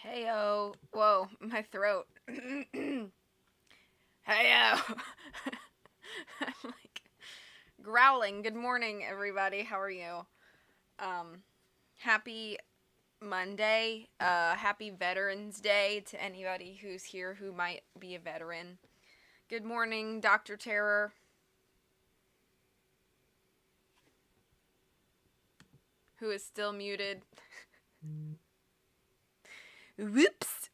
Heyo. Whoa, my throat. Heyo. I'm like growling. Good morning, everybody. How are you? Happy Monday. Happy Veterans Day to anybody who's here who might be a veteran. Good morning, Dr. Terror. Who is still muted. Whoops.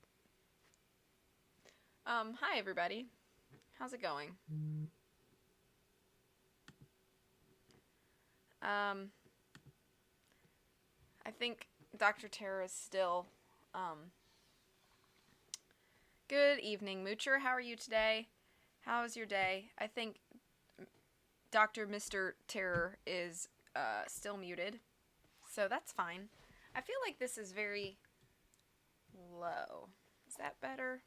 Hi everybody. How's it going? I think Dr. Terror is still, good evening, Moocher. How are you today? How was your day? I think Mr. Terror is, still muted. So that's fine. I feel like this is very low. Is that better?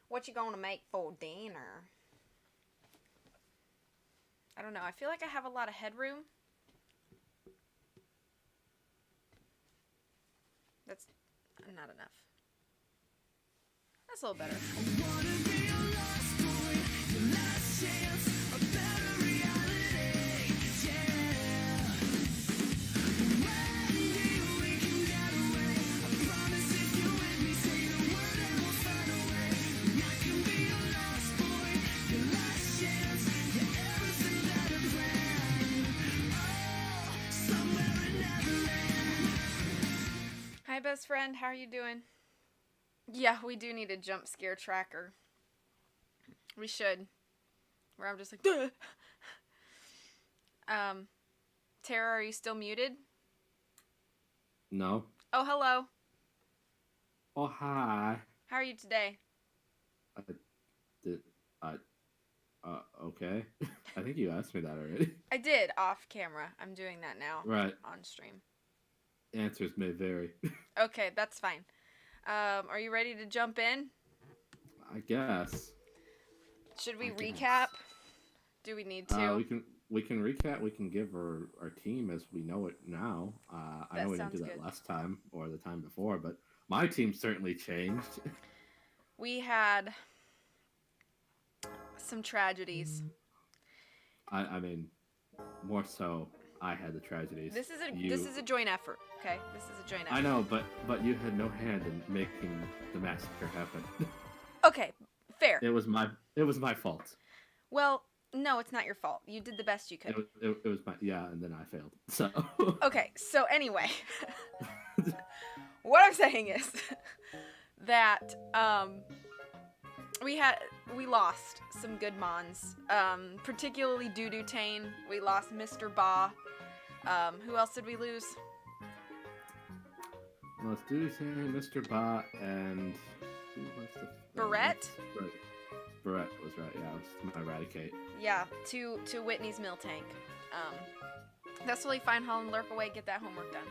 What you gonna make for dinner? I don't know. I feel like I have a lot of headroom. That's not enough. That's a little better. Hi, best friend. How are you doing? Yeah, we do need a jump scare tracker. We should. Where I'm just like, duh! Tara, are you still muted? No. Oh, hello. Oh, hi. How are you today? Okay. I think you asked me that already. I did, off camera. I'm doing that now. Right. On stream. Answers may vary. Okay, that's fine. Are you ready to jump in? I guess. Should we recap? Do we need to? We can recap. We can give our team as we know it now. I know we didn't do that last time or the time before, but my team certainly changed. We had some tragedies. I mean, more so, I had the tragedies. This is a joint effort. Okay, this is a joint effort. I know, but you had no hand in making the massacre happen. Okay, fair. It was my fault. Well, no, it's not your fault. You did the best you could. It was my and then I failed. So. Okay, so anyway, what I'm saying is that we lost some good mons, particularly Doodoo Tane. We lost Mr. Ba. Who else did we lose? Well, it's Doodoo Tane, Mr. Ba, and who was the Barrett? Barrett was right. Yeah, it was my Eradicate. Yeah, to Whitney's Mill Tank. That's really fine. Holland, lurk away, get that homework done.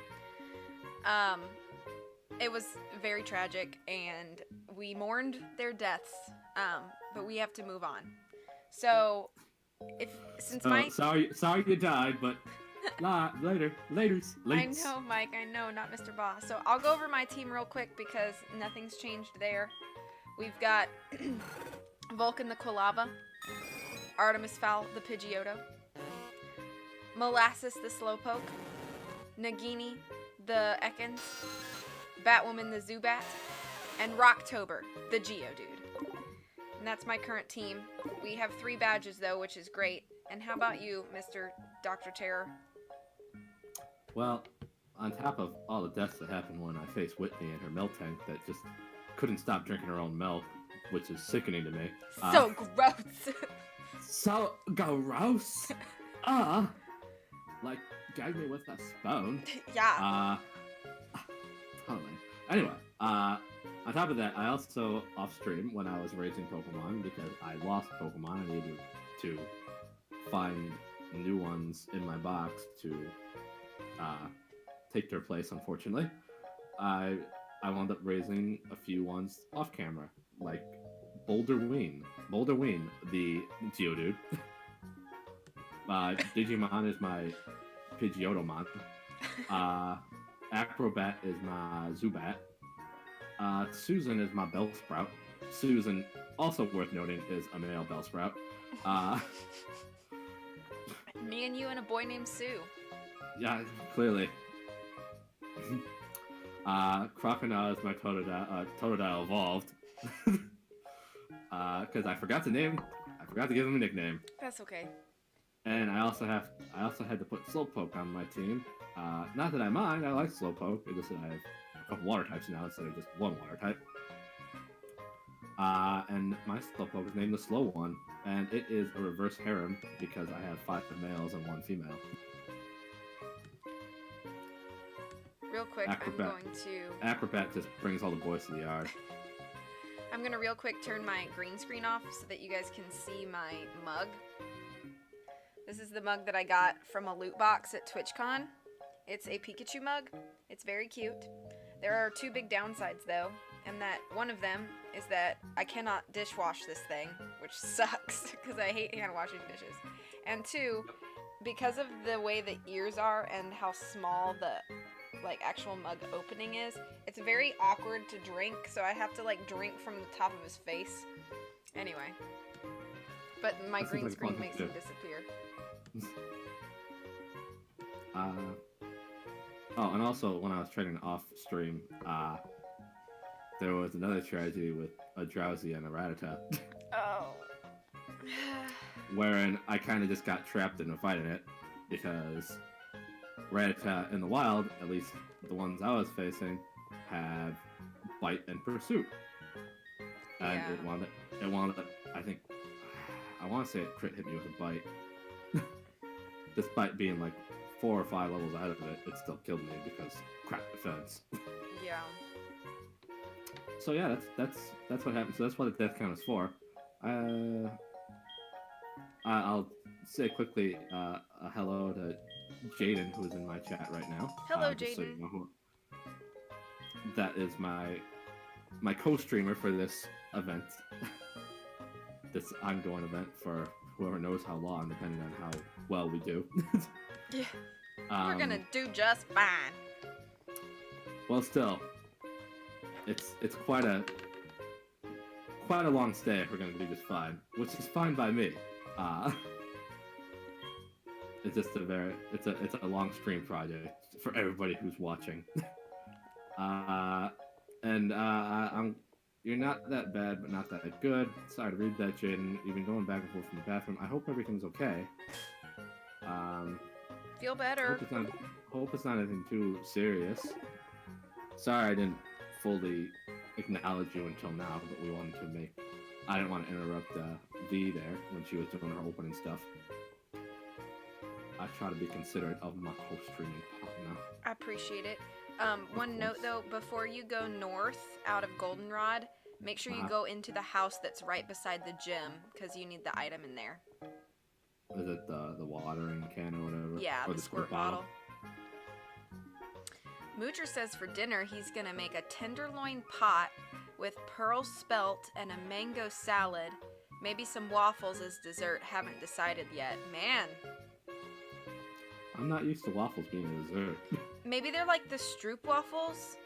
It was very tragic, and we mourned their deaths. But we have to move on. So, sorry you died, but later. I know, Mike. I know, not Mr. Ba. So I'll go over my team real quick because nothing's changed there. We've got Vulcan the Quilava, Artemis Fowl the Pidgeotto, Molasses the Slowpoke, Nagini the Ekans, Batwoman the Zubat, and Rocktober the Geodude. And that's my current team. We have 3 badges though, which is great. And how about you, Mr. Dr. Terror? Well, on top of all the deaths that happened when I faced Whitney and her milk tank that just couldn't stop drinking her own milk, which is sickening to me. So gross. So gross. Like, gag me with a spoon. Yeah. Totally. Anyway, on top of that, I also off-stream when I was raising Pokemon because I lost Pokemon. I needed to find new ones in my box to take their place, unfortunately. I wound up raising a few ones off-camera, like Boulderween, the Geodude. Digimon is my Pidgeottomon. Acrobat is my Zubat. Susan is my Bellsprout. Susan, also worth noting, is a male Bellsprout. Me and you and a boy named Sue. Yeah, clearly. Crocodile is my Totodile evolved. Because I forgot to give him a nickname. That's okay. And I also had to put Slowpoke on my team. Not that I mind, I like Slowpoke. It's just that I have a couple water types now instead of just one water type. And my Slowpoke is named the Slow One, and it is a reverse harem because I have 5 males and 1 female. Real quick, Acrobat. I'm going to... Acrobat just brings all the boys to the yard. I'm going to real quick turn my green screen off so that you guys can see my mug. This is the mug that I got from a loot box at TwitchCon. It's a Pikachu mug. It's very cute. There are 2 big downsides though, and that one of them is that I cannot dishwash this thing, which sucks because I hate hand washing dishes. And 2, because of the way the ears are and how small the actual mug opening is, it's very awkward to drink, so I have to drink from the top of his face. Anyway, but my green screen makes him disappear. Oh, and also when I was training off stream, there was another tragedy with a Drowsy and a Rattata. Oh. Wherein I kind of just got trapped in a fight in it because Rattata in the wild, at least the ones I was facing, have bite and pursuit. And Yeah. it wanted, I want to say it crit hit me with a bite. Despite being 4 or 5 levels ahead of it, it still killed me because crap defense. Yeah. So yeah, that's what happened. So that's what the death count is for. I'll say quickly a hello to Jaden, who's in my chat right now. Hello, just so you Jaden. know that is my co-streamer for this event. This ongoing event for whoever knows how long, depending on how well we do. Yeah. We're gonna do just fine. Well, still, it's quite a long stay if we're gonna do just fine, which is fine by me. It's just it's a long stream project for everybody who's watching. You're not that bad, but not that good. Sorry to read that, Jaden. You've been going back and forth from the bathroom. I hope everything's okay. Feel better. Hope it's not anything too serious. Sorry I didn't fully acknowledge you until now, but I didn't want to interrupt V there when she was doing her opening stuff. I try to be considerate of my co-streaming partner. I appreciate it. One note though, before you go north out of Goldenrod, make sure you go into the house that's right beside the gym, because you need the item in there. Is it the watering can or whatever? Yeah, or the squirt bottle. Moocher says for dinner he's gonna make a tenderloin pot with pearl spelt and a mango salad. Maybe some waffles as dessert. Haven't decided yet. Man. I'm not used to waffles being a dessert. Maybe they're like the Stroop waffles?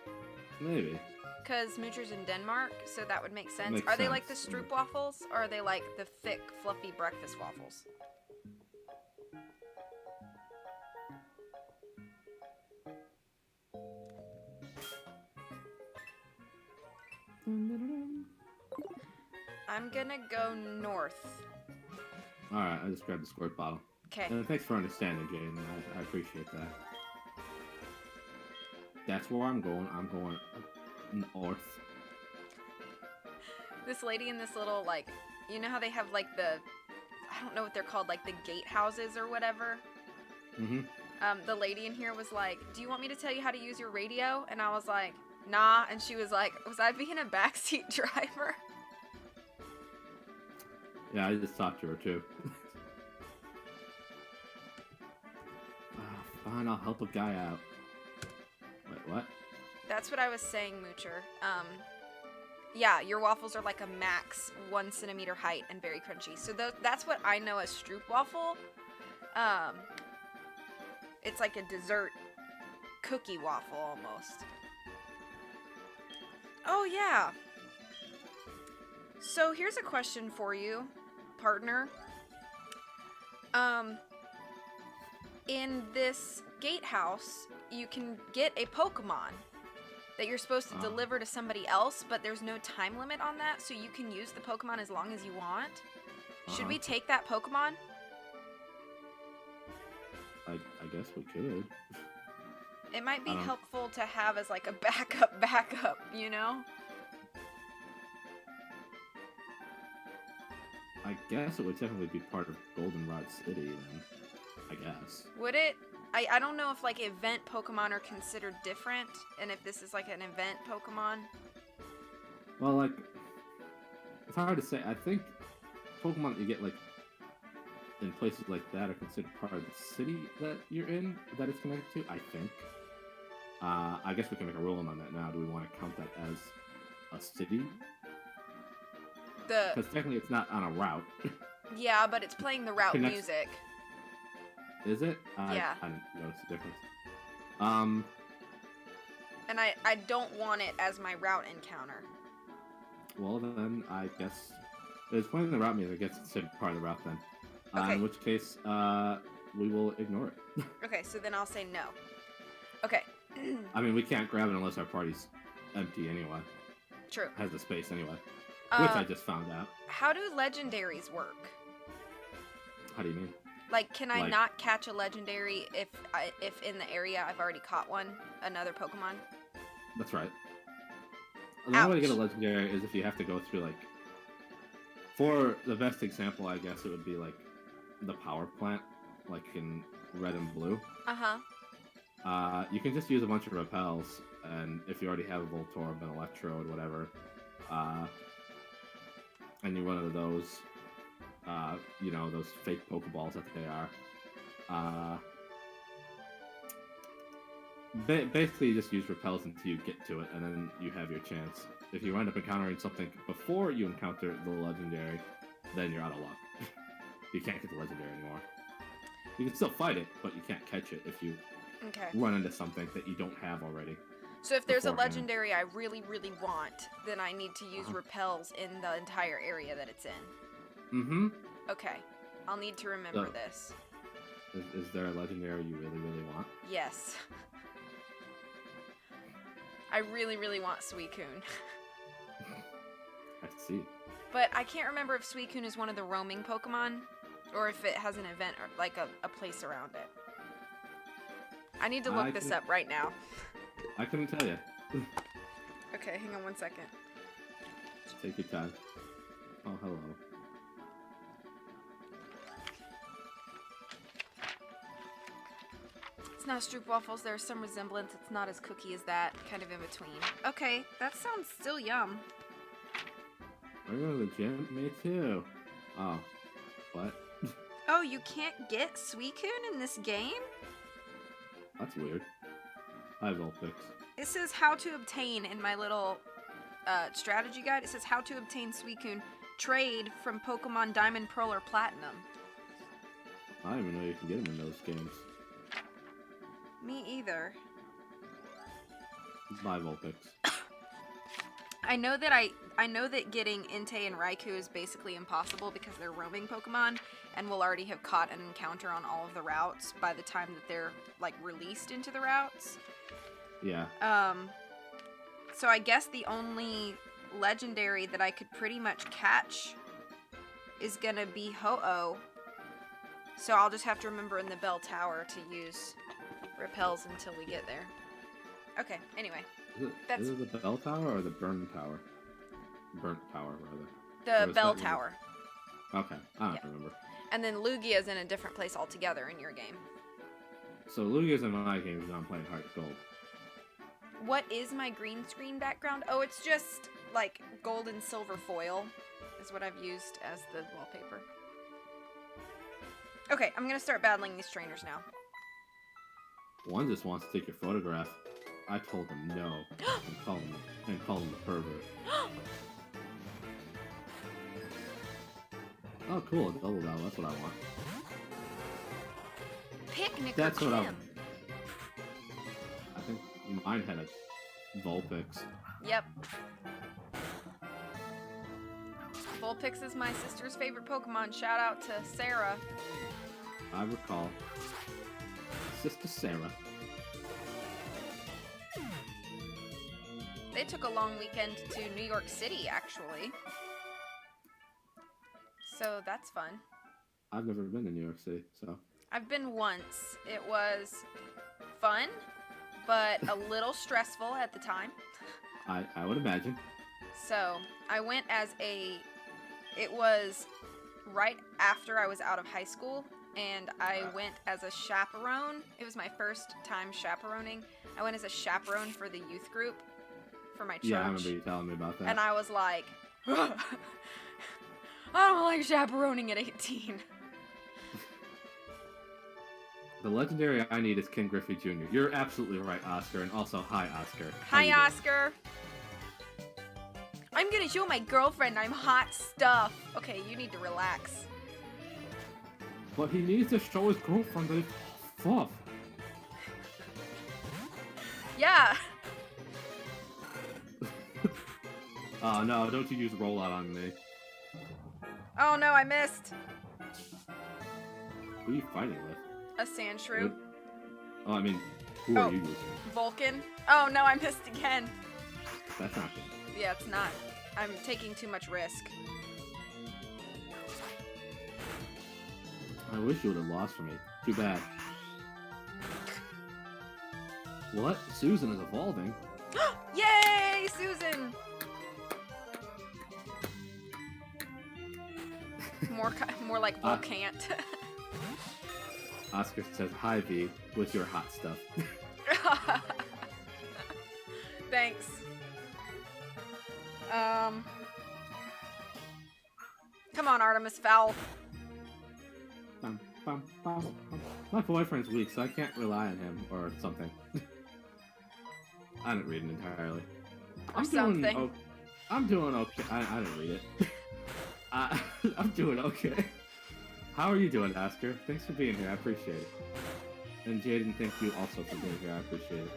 Maybe. Because Moocher's in Denmark, so that would make sense. Makes Are they like the sense. Stroop waffles, or are they like the thick, fluffy breakfast waffles? I'm gonna go north. Alright, I just grabbed the squirt bottle. Okay. Thanks for understanding, Jaden. I appreciate that. That's where I'm going. I'm going north. This lady in this little, you know how they have, I don't know what they're called, the gate houses or whatever? Mm-hmm. The lady in here was like, do you want me to tell you how to use your radio? And I was like, nah. And she was like, was I being a backseat driver? Yeah, I just talked to her, too. Fine, I'll help a guy out. Wait, what? That's what I was saying, Moocher. Yeah, your waffles are like a max 1 centimeter height and very crunchy. So that's what I know as Stroop waffle. It's like a dessert cookie waffle almost. Oh, yeah. So here's a question for you, partner. In this gatehouse, you can get a Pokemon that you're supposed to deliver to somebody else, but there's no time limit on that, so you can use the Pokemon as long as you want. Should we take that Pokemon? I guess we could. It might be helpful to have as like a backup, you know? I guess it would technically be part of Goldenrod City, then. I guess. Would it? I don't know if like event Pokemon are considered different, and if this is like an event Pokemon. Well, like, it's hard to say. I think Pokemon that you get like in places like that are considered part of the city that you're in, that it's connected to. I think. I guess we can make a ruling on that now. Do we want to count that as a city? Because technically it's not on a route. Yeah, but it's playing the route music. Is it? Yeah. I didn't notice the difference. And I don't want it as my route encounter. Well, then I guess it's playing the route music. Gets considered part of the route then. Okay. In which case, we will ignore it. Okay, so then I'll say no. Okay. I mean, we can't grab it unless our party's empty anyway. True. Has the space anyway. Which I just found out. How do legendaries work? How do you mean? Like, can I not catch a legendary if in the area I've already caught one, another Pokemon? That's right. The only way to get a legendary is if you have to go through, like... For the best example, I guess, it would be, like, the power plant, like in red and blue. Uh-huh. You can just use a bunch of repels, and if you already have a Voltorb, an Electrode, whatever, and you run into those... you know, those fake Pokeballs that they are. Basically, you just use repels until you get to it, and then you have your chance. If you end up encountering something before you encounter the legendary, then you're out of luck. You can't get the legendary anymore. You can still fight it, but you can't catch it if you run into something that you don't have already. So if there's a legendary I really, really want, then I need to use repels in the entire area that it's in. Mm-hmm. Okay. I'll need to remember this. Is there a legendary you really, really want? Yes. I really, really want Suicune. I see. But I can't remember if Suicune is one of the roaming Pokemon, or if it has an event or like a place around it. I need to look this up right now. I couldn't tell you. Okay, hang on 1 second. Take your time. Oh, hello. It's not Stroopwafels. There's some resemblance. It's not as cookie as that. Kind of in between. Okay, that sounds still yum. We're going to the gym? Me too. Oh. What? Oh, you can't get Suicune in this game? That's weird. Hi, Vulpix. It says how to obtain in my little strategy guide. It says how to obtain Suicune. Trade from Pokemon Diamond, Pearl, or Platinum. I don't even know you can get them in those games. Me either. Bye, Vulpix. I know that getting Entei and Raikou is basically impossible because they're roaming Pokemon, and we'll already have caught an encounter on all of the routes by the time that they're like released into the routes. Yeah. So I guess the only legendary that I could pretty much catch is gonna be Ho-Oh. So I'll just have to remember in the bell tower to use repels until we get there. Okay, anyway. Is it the bell tower or the burn tower? Burnt tower, rather. The bell tower. Okay, I don't remember. And then Lugia's in a different place altogether in your game. So Lugia's in my game because I'm playing Heart Gold. What is my green screen background? Oh, it's just like gold and silver foil is what I've used as the wallpaper. Okay, I'm gonna start battling these trainers now. One just wants to take your photograph. I told him no, and called him a pervert. Oh, cool, a double battle. That's what I want. Picnic That's or what Kim? I think mine had a Vulpix. Yep. Vulpix is my sister's favorite Pokemon. Shout out to Sarah. I recall. Sister Sarah. They took a long weekend to New York City, actually. So that's fun. I've never been to New York City, so. I've been once. It was fun, but a little stressful at the time. I would imagine. So I went as it was right after I was out of high school, and I went as a chaperone. It was my first time chaperoning. I went as a chaperone for the youth group for my church. Yeah, I remember you telling me about that. And I was like, I don't like chaperoning at 18. The legendary I need is Ken Griffey Jr. You're absolutely right, Oscar, and also hi, Oscar. How Hi, you doing? Oscar. I'm gonna show my girlfriend I'm hot stuff. Okay, you need to relax. But he needs to show his girlfriend that he's tough. Yeah. Oh no, don't you use rollout on me. Oh no, I missed. Who are you fighting with? A sand shrew. Oh, I mean, who are you using? Vulcan. Oh no, I missed again. That's not good. Yeah, it's not. I'm taking too much risk. I wish you would have lost for me. Too bad. What? Susan is evolving. Yay, Susan! More like Volcant. Oscar says, hi V, with your hot stuff. Thanks. Come on, Artemis Fowl. Bum, bum, bum, bum. My boyfriend's weak, so I can't rely on him or something. I didn't read it entirely. Or something. I'm doing okay. I didn't read it. I'm doing okay. How are you doing, Oscar? Thanks for being here. I appreciate it. And Jaden, thank you also for being here. I appreciate it.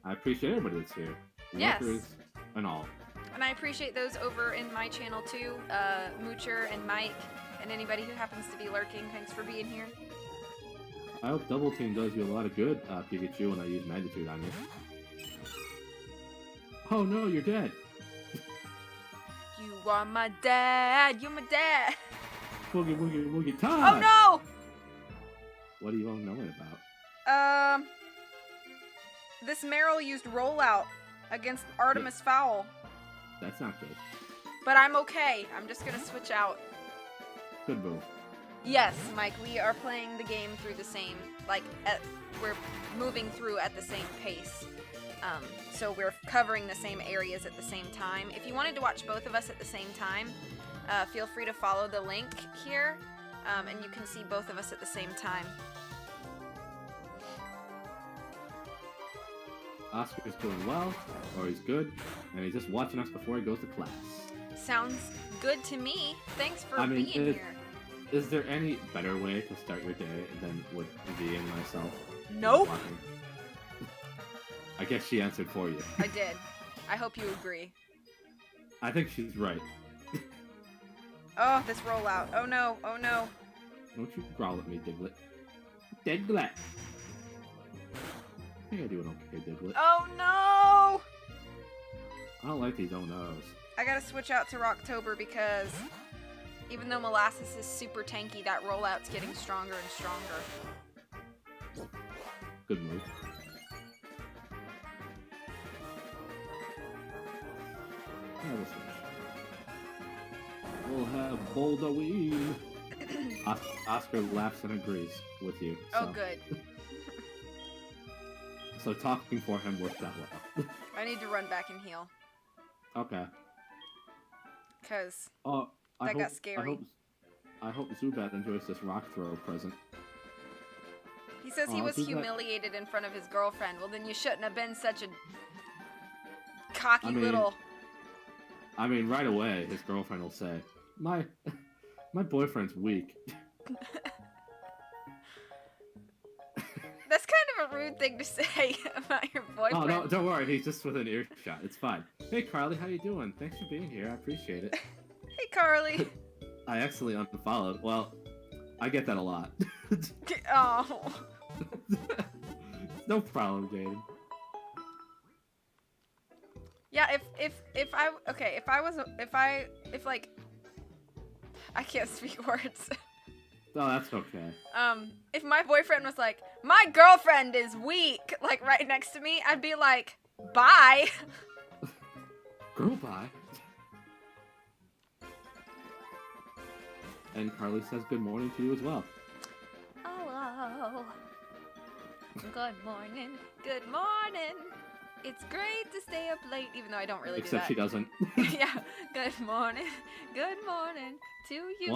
I appreciate everybody that's here. Yes. Workers and all. And I appreciate those over in my channel too, Moocher and Mike, and anybody who happens to be lurking. Thanks for being here. I hope Double Team does you a lot of good, Pikachu, when I use Magnitude on you. Oh no, you're dead. You are my dad. You're my dad. Boogie, boogie, boogie, time! Oh no! What are you all knowing about? This Meryl used rollout against Artemis Fowl. That's not good. But I'm okay. I'm just gonna switch out. Good move. Yes, Mike, we are playing the game through the same, we're moving through at the same pace. So we're covering the same areas at the same time. If you wanted to watch both of us at the same time, feel free to follow the link here, and you can see both of us at the same time. Oscar's doing well, or he's good, and he's just watching us before he goes to class. Sounds good to me. Thanks for being here. Is there any better way to start your day than with V and myself? Nope. Watching? I guess she answered for you. I did. I hope you agree. I think she's right. Oh, this rollout. Oh no, oh no. Don't you growl at me, Diglett. Diglett! I think I'm doing okay, Diglett. Oh no! I don't like these oh-no's. I gotta switch out to Rocktober because even though Molasses is super tanky, that rollout's getting stronger and stronger. Good move. Yeah, we'll switch. We'll have Boldaween. Oscar laughs and agrees with you. Oh, So. good. So talking for him worked out well. I need to run back and heal. Okay. Because I that hope, got scary. I hope Zubat enjoys this rock throw present. He says he Aw, was Zubat. humiliated in front of his girlfriend. Well, then you shouldn't have been such a cocky little... I mean, right away, his girlfriend will say, my boyfriend's weak. That's kind of a rude thing to say about your boyfriend. Oh, no, don't worry. He's just within earshot. It's fine. Hey, Carly, how you doing? Thanks for being here. I appreciate it. Hey, Carly. I accidentally unfollowed. Well, I get that a lot. Oh. No problem, Jaden. Yeah, if like I can't speak words. Oh, that's okay. If my boyfriend was like, my girlfriend is weak, like right next to me, I'd be like, bye. Girl, bye. And Carly says good morning to you as well. Hello. Good morning. Good morning. It's great to stay up late, even though I don't really Except do she doesn't. that. Yeah. Good morning. Good morning to you.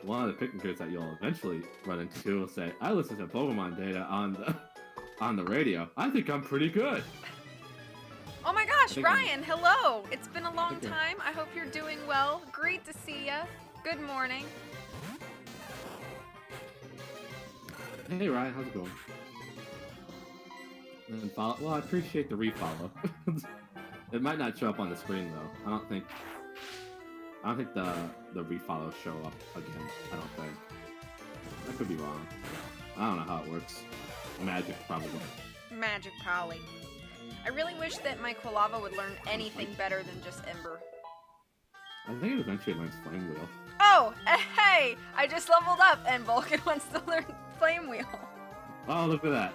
One of the picking kids that you'll eventually run into will say, I listen to Pokemon data on the radio. I think I'm pretty good. Oh my gosh, Ryan, hello. It's been a long time. I hope you're doing well. Great to see ya. Good morning. Hey Ryan, how's it going? And follow. Well, I appreciate the refollow. It might not show up on the screen though. I don't think the refollows show up again. I don't think. I could be wrong. I don't know how it works. Magic probably. Magic probably. I really wish that my Quilava would learn anything better than just Ember. I think it eventually learns Flame Wheel. Oh, hey! I just leveled up and Vulcan wants to learn Flame Wheel. Oh, look at that.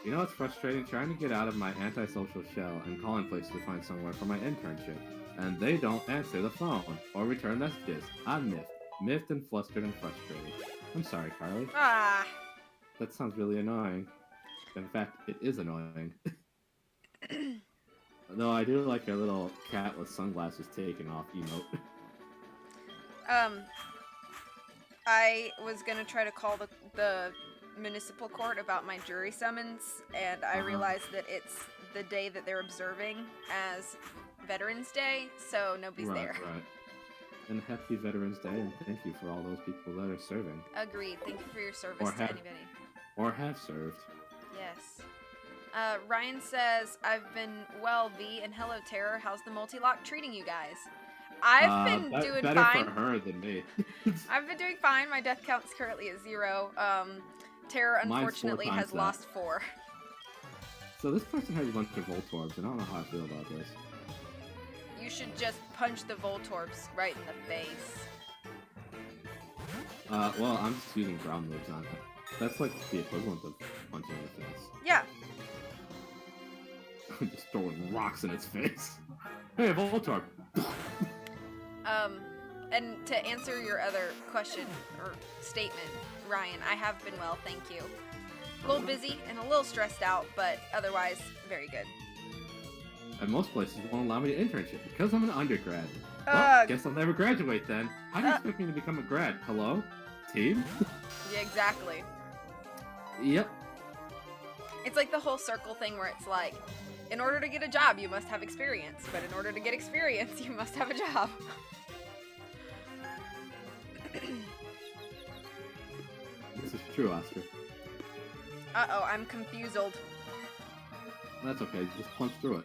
You know what's frustrating? Trying to get out of my antisocial shell and calling places to find somewhere for my internship. And they don't answer the phone or return messages. I'm miffed. Miffed and flustered and frustrated. I'm sorry, Carly. Ah. That sounds really annoying. In fact, it is annoying. Though I do like your little cat with sunglasses taking off emote. I was gonna try to call the municipal court about my jury summons, and I realized that it's the day that they're observing as Veterans Day, so nobody's there. Right. And happy Veterans Day, and thank you for all those people that are serving. Agreed. Thank you for your service to anybody. Or have served. Yes. Ryan says, I've been well, V, and hello, Terror. How's the multi-lock treating you guys? I've been doing better fine. For her than me. I've been doing fine. My death count's currently at 0. Terror, unfortunately, has lost 4. So this person has a bunch of Voltorbs, and I don't know how I feel about this. You should just punch the Voltorbs right in the face. Well, I'm just using ground moves on it. That's like the equivalent of punching in the face. Yeah. Just throwing rocks in its face. Hey, Voltorb! And to answer your other question or statement, Ryan, I have been well, thank you. A little busy and a little stressed out, but otherwise very good. And most places won't allow me to internship because I'm an undergrad. Well, guess I'll never graduate then. How do you expect me to become a grad? Hello? Team? Yeah, exactly. Yep. It's like the whole circle thing where it's like, in order to get a job, you must have experience. But in order to get experience, you must have a job. This is true, Oscar. Uh-oh, I'm confused. That's okay, just punch through it.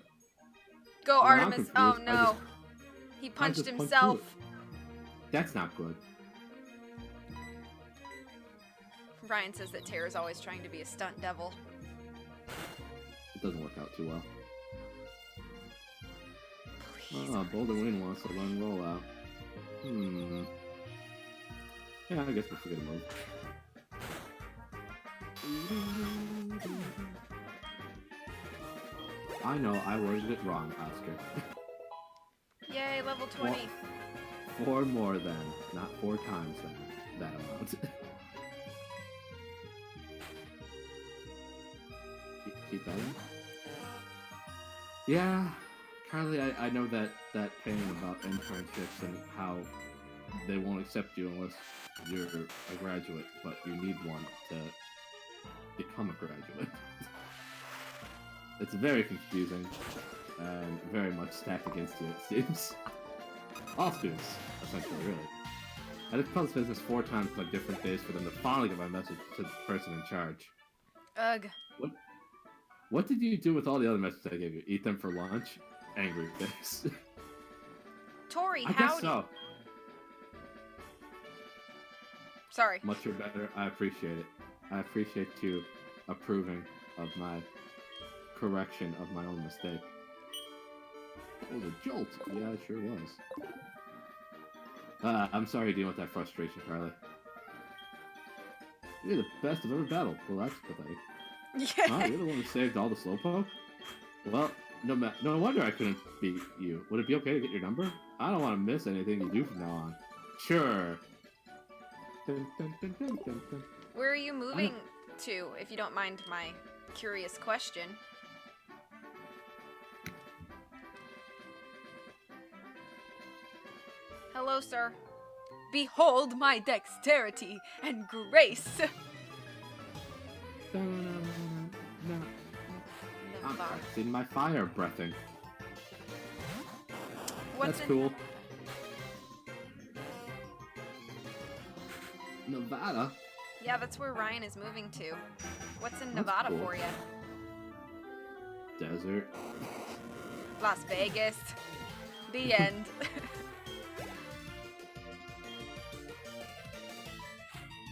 Go, Artemis. Oh, no. He punched himself. That's not good. Ryan says that Tara's always trying to be a stunt devil. It doesn't work out too well. Please, Boulder Wayne wants to run rollout. Yeah, I guess we'll forget a move. I know, I worded it wrong, Oscar. Yay, level 20. 4 more than, not 4 times that amount. keep that in. Yeah, Carly, I know that pain about internships and how they won't accept you unless you're a graduate, but you need one to become a graduate. It's very confusing and very much stacked against you, it seems. All students, essentially, really. I did call this business 4 times on different days for them to finally get my message to the person in charge. Ugh. What did you do with all the other messages I gave you? Eat them for lunch? Angry face. Tori, I howdy. guess so. Sorry. Much better. I appreciate it. I appreciate you approving of my correction of my own mistake. That was a jolt. Yeah, it sure was. I'm sorry you're dealing with that frustration, Carly. You're the best I've ever battled. Well, that's pathetic. Yeah. Huh? You're the one who saved all the slowpoke? Well, no wonder I couldn't beat you. Would it be okay to get your number? I don't want to miss anything you do from now on. Sure. Dun, dun, dun, dun, dun, dun. Where are you moving to, if you don't mind my curious question? Hello, sir. Behold my dexterity and grace. I'm practicing my fire breathing. What's That's cool. Nevada? Yeah, that's where Ryan is moving to. What's in That's Nevada cool. for you? Desert. Las Vegas. The end.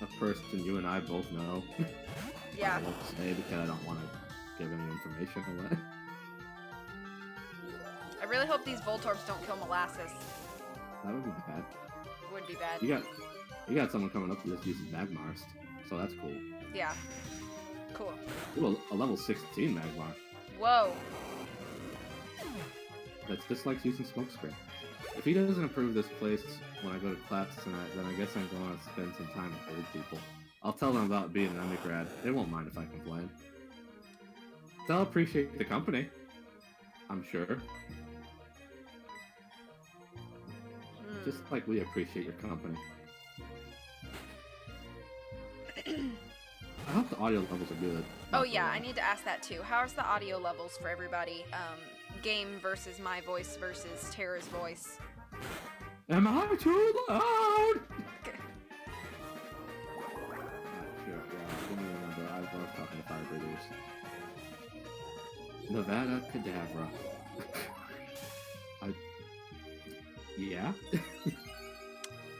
A person you and I both know. Yeah. I won't say because I don't want to give any information away. I really hope these Voltorbs don't kill Molasses. That would be bad. Would be bad. You got someone coming up to this using Magmars, so that's cool. Yeah. Cool. Ooh, a level 16 Magmar. Whoa. That's just like using Smokescreen. If he doesn't approve this place when I go to class tonight, then I guess I'm going to spend some time with old people. I'll tell them about being an undergrad. They won't mind if I complain. They'll appreciate the company. I'm sure. Just like we appreciate your company. I hope the audio levels are good. Oh yeah, I need to ask that too. How's the audio levels for everybody? Game versus my voice versus Tara's voice. Am I too loud? Sure, yeah, give me a number. I love talking to fire breathers. Nevada Cadavra. Yeah?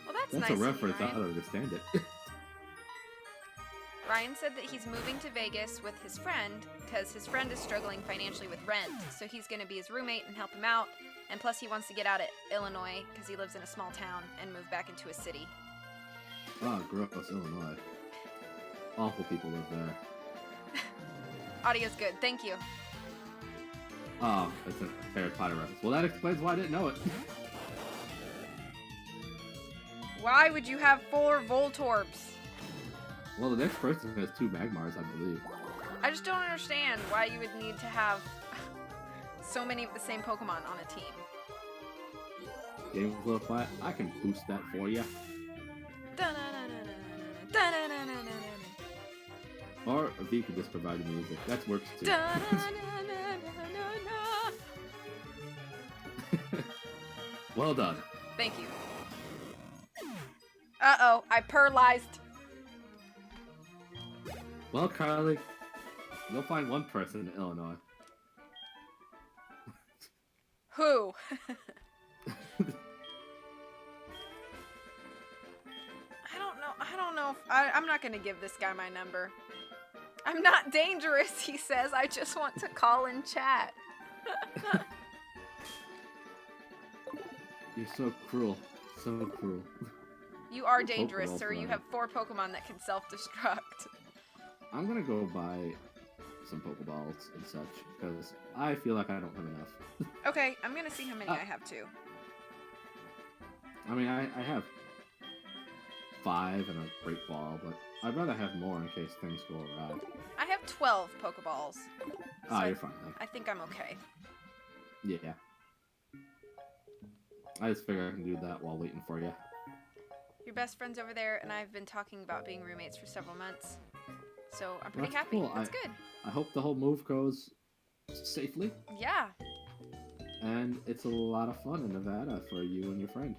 Well, that's That's nice a of you, reference. I Ryan. don't understand it. Ryan said that he's moving to Vegas with his friend because his friend is struggling financially with rent, so he's going to be his roommate and help him out. And plus, he wants to get out of Illinois because he lives in a small town and move back into a city. Oh, gross, Illinois. Awful people live there. Audio's good. Thank you. Oh, it's a Harry Potter reference. Well, that explains why I didn't know it. Why would you have 4 Voltorbs? Well, the next person has 2 Magmars, I believe. I just don't understand why you would need to have so many of the same Pokemon on a team. Game was a little quiet. I can boost that for you. Or V could just provide the music. That works too. Well done. Thank you. Uh-oh, I perlized. Well, Carly, you'll find one person in Illinois. Who? I don't know if I'm not gonna give this guy my number. I'm not dangerous, he says. I just want to call and chat. You're so cruel. So cruel. You are dangerous, Pokeball sir. You flying. have 4 Pokemon that can self-destruct. I'm gonna go buy some Pokeballs and such, because I feel like I don't have enough. Okay, I'm gonna see how many I have too. I mean, I have 5 and a Great Ball, but I'd rather have more in case things go awry. I have 12 Pokeballs. Ah, So you're fine then. I think I'm okay. Yeah. I just figure I can do that while waiting for you. Your best friend's over there, and I've been talking about being roommates for several months. So I'm pretty That's happy. cool. That's good. I hope the whole move goes safely, Yeah. and it's a lot of fun in Nevada for you and your friend.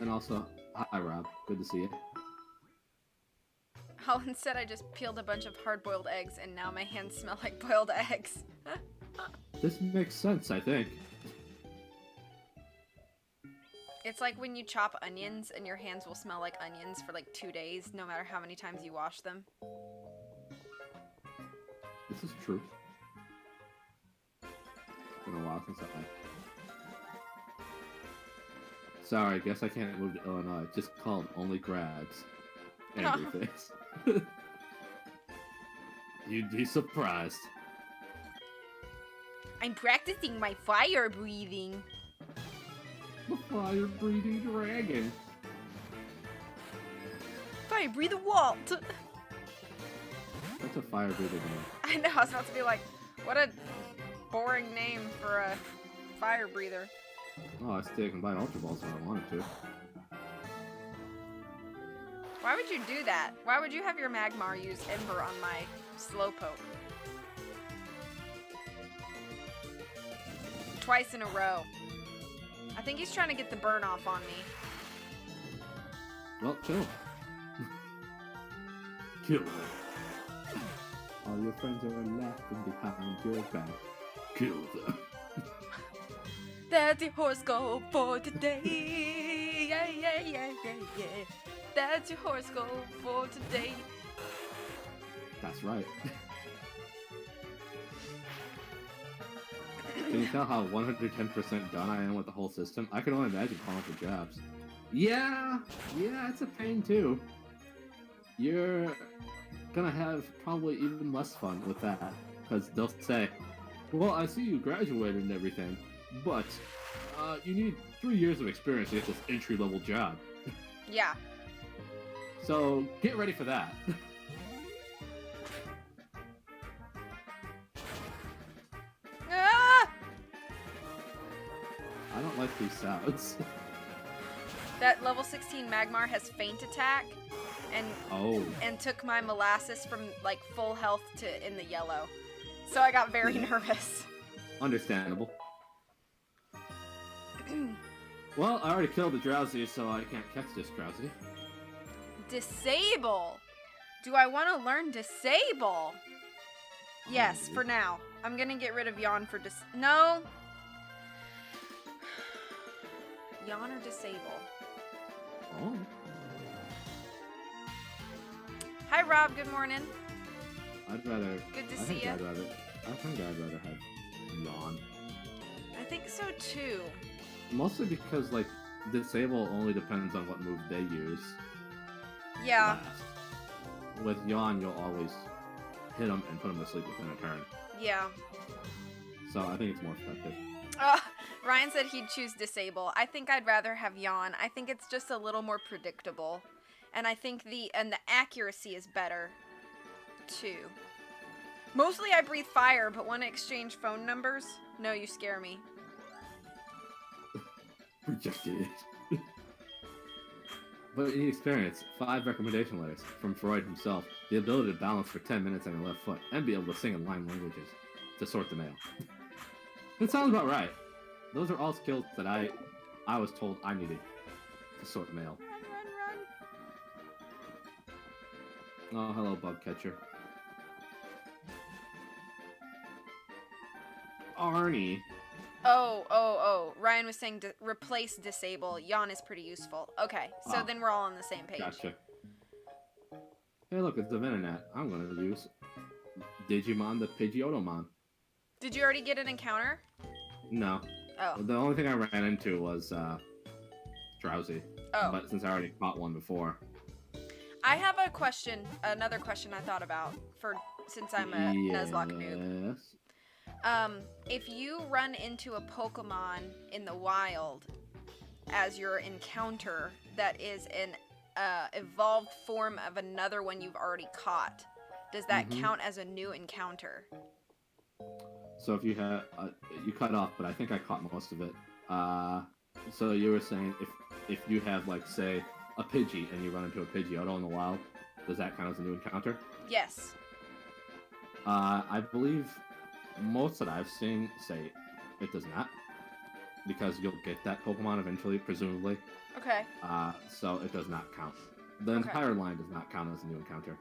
And also, hi Rob, good to see you. Holland said I just peeled a bunch of hard-boiled eggs, and now my hands smell like boiled eggs. This makes sense, I think. It's like when you chop onions and your hands will smell like onions for like 2 days, no matter how many times you wash them. This is true. It's been a while since I... Sorry, I guess I can't move to Illinois. Just called only grads. Angry face. You'd be surprised. I'm practicing my fire breathing. The fire-breathing dragon. Fire breather Walt. That's a fire-breathing name. I know, I was about to be like, what a boring name for a fire breather. Oh, I still can buy Ultra Balls if I wanted to. Why would you do that? Why would you have your Magmar use Ember on my Slowpoke? Twice in a row. I think he's trying to get the burn off on me. Well, kill him. Kill him. All your friends are laughing behind your back. Kill them. That's your horoscope for today. Yeah, yeah, yeah, yeah, yeah. That's your horoscope for today. That's right. Can you tell how 110% done I am with the whole system? I can only imagine calling for jobs. Yeah, it's a pain too. You're gonna have probably even less fun with that, because they'll say, well, I see you graduated and everything, but you need 3 years of experience to get this entry-level job. Yeah. So get ready for that. Ah! I don't like these sounds. That level 16 Magmar has Feint Attack, and took my molasses from like full health to in the yellow. So I got very nervous. Understandable. Well, I already killed the Drowsy, so I can't catch this Drowsy. Disable. Do I want to learn Disable? Yes, for now. I'm gonna get rid of Yawn for no. Yawn or Disable? Oh. Hi, Rob. Good morning. I'd rather. Good to I see think you. I think I'd rather have Yawn. I think so too. Mostly because, like, Disable only depends on what move they use. Yeah. Last. With Yawn, you'll always hit them and put them to sleep within a turn. Yeah. So I think it's more effective. Ryan said he'd choose Disable. I think I'd rather have Yawn. I think it's just a little more predictable. And I think the accuracy is better, too. Mostly I breathe fire, but want to exchange phone numbers? No, you scare me. Rejected. But in experience, 5 recommendation letters from Freud himself, the ability to balance for 10 minutes on your left foot, and be able to sing in line languages to sort the mail. It sounds about right. Those are all skills that I was told I needed to sort mail. Run, run, run. Oh, hello, bug catcher. Arnie. Oh. Ryan was saying replace Disable. Yawn is pretty useful. Okay, so then we're all on the same page. Gotcha. Hey, look, it's the Venonat. I'm going to use Digimon the Pidgeotomon. Did you already get an encounter? No. Oh. The only thing I ran into was Drowsy. Oh. But since I already caught one before. I have a question, another question I thought about since I'm a Nuzlocke noob. If you run into a Pokemon in the wild as your encounter that is an evolved form of another one you've already caught, does that count as a new encounter? So if you have, you cut off, but I think I caught most of it. So you were saying if you have, like, say, a Pidgey and you run into a Pidgeotto in the wild, does that count as a new encounter? Yes. I believe most that I've seen say it does not, because you'll get that Pokemon eventually, presumably. Okay. So it does not count. The entire line does not count as a new encounter.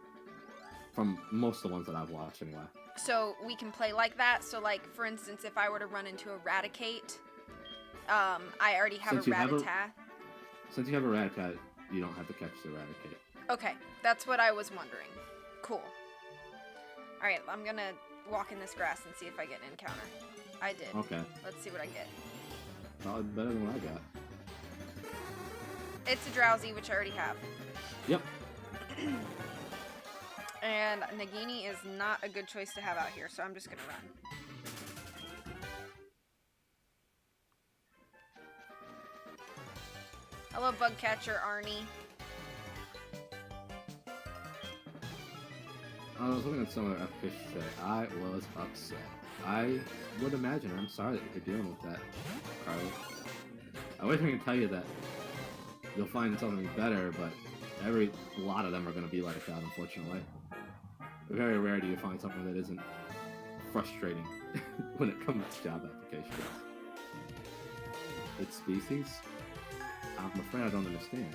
From most of the ones that I've watched, anyway. So we can play like that. So like, for instance, if I were to run into Eradicate, I already have Since a you have Rattata. Since you have a Rattata, you don't have to catch the Eradicate. Okay, that's what I was wondering. Cool. Alright, I'm gonna walk in this grass and see if I get an encounter. I did. Okay. Let's see what I get. Probably better than what I got. It's a Drowsy, which I already have. Yep. And Nagini is not a good choice to have out here, so I'm just gonna run. Hello, Bugcatcher Arnie. I was looking at some of the applications today. I was upset. I would imagine. I'm sorry that you're dealing with that, Carly. I wish I could tell you that you'll find something better, but a lot of them are going to be like that, unfortunately. Very rare do you find something that isn't frustrating when it comes to job applications. It's species? I'm afraid I don't understand.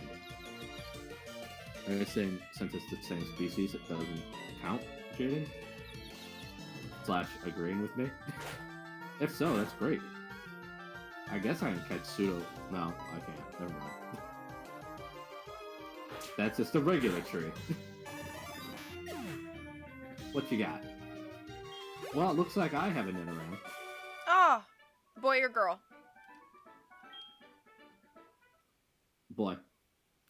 Are you saying since it's the same species, it doesn't count, Jaden? / agreeing with me? If so, that's great. I guess I can catch pseudo. No, I can't. Never mind. That's just a regular tree. What you got? Well, it looks like I have an around. Oh, boy or girl? Boy.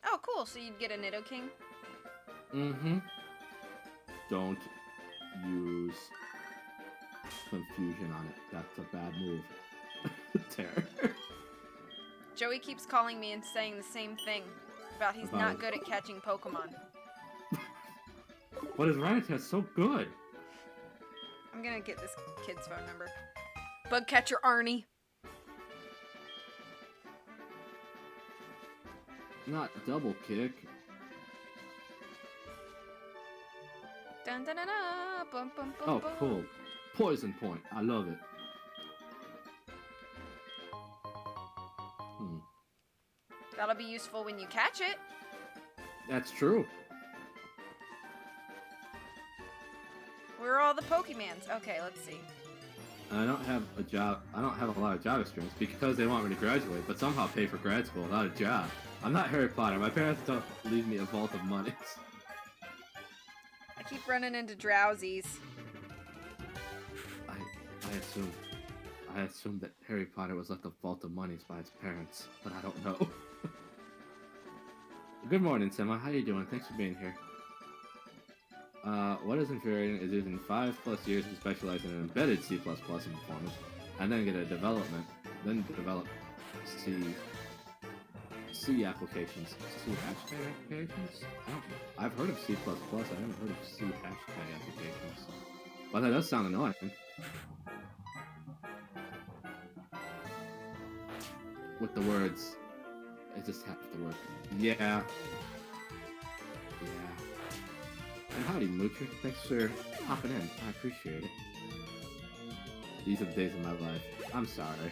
Oh, cool. So you'd get a Nidoking? Mm-hmm. Don't use confusion on it. That's a bad move. Terror. Joey keeps calling me and saying the same thing about he's not good at catching Pokemon. What is Rattata so good? I'm gonna get this kid's phone number. Bugcatcher Arnie. Not double kick. Dun dun dun dun. Bum, bum, bum, Oh, bum. cool. Poison point. I love it. That'll be useful when you catch it. That's true. Where are all the Pokemans? Okay, let's see. I don't have a job. I don't have a lot of job experience because they want me to graduate, but somehow pay for grad school without a job. I'm not Harry Potter. My parents don't leave me a vault of monies. I keep running into Drowsies. I assumed that Harry Potter was left a vault of monies by his parents, but I don't know. Good morning, Sema. How you doing? Thanks for being here. What is infuriating is using 5+ years to specialize in an embedded C++ in performance, and then get a development, then develop C applications. C hashtag applications? I've heard of C++, I haven't heard of C hashtag applications. But that does sound annoying. With the words, it just have to work. Yeah. And howdy, Moocher. Thanks for hopping in. I appreciate it. These are the days of my life. I'm sorry.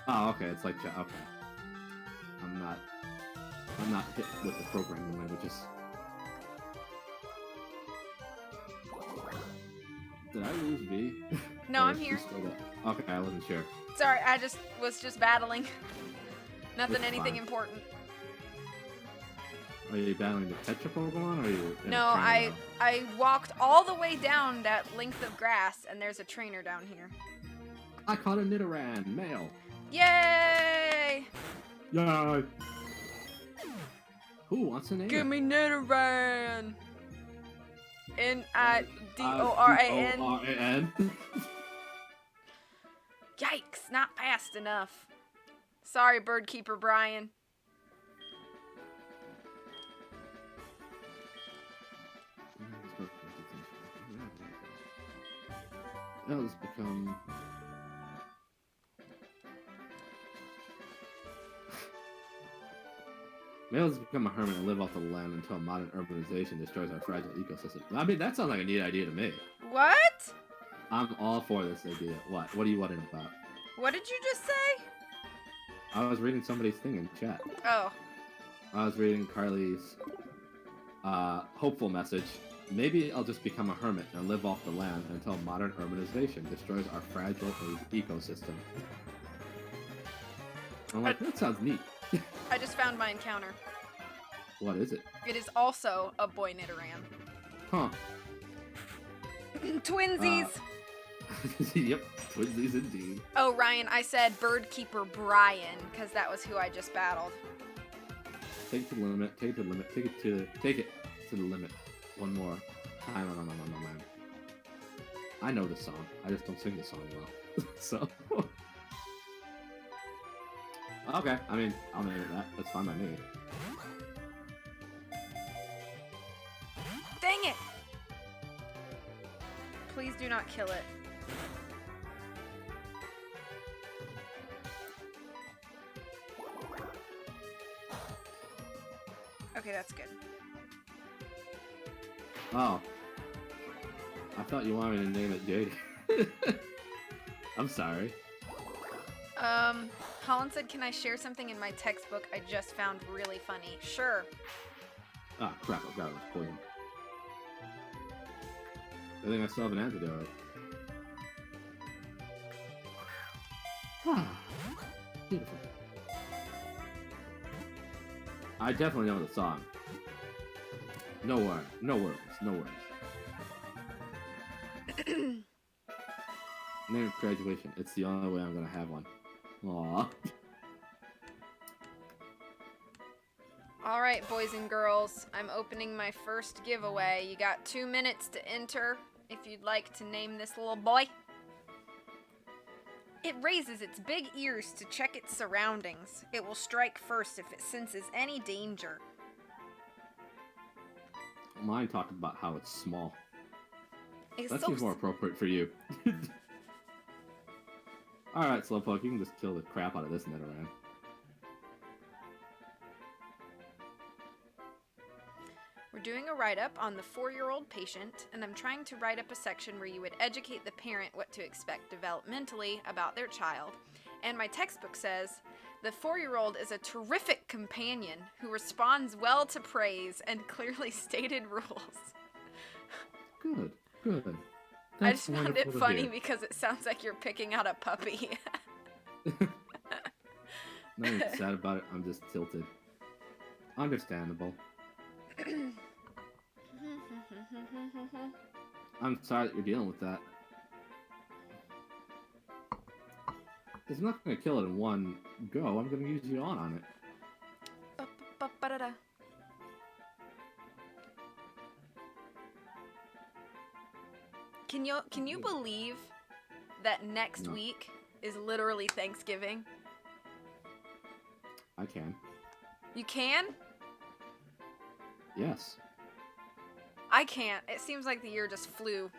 Oh, okay. It's like, okay. I'm not hit with the programming languages. Did I lose V? No, I'm here. Okay, I wasn't sure. Sorry, I was just battling. Nothing, It's anything fine. important. Are you battling the Tetra Pokemon, or are you? No, I walked all the way down that length of grass, and there's a trainer down here. I caught a Nidoran, male. Yay! Yay! Who wants a name? Give me Nidoran! Nidoran. Doran. Yikes, not fast enough. Sorry, Birdkeeper Brian. Males become... Males become a hermit and live off the land until modern urbanization destroys our fragile ecosystem. I mean, that sounds like a neat idea to me. What? I'm all for this idea. What? What are you wondering about? What did you just say? I was reading somebody's thing in chat. Oh. I was reading Carly's hopeful message Maybe I'll just become a hermit and live off the land until modern urbanization destroys our fragile ecosystem. I'm like, that sounds neat. I just found my encounter. What is it? It is also a boy Nidoran. Huh. Twinsies! Yep, twinsies indeed. Oh, Ryan, I said Birdkeeper Brian, because that was who I just battled. Take it to the limit, take it to the limit, take it to the limit. One more time. Man. I know the song. I just don't sing the song well. So. Okay, I mean, I'll name it that. That's fine by me. Dang it! Please do not kill it. Okay, that's good. Oh. I thought you wanted me to name it Jade. I'm sorry. Holland said, can I share something in my textbook I just found really funny? Sure. Ah, crap, I got it. It's poison. I think I still have an antidote. Beautiful. I definitely know the song. No words. Name of graduation. It's the only way I'm gonna have one. Aww. Alright, boys and girls. I'm opening my first giveaway. You got 2 minutes to enter if you'd like to name this little boy. It raises its big ears to check its surroundings. It will strike first if it senses any danger. Mine talked about how it's small. It's That so seems more appropriate for you. Alright, Slowpoke, you can just kill the crap out of this Nidoran. We're doing a write-up on the 4-year-old patient, and I'm trying to write up a section where you would educate the parent what to expect developmentally about their child. And my textbook says, the 4-year-old is a terrific companion who responds well to praise and clearly stated rules. Good, good. I just found it funny because it sounds like you're picking out a puppy. Not even sad about it, I'm just tilted. Understandable. I'm sorry that you're dealing with that. It's not going to kill it in one go. I'm going to use Yawn on it. Ba-ba-ba-da-da. Can you believe that next week is literally Thanksgiving? I can. You can? Yes. I can't. It seems like the year just flew.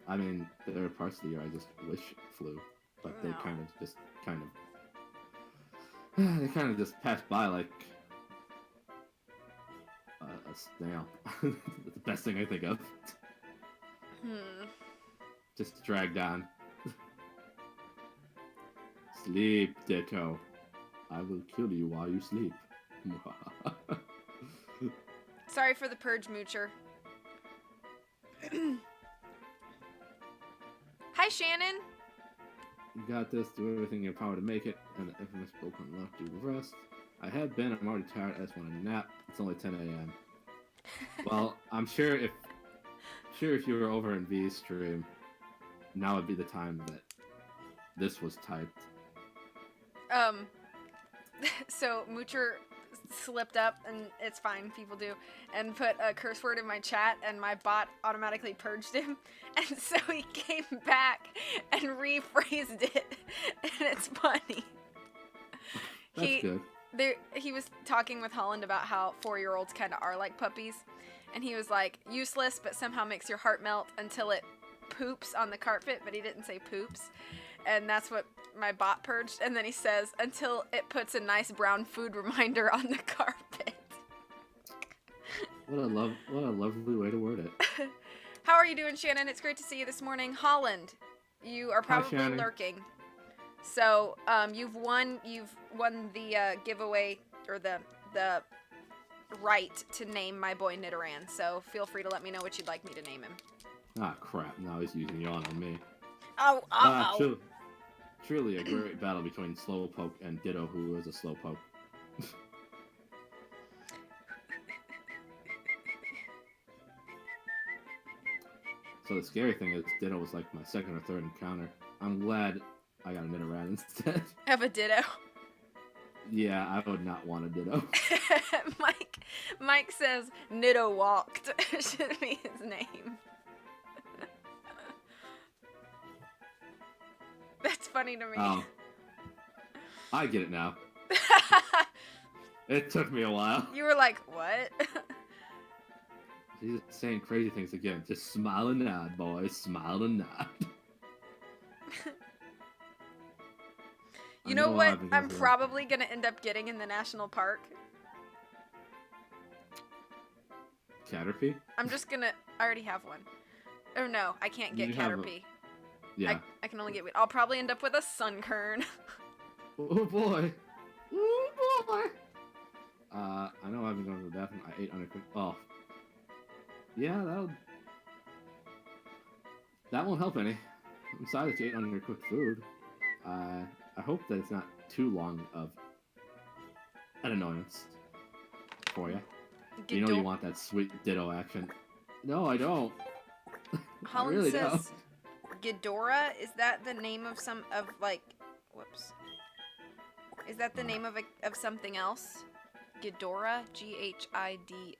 I mean, there are parts of the year I just wish flew, but they kind of just passed by like a snail. That's the best thing I think of. Just dragged on. Sleep, Ditto. I will kill you while you sleep. Sorry for the purge, Moocher. Hi, Shannon. You got this. Do everything in your power to make it. And if I'm spoken enough, do the rest. I have been. I'm already tired. I just want a nap. It's only 10 a.m. Well, I'm sure if you were over in V's stream, now would be the time that this was typed. So Moocher slipped up, and it's fine, people do, and put a curse word in my chat, and my bot automatically purged him, and so he came back and rephrased it, and it's funny. That's good. He was talking with Holland about how 4-year-olds kind of are like puppies, and he was like, useless, but somehow makes your heart melt until it poops on the carpet, but he didn't say poops, and that's what my bot purged. And then he says, until it puts a nice brown food reminder on the carpet. What a lovely way to word it. How are you doing, Shannon? It's great to see you this morning. Holland, you are probably lurking. So, you've won the giveaway, or the right to name my boy Nidoran, so feel free to let me know what you'd like me to name him. Ah, crap. Now he's using yawn on me. Oh, Truly a great battle between Slowpoke and Ditto, who is a Slowpoke. So the scary thing is Ditto was like my second or third encounter. I'm glad I got a Nidoran instead. Have a Ditto. Yeah, I would not want a Ditto. Mike says Nido walked should be his name. That's funny to me. Oh. I get it now. It took me a while. You were like, what? He's saying crazy things again. Just smile and nod, boys. Smile and nod. You know what I'm probably going to end up getting in the national park? Caterpie? I'm just going to... I already have one. Or no, I can't get Caterpie. Yeah. I can only get... I'll probably end up with a Sunkern. Oh boy. Oh boy. I know I've been going to the bathroom. I ate undercooked. Oh. Yeah, that won't help any. I'm sorry that you ate undercooked food. I hope that it's not too long of an annoyance for you. You know you want that sweet Ditto action. No, I don't. Holland really says Ghidorah, is that the name of whoops. Is that the name of something else? Ghidorah? Ghidorah.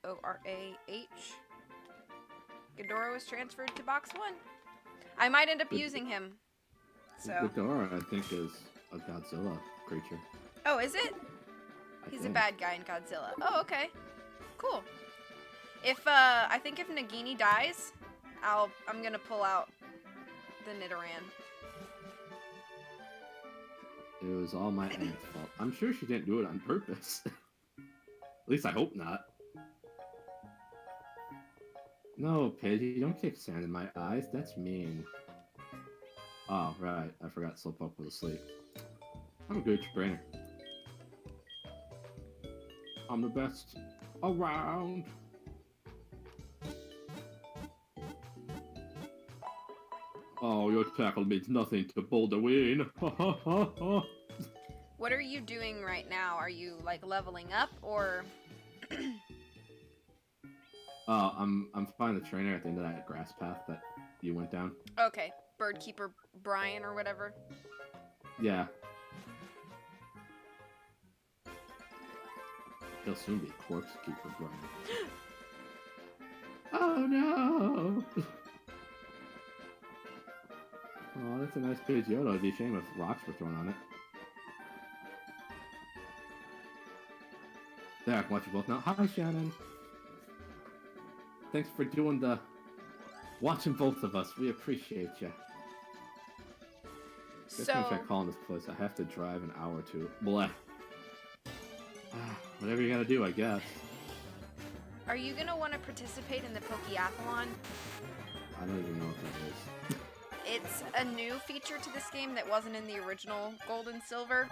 Ghidorah was transferred to box 1. I might end up using him. So. Ghidorah, I think, is a Godzilla creature. Oh, is it? He's a bad guy in Godzilla. Oh, okay. Cool. I think if Nagini dies, I'm gonna pull out the Nidoran. It was all my aunt's fault. I'm sure she didn't do it on purpose. At least I hope not. No, Pidgey, don't kick sand in my eyes. That's mean. Oh, right. I forgot Slowpoke was asleep. I'm a good trainer. I'm the best around. Oh, your tackle means nothing to Boulderween. Ha ha ha ha. What are you doing right now? Are you like leveling up or? Oh, I'm finding the trainer at the end of that grass path that you went down. Okay, Birdkeeper Brian or whatever. Yeah. He'll soon be Corpse Keeper Brian. Oh no! Oh, that's a nice Pidgeotto. It'd be a shame if rocks were thrown on it. There, I can watch you both now. Hi, Shannon. Thanks for doing watching both of us. We appreciate you. Guess I'm gonna try calling this place. I have to drive an hour or two. Bleh. Whatever you gotta do, I guess. Are you gonna want to participate in the Pokeathlon? I don't even know what that is. It's a new feature to this game that wasn't in the original Gold and Silver.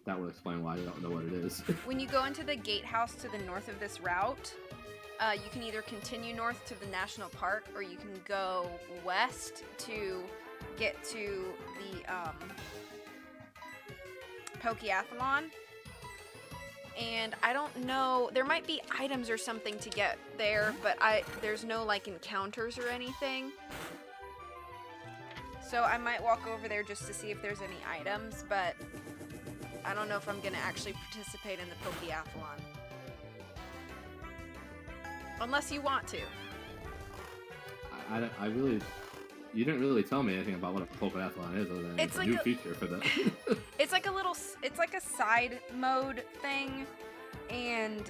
That would explain why I don't know what it is. When you go into the gatehouse to the north of this route, you can either continue north to the national park, or you can go west to get to the Pokeathlon. And I don't know, there might be items or something to get there, but there's no like encounters or anything. So I might walk over there just to see if there's any items, but I don't know if I'm gonna actually participate in the Pokeathlon. Unless you want to. I really... You didn't really tell me anything about what a Pokeathlon is, other than it's like a new feature for the... It's like a side mode thing, and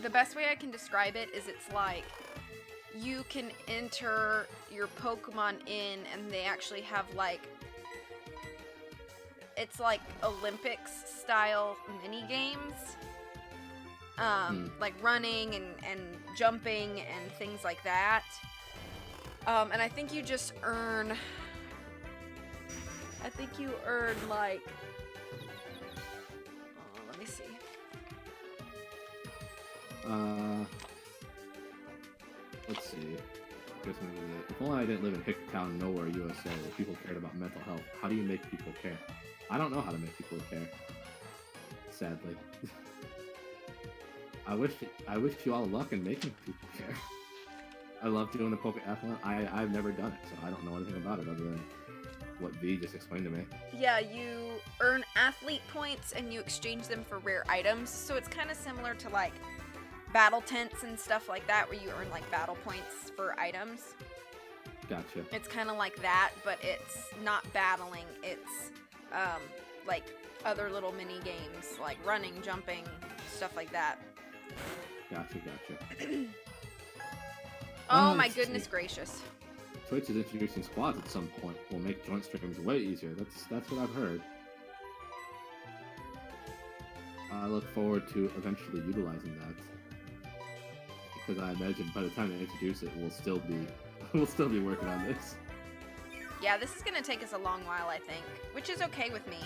the best way I can describe it is it's like you can enter your Pokemon in, and they actually have like, it's like Olympics style mini games, like running and jumping and things like that. And I think you just earn, like, let me see. let's see. If only I didn't live in Hicktown, nowhere, USA, where people cared about mental health. How do you make people care? I don't know how to make people care. Sadly. I wish you all luck in making people care. I love doing the Pokeathlon. I've never done it, so I don't know anything about it other than what V just explained to me. Yeah, you earn athlete points and you exchange them for rare items. So it's kind of similar to like battle tents and stuff like that, where you earn like battle points for items. Gotcha. It's kind of like that, but it's not battling. It's like other little mini games, like running, jumping, stuff like that. Gotcha. Oh my goodness gracious. Twitch is introducing squads at some point. Will make joint streams way easier. That's what I've heard. I look forward to eventually utilizing that. Because I imagine by the time they introduce it, we'll still be working on this. Yeah, this is gonna take us a long while, I think, which is okay with me.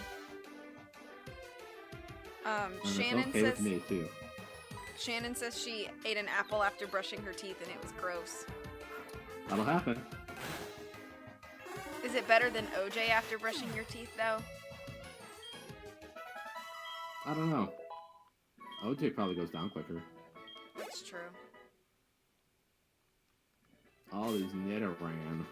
Shannon okay says with me too. Shannon says she ate an apple after brushing her teeth and it was gross. That'll happen. Is it better than OJ after brushing your teeth, though? I don't know. OJ probably goes down quicker. That's true. All these Nidoran.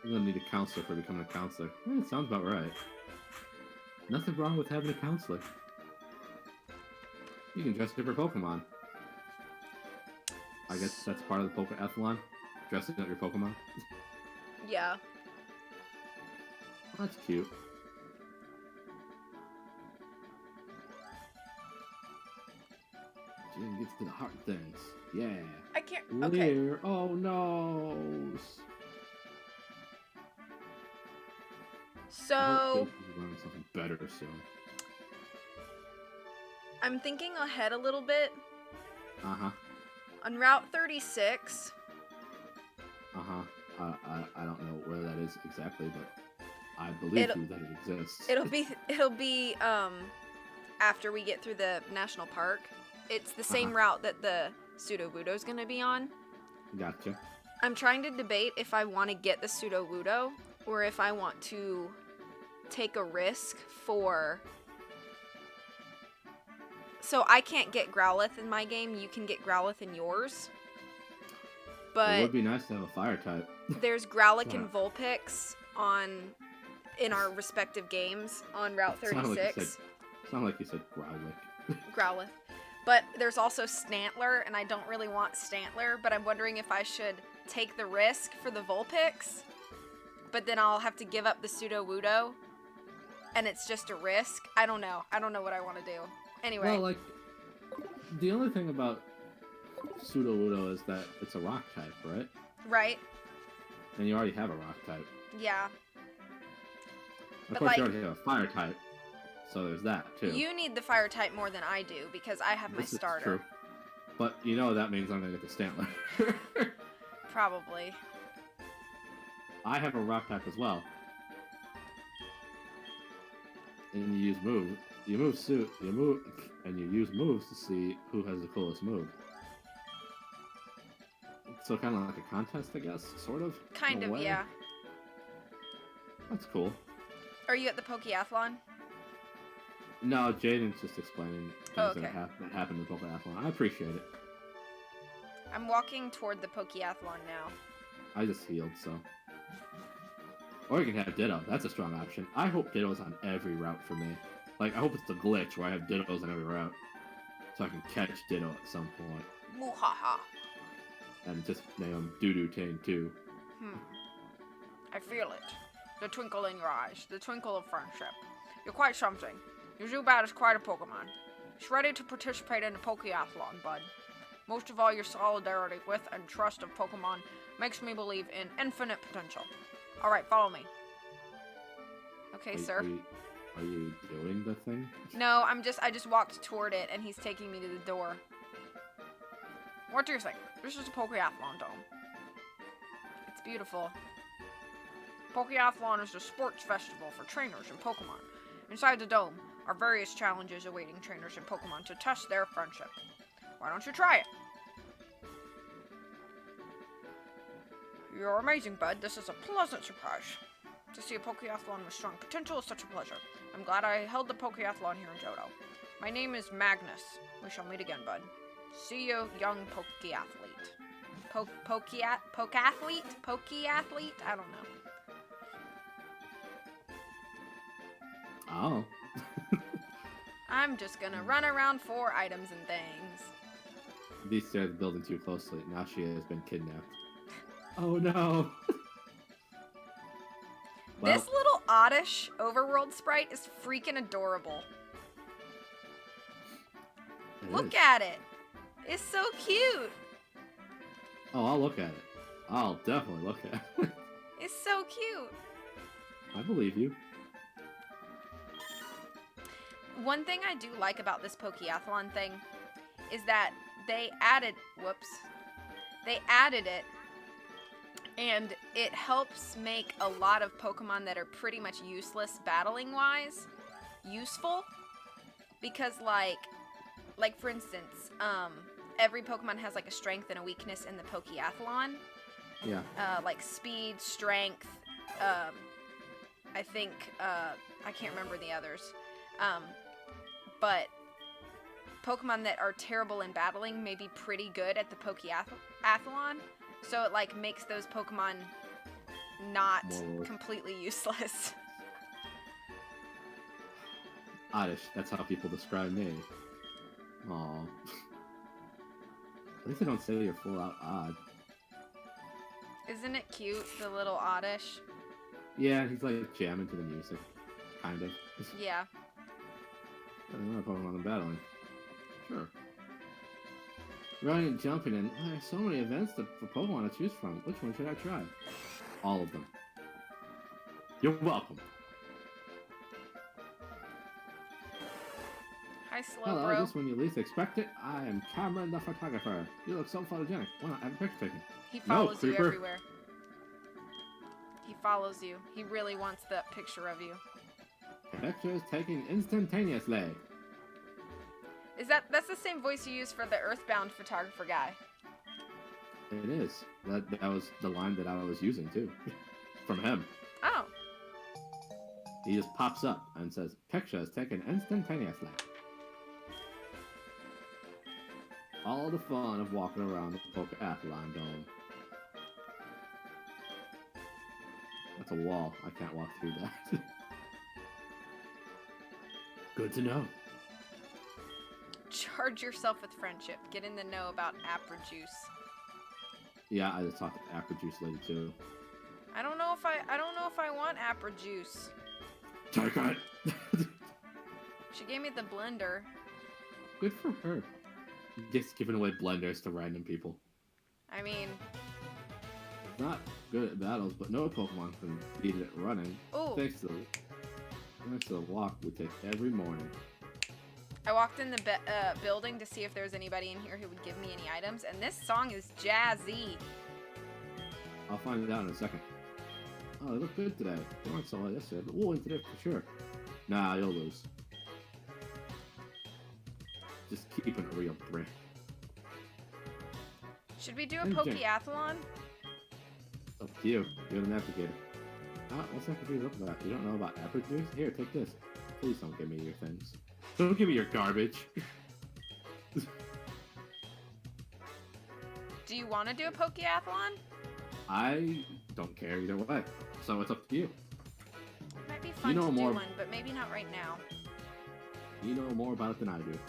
I'm gonna need a counselor for becoming a counselor. Sounds about right. Nothing wrong with having a counselor. You can dress different Pokemon. I guess that's part of the Pokeathlon. Dressing up your Pokemon. Yeah. That's cute. Jim gets to the heart things. Yeah. I can't. Okay. Where? Oh no. So Learn something better soon. I'm thinking ahead a little bit. Uh-huh. On Route 36. Uh-huh. I don't know where that is exactly, but I believe you that it exists. It'll be after we get through the national park. It's the same route that the Sudowoodo's gonna be on. Gotcha. I'm trying to debate if I want to get the Sudowoodo or if I want to take a risk for... So I can't get Growlithe in my game. You can get Growlithe in yours. But it would be nice to have a fire type. There's Growlithe and Vulpix in our respective games on Route 36. Sound like you said Growlithe. Growlithe. But there's also Stantler, and I don't really want Stantler, but I'm wondering if I should take the risk for the Vulpix, but then I'll have to give up the Sudowoodo, and it's just a risk. I don't know. I don't know what I want to do. Anyway. Well, like, the only thing about Sudowoodo is that it's a rock type, right? Right. And you already have a rock type. Yeah. Of course, you already have a fire type, so there's that, too. You need the fire type more than I do, because I have my starter. True. But, you know, that means I'm going to get the Stantler. Probably. I have a rock type as well. And you use move. You move, and you use moves to see who has the coolest move. So kind of like a contest, I guess, sort of. Kind of, yeah. That's cool. Are you at the Pokeathlon? No, Jaden's just explaining things that happen in the Pokeathlon. I appreciate it. I'm walking toward the Pokeathlon now. I just healed, so. Or you can have Ditto. That's a strong option. I hope Ditto's on every route for me. Like, I hope it's the glitch where I have Dittos on every route. So I can catch Ditto at some point. Muhaha. And just name him Doo-Doo Tane 2. I feel it. The twinkle in your eyes. The twinkle of friendship. You're quite something. Your Zubat is quite a Pokemon. It's ready to participate in the Pokeathlon, bud. Most of all, your solidarity with and trust of Pokemon makes me believe in infinite potential. Alright, follow me. Okay, sir. Are you doing the thing? No, I just walked toward it, and he's taking me to the door. What do you think? This is a Pokeathlon dome. It's beautiful. Pokeathlon is a sports festival for trainers and Pokemon. Inside the dome, are various challenges awaiting trainers and Pokemon to test their friendship. Why don't you try it? You're amazing, bud. This is a pleasant surprise. To see a Pokeathlon with strong potential is such a pleasure. I'm glad I held the Pokeathlon here in Johto. My name is Magnus. We shall meet again, bud. See you, young Pokeathlete. Pokeathlete? Pokeathlete? I don't know. Oh. I'm just gonna run around for items and things. These stairs are building too closely. Now she has been kidnapped. Oh no. Well, this little oddish overworld sprite is freaking adorable. Look at it. It's so cute. Oh, I'll look at it. I'll definitely look at it. It's so cute. I believe you. One thing I do like about this Pokeathlon thing is that they added it, and it helps make a lot of Pokemon that are pretty much useless battling wise useful, because like for instance, every Pokemon has like a strength and a weakness in the Pokeathlon. Yeah. Like speed, strength, I think I can't remember the others. But Pokemon that are terrible in battling may be pretty good at the Pokeathlon, so it like makes those Pokemon not completely useless. Oddish, that's how people describe me. Aw. At least they don't say you're full out odd. Isn't it cute, the little oddish? Yeah, he's like jamming to the music. Kind of. Yeah. Another Pokemon in battling. Sure. Running and jumping, and there's so many events for Pokemon to choose from. Which one should I try? All of them. You're welcome. Hi, Slow Hello, Bro. just when you least expect it, I am Cameron the photographer. You look so photogenic. Why not have a picture taken? He follows you creeper. everywhere. He follows you. He really wants that picture of you. Pictures taken instantaneously. That's the same voice you use for the Earthbound photographer guy? It is. That was the line that I was using too, from him. Oh. He just pops up and says, "Pictures taken instantaneously." All the fun of walking around the Pokeathlon Dome. That's a wall. I can't walk through that. Good to know. Charge yourself with friendship. Get in the know about Apra Juice. Yeah, I just talked to Apple Juice Lady too. I don't know if I want Apra Juice. Take it. She gave me the blender. Good for her. Just giving away blenders to random people. I mean, Not good at battles, but no Pokemon can beat it running. ooh. Thanks to the walk we take every morning. I walked in the building to see if there was anybody in here who would give me any items, and this song is jazzy. I'll find it out in a second. Oh, they look good today. They weren't so well yesterday, but we'll win today for sure. Nah, you'll lose. Just keeping it real, Bri. Should we do a And Jen. Pokeathlon? Up to you. You're the navigator. What's that confused up about? You don't know about apple juice? Here, take this. Please don't give me your things. Don't give me your garbage. Do you want to do a Pokeathlon? I don't care either way. So it's up to you. Might be fun You know to more- do one, but maybe not right now. You know more about it than I do.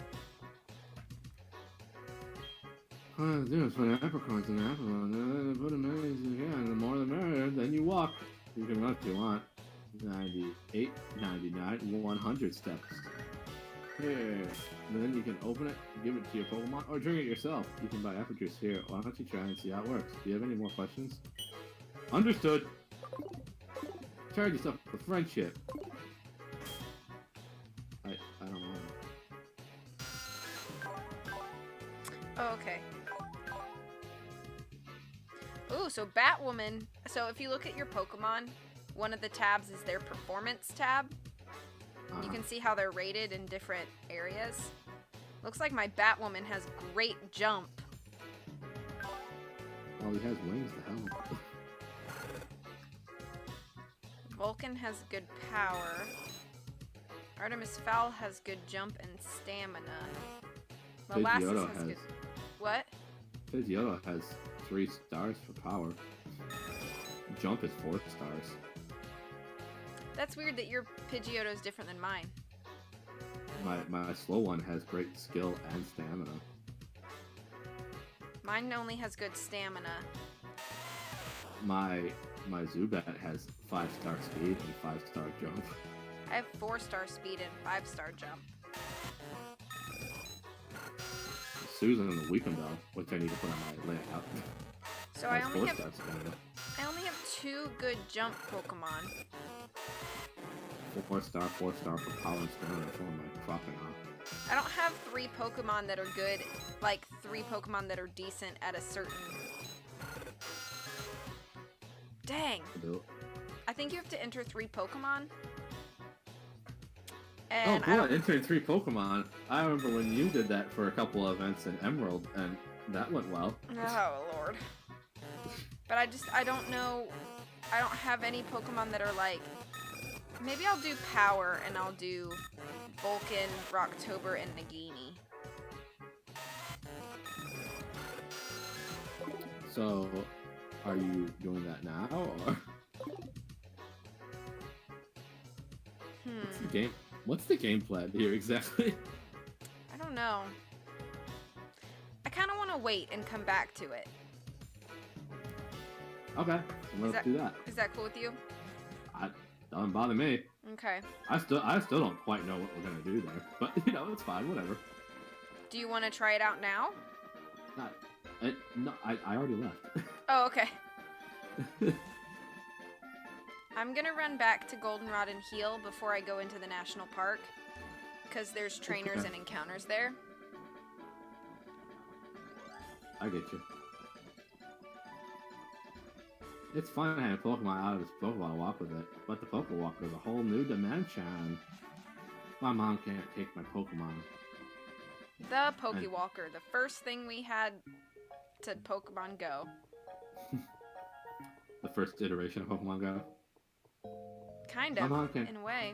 Put apricots in the apple, and then put them in, yeah, and the more the merrier. Then you walk. You can run if you want. 98, 99, 100 steps. Here. And then you can open it, give it to your Pokemon, or drink it yourself. You can buy apple juice here. Why don't you try and see how it works? Do you have any more questions? Understood. Charge yourself with friendship. I don't know. Oh, okay. Ooh, so Batwoman. So if you look at your Pokemon, one of the tabs is their performance tab. You can see how they're rated in different areas. Looks like my Batwoman has great jump. Well, he has wings to help. Vulcan has good power. Artemis Fowl has good jump and stamina. Molasses Pidgeotto has has good... What? Pidgeotto has 3 stars for power. Jump is 4 stars. That's weird that your Pidgeotto is different than mine. My slow one has great skill and stamina. Mine only has good stamina. My Zubat has 5-star speed and 5-star jump. I have 4-star speed and 5-star jump. Susan and the Weekend though, which I need to put on my layout. So I only have 4-star stamina. 2 good jump Pokemon. 4-star for power and stamina. That's one of my cropping off. I don't have 3 Pokemon that are good, like 3 Pokemon that are decent at a certain... Dang! I think you have to enter 3 Pokemon. And oh, cool! Entering 3 Pokemon. I remember when you did that for a couple of events in Emerald, and that went well. Oh, Lord. But I don't know... I don't have any Pokemon that are like... Maybe I'll do Power, and I'll do Vulcan, Rocktober, and Nagini. So, are you doing that now, or...? What's the game plan here, exactly? I don't know. I kind of want to wait and come back to it. Okay, let's do that. Is that cool with you? Doesn't bother me. Okay. I still don't quite know what we're gonna do there, but you know, it's fine, whatever. Do you want to try it out now? No, I already left. Oh, okay. I'm gonna run back to Goldenrod and heal before I go into the national park, because there's trainers and encounters there. I get you. It's fun having Pokemon out of this Pokeball walk with it, but the Pokeball walk is a whole new dimension. My mom can't take my Pokemon. The Pokewalker, the first thing we had to Pokemon Go. The first iteration of Pokemon Go? Kind of, in a way.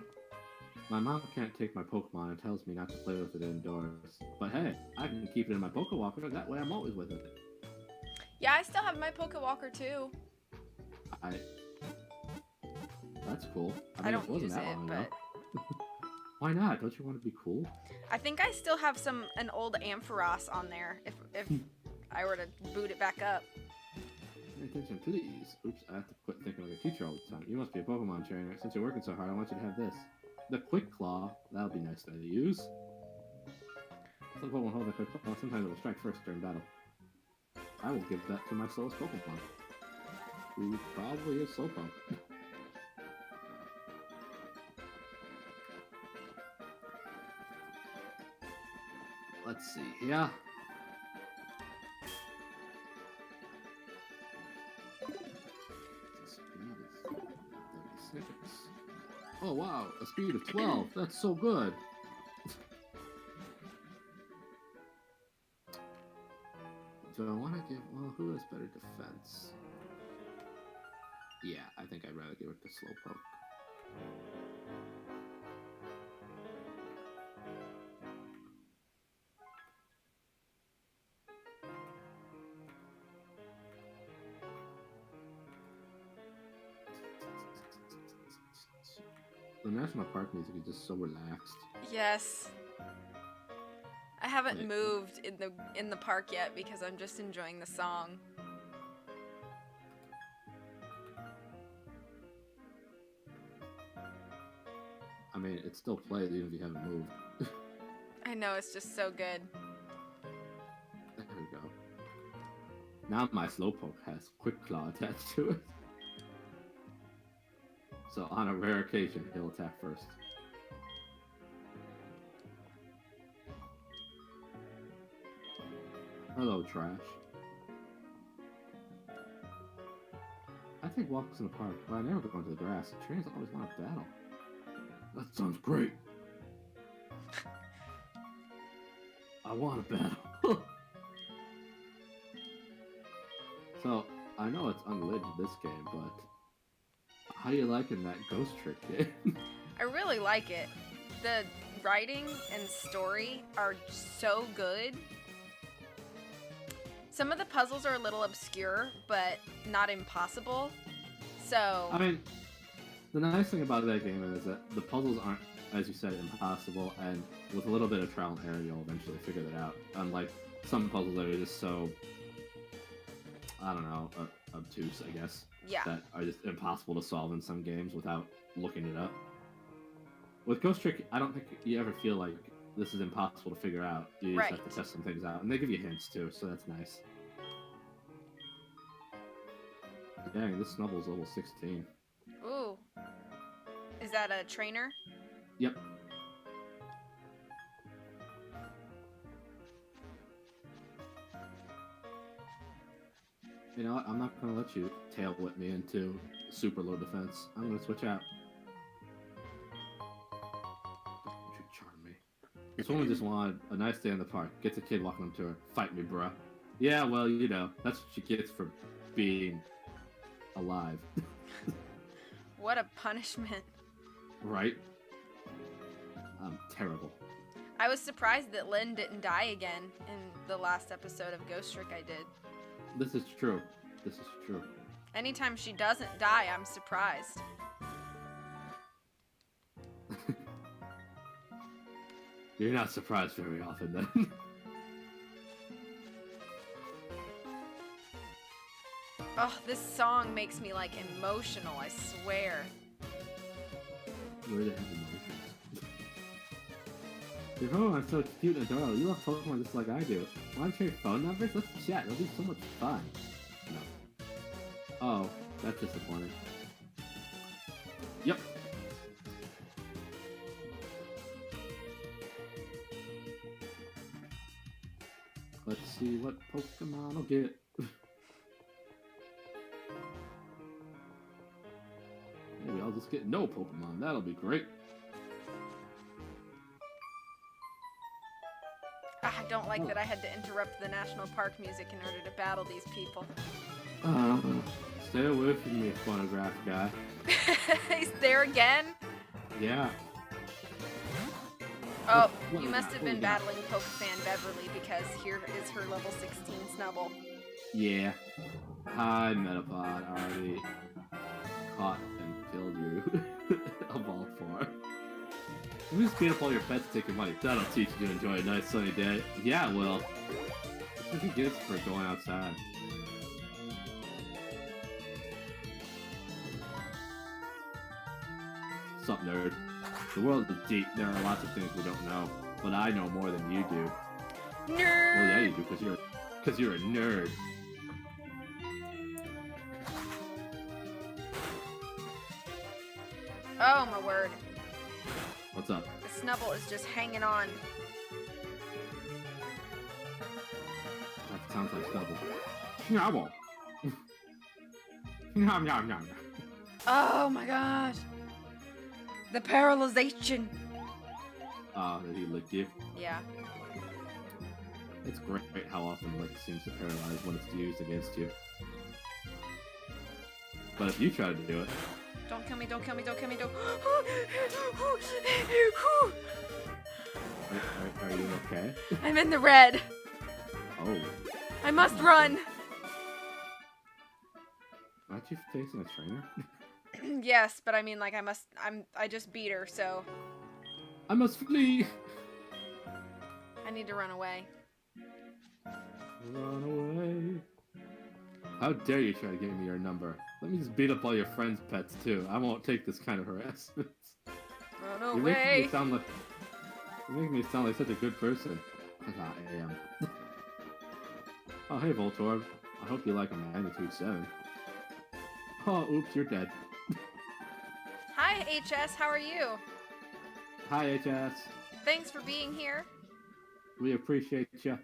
My mom can't take my Pokemon and tells me not to play with it indoors. But hey, I can keep it in my Pokewalker, that way I'm always with it. Yeah, I still have my Pokewalker too. That's cool. I don't use it, but... Why not? Don't you want to be cool? I think I still have an old Ampharos on there, if I were to boot it back up. Pay attention, please. Oops, I have to quit thinking like a teacher all the time. You must be a Pokemon trainer. Since you're working so hard, I want you to have this. The Quick Claw. That'll be nice to use. Some Pokemon hold the Quick Claw. Sometimes it will strike first during battle. I will give that to my slowest Pokemon. Who probably is Slowpoke. Let's see here. Speed is 36. Oh wow, a speed of 12. That's so good. Do I want to give... Well, who has better defense? Yeah, I think I'd rather give it to Slowpoke. The National Park music is just so relaxed. Yes. I haven't moved in the park yet because I'm just enjoying the song. I mean, it still plays even if you haven't moved. I know, it's just so good. There we go. Now my Slowpoke has Quick Claw attached to it. So on a rare occasion, he'll attack first. Hello, trash. I take walks in the park, but I never go into the grass. Trainers always want to battle. That sounds great. I want a battle. So, I know it's unlit this game, but how you liking that ghost trick game? I really like it. The writing and story are so good. Some of the puzzles are a little obscure, but not impossible. So, I mean, the nice thing about that game is that the puzzles aren't, as you said, impossible, and with a little bit of trial and error, you'll eventually figure that out. Unlike some puzzles that are just so, I don't know, obtuse, I guess, yeah. that are just impossible to solve in some games without looking it up. With Ghost Trick, I don't think you ever feel like this is impossible to figure out. You just have to test some things out, and they give you hints too, so that's nice. Dang, this Snubble's level 16. Ooh. Is that a trainer? Yep. You know what? I'm not gonna let you tail whip me into super low defense. I'm gonna switch out. Don't you charm me. This woman just wanted a nice day in the park. Gets a kid walking up to her. Fight me, bruh. Yeah, well, you know, that's what she gets for being alive. What a punishment. Right? I'm terrible. I was surprised that Lynn didn't die again in the last episode of Ghost Trick I did. This is true. This is true. Anytime she doesn't die, I'm surprised. You're not surprised very often, then. Oh, this song makes me, like, emotional, I swear. Where do they have emotions? Your Pokemon's so cute and adorable. You love Pokemon just like I do. Want to trade phone numbers? Let's chat. It'll be so much fun. No. Oh, that's disappointing. Yep. Let's see what Pokemon will get. Maybe I'll just get no Pokemon. That'll be great. I don't like that I had to interrupt the national park music in order to battle these people. Stay away from me, phonograph guy. He's there again? Yeah. Oh, you must have been battling Pokefan Beverly because here is her level 16 Snubble. Yeah. Hi, Metapod. Already caught and killed you. Of all four. Let me just beat up all your pets, take your money. That'll teach you to enjoy a nice sunny day. Yeah, it will. That's what he gets for going outside. Sup, nerd? The world is deep. There are lots of things we don't know, but I know more than you do. Nerd! Well, yeah, you do, because you're a nerd. Oh, my word. What's up? The Snubble is just hanging on. That sounds like Snubble. Snubble! Nom nom nom. Oh my gosh. The paralyzation. Did he lick you? Yeah. It's great how often lick seems to paralyze when it's used against you. But if you try to do it... Don't kill me, don't kill me, don't kill me, don't... Are you okay? I'm in the red. Oh. I must run. Aren't you facing a trainer? Yes, but I mean, like, I just beat her, so... I must flee! I need to run away. Run away. How dare you try to give me your number? Let me just beat up all your friends' pets, too. I won't take this kind of harassment. Run You're away. making me sound like such a good person. As I am. Oh, hey, Voltorb. I hope you like a magnitude 7. Oh, oops, you're dead. Hi, HS. How are you? Hi, HS. Thanks for being here. We appreciate you.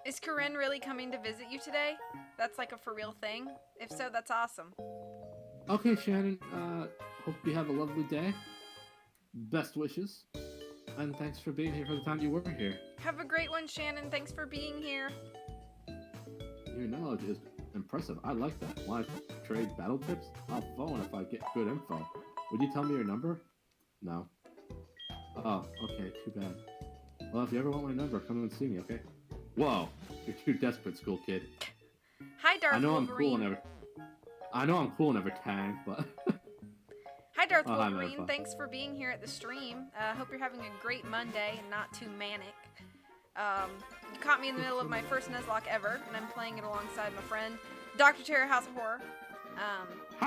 Is Corinne really coming to visit you today? That's like a for real thing? If so, that's awesome. Okay, Shannon. Hope you have a lovely day. Best wishes. And thanks for being here for the time you were here. Have a great one, Shannon. Thanks for being here. Your knowledge is impressive. I like that. Want to trade battle tips? I'll phone if I get good info. Would you tell me your number? No. Oh, okay. Too bad. Well, if you ever want my number, come and see me, okay? Whoa, you're too desperate, school kid. Hi, Darth I know Wolverine. I know I'm cool and never tank, but. Hi, Darth Oh, hi, Wolverine. Motherfucker. Thanks for being here at the stream. Hope you're having a great Monday and not too manic. You caught me in the middle of my first Nuzlocke ever, and I'm playing it alongside my friend, Dr. Terror House of Horror.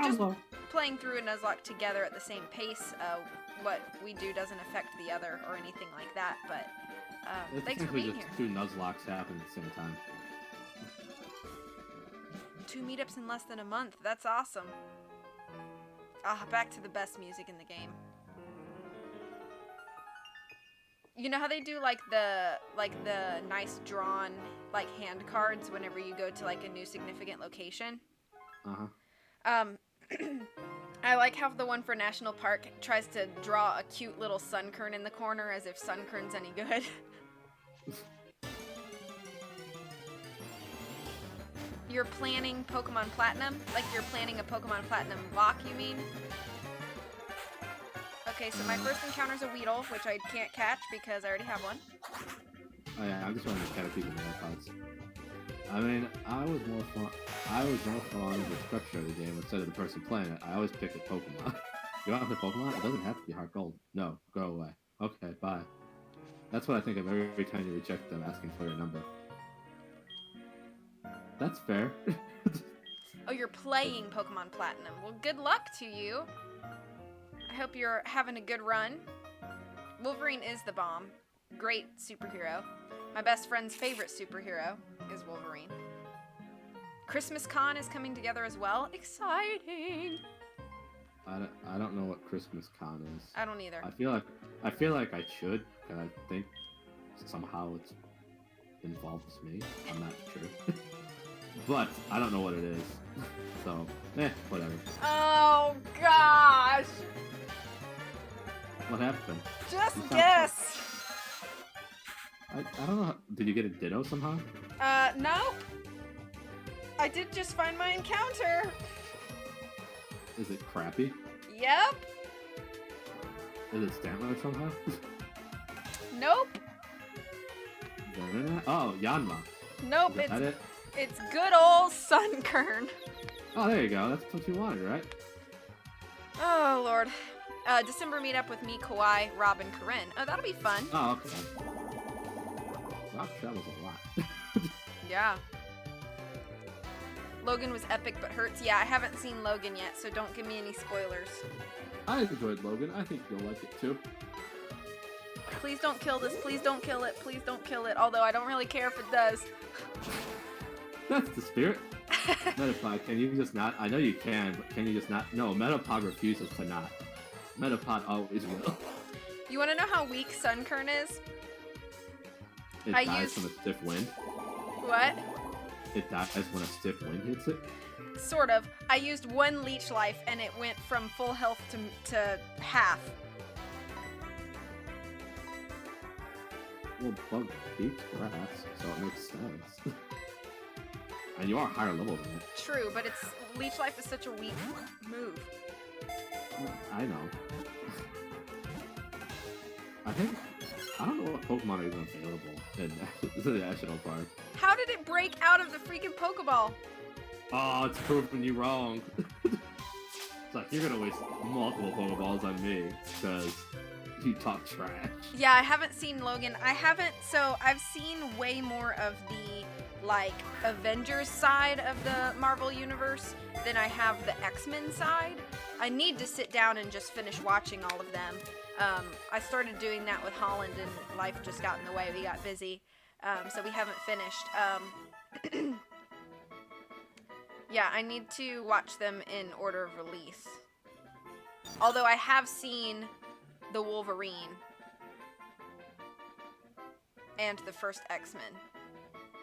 Just Hello. playing through a Nuzlocke together at the same pace. What we do doesn't affect the other or anything like that, but It's thanks for essentially being just here. 2 Nuzlocks happen at the same time. 2 meetups in less than a month. That's awesome. Back to the best music in the game. You know how they do like the nice drawn like hand cards whenever you go to like a new significant location? Uh-huh. I like how the one for National Park tries to draw a cute little Sunkern in the corner as if Sunkern's any good. You're planning Pokemon Platinum? Like you're planning a Pokemon Platinum lock, you mean? Okay, so my first encounter's a Weedle, which I can't catch because I already have one. Oh yeah, I'm just running the Caterpie and AirPods. I mean, I was more fun with the structure of the game instead of the person playing it. I always pick a Pokemon. You want to play Pokemon? It doesn't have to be Heart Gold. No, go away. Okay, bye. That's what I think of every time you reject them asking for your number. That's fair. Oh, you're playing Pokemon Platinum. Well, good luck to you. I hope you're having a good run. Wolverine is the bomb. Great superhero. My best friend's favorite superhero is Wolverine. Christmas Con is coming together as well. Exciting! I don't know what Christmas Con is. I don't either. I feel like I should, because I think somehow it involves me. I'm not sure. But I don't know what it is. So, whatever. Oh, gosh! What happened? Just guess! I don't know. Did you get a Ditto somehow? No. I did just find my encounter. Is it crappy? Yep. Is it Stantler somehow? Nope. Oh, Yanma. Nope, Is that it? it's good old Sunkern. Oh, there you go. That's what you wanted, right? Oh, Lord. December meetup with me, Kawhi, Rob, and Corinne. Oh, that'll be fun. Oh, okay. Rob travels a lot. Yeah. Logan was epic but hurts. Yeah, I haven't seen Logan yet, so don't give me any spoilers. I enjoyed Logan. I think you'll like it too. Please don't kill this. Please don't kill it. Please don't kill it. Although I don't really care if it does. That's the spirit. Metapod, can you just not? I know you can, but can you just not? No, Metapod refuses to not. Metapod always will. You want to know how weak Sunkern is? It I dies used- from a stiff wind. What? It dies when a stiff wind hits it. Sort of. I used 1 leech life and it went from full health to half. Well, bug beats grass, so it makes sense. And you are higher level than it. True, but it's leech life is such a weak move. I know. I don't know what Pokemon are even available in the National Park. How did it break out of the freaking Pokeball? Oh, it's proving you wrong. It's like, you're gonna waste multiple Pokeballs on me, because you talk trash. Yeah, I haven't seen Logan. I've seen way more of the, like, Avengers side of the Marvel Universe than I have the X-Men side. I need to sit down and just finish watching all of them. I started doing that with Holland and life just got in the way. We got busy. So we haven't finished. Yeah, I need to watch them in order of release. Although I have seen the Wolverine and the first X-Men,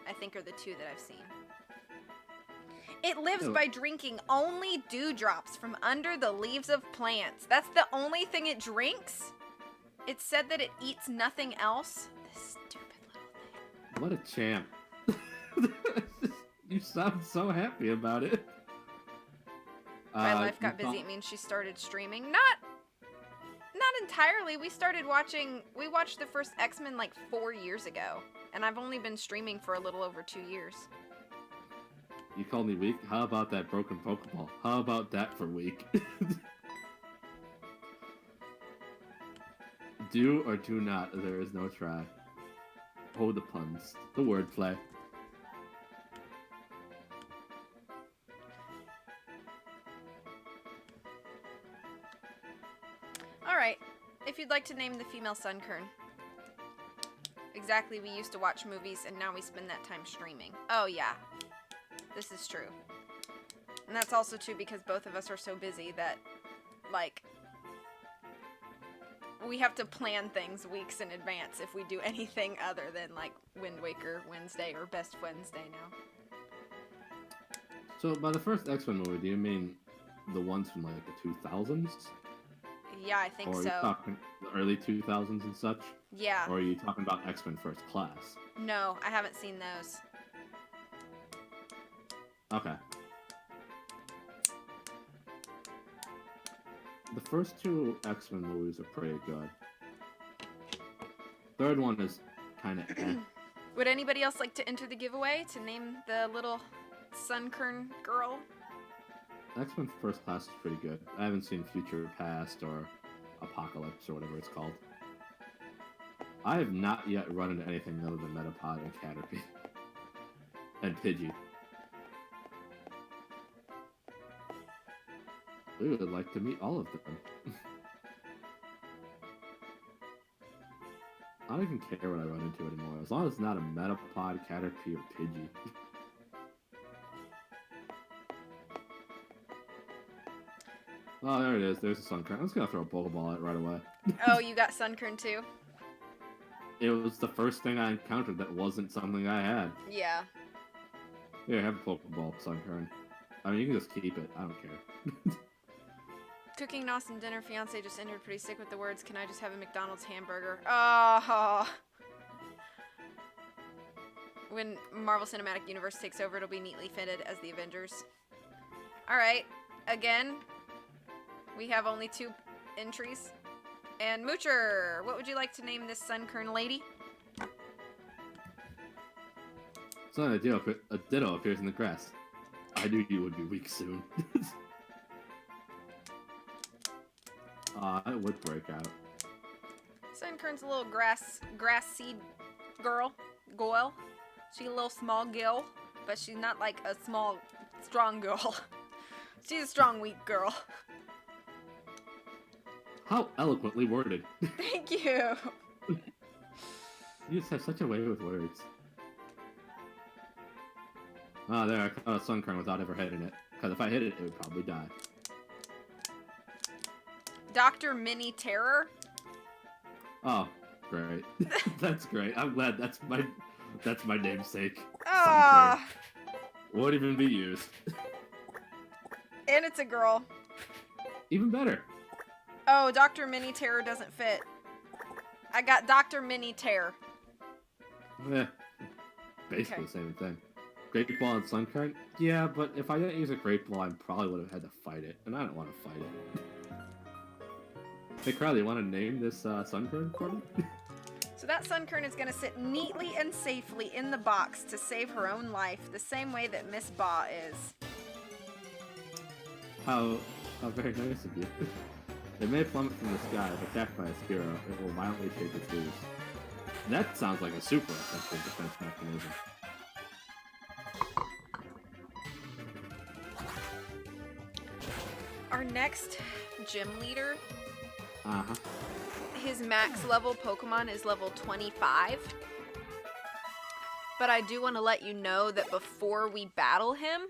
I think are the 2 that I've seen. It lives by drinking only dewdrops from under the leaves of plants. That's the only thing it drinks? It said that it eats nothing else? This stupid little What a champ. You sound so happy about it. My life got busy. It means she started streaming. Not entirely. We watched the first X-Men like 4 years ago. And I've only been streaming for a little over 2 years. You called me weak? How about that broken Pokeball? How about that for weak? Do or do not, there is no try. Oh, the puns. The wordplay. Alright. If you'd like to name the female Sunkern. Exactly, we used to watch movies and now we spend that time streaming. Oh yeah. This is true. And that's also true because both of us are so busy that, like, we have to plan things weeks in advance if we do anything other than, like, Wind Waker Wednesday or Best Wednesday now. So, by the first X-Men movie, do you mean the ones from, like, the 2000s? Yeah, I think so. Or are you talking the early 2000s and such? Yeah. Or are you talking about X-Men First Class? No, I haven't seen those. Okay. The first two X-Men movies are pretty good. Third one is kind of eh. Would anybody else like to enter the giveaway to name the little Sunkern girl? X-Men First Class is pretty good. I haven't seen Future Past or Apocalypse or whatever it's called. I have not yet run into anything other than Metapod and Caterpie. And Pidgey. We would like to meet all of them. I don't even care what I run into anymore, as long as it's not a Metapod, Caterpie, or Pidgey. Oh, there it is. There's a Sunkern. I'm just gonna throw a Pokeball at it right away. Oh, you got Sunkern too? It was the first thing I encountered that wasn't something I had. Yeah. Here, have a Pokeball, Sunkern. I mean, you can just keep it. I don't care. Cooking an awesome dinner. Fiance just entered pretty sick with the words, "Can I just have a McDonald's hamburger?" Oh. When Marvel Cinematic Universe takes over, it'll be neatly fitted as the Avengers. Alright. Again, we have only 2 entries. And Moocher, what would you like to name this Sunkern lady? So a ditto appears in the grass. I knew you would be weak soon. It would break out. Sunkern's a little grass seed girl. Goyle. She's a little small gill, but she's not like a small, strong girl. She's a strong, weak girl. How eloquently worded. Thank you. You just have such a way with words. Oh, there, I caught a Sunkern without ever hitting it. Because if I hit it, it would probably die. Dr. Mini Terror? Oh, great. That's great. I'm glad that's my namesake. Ah. Won't even be used. And it's a girl. Even better. Oh, Dr. Mini Terror doesn't fit. I got Dr. Mini Terror. Eh, basically the same thing. Great Ball and Sunkern? Yeah, but if I didn't use a Great Ball, I probably would have had to fight it, and I don't want to fight it. Hey, Carly, you want to name this Sunkern for me? So that Sunkern is going to sit neatly and safely in the box to save her own life, the same way that Miss Ba is. How very nice of you. It may plummet from the sky, if attacked by a Spearow, it will violently shake its leaves. That sounds like a super effective defense mechanism. Our next gym leader, Uh-huh. his max level Pokemon is level 25. But I do want to let you know that before we battle him,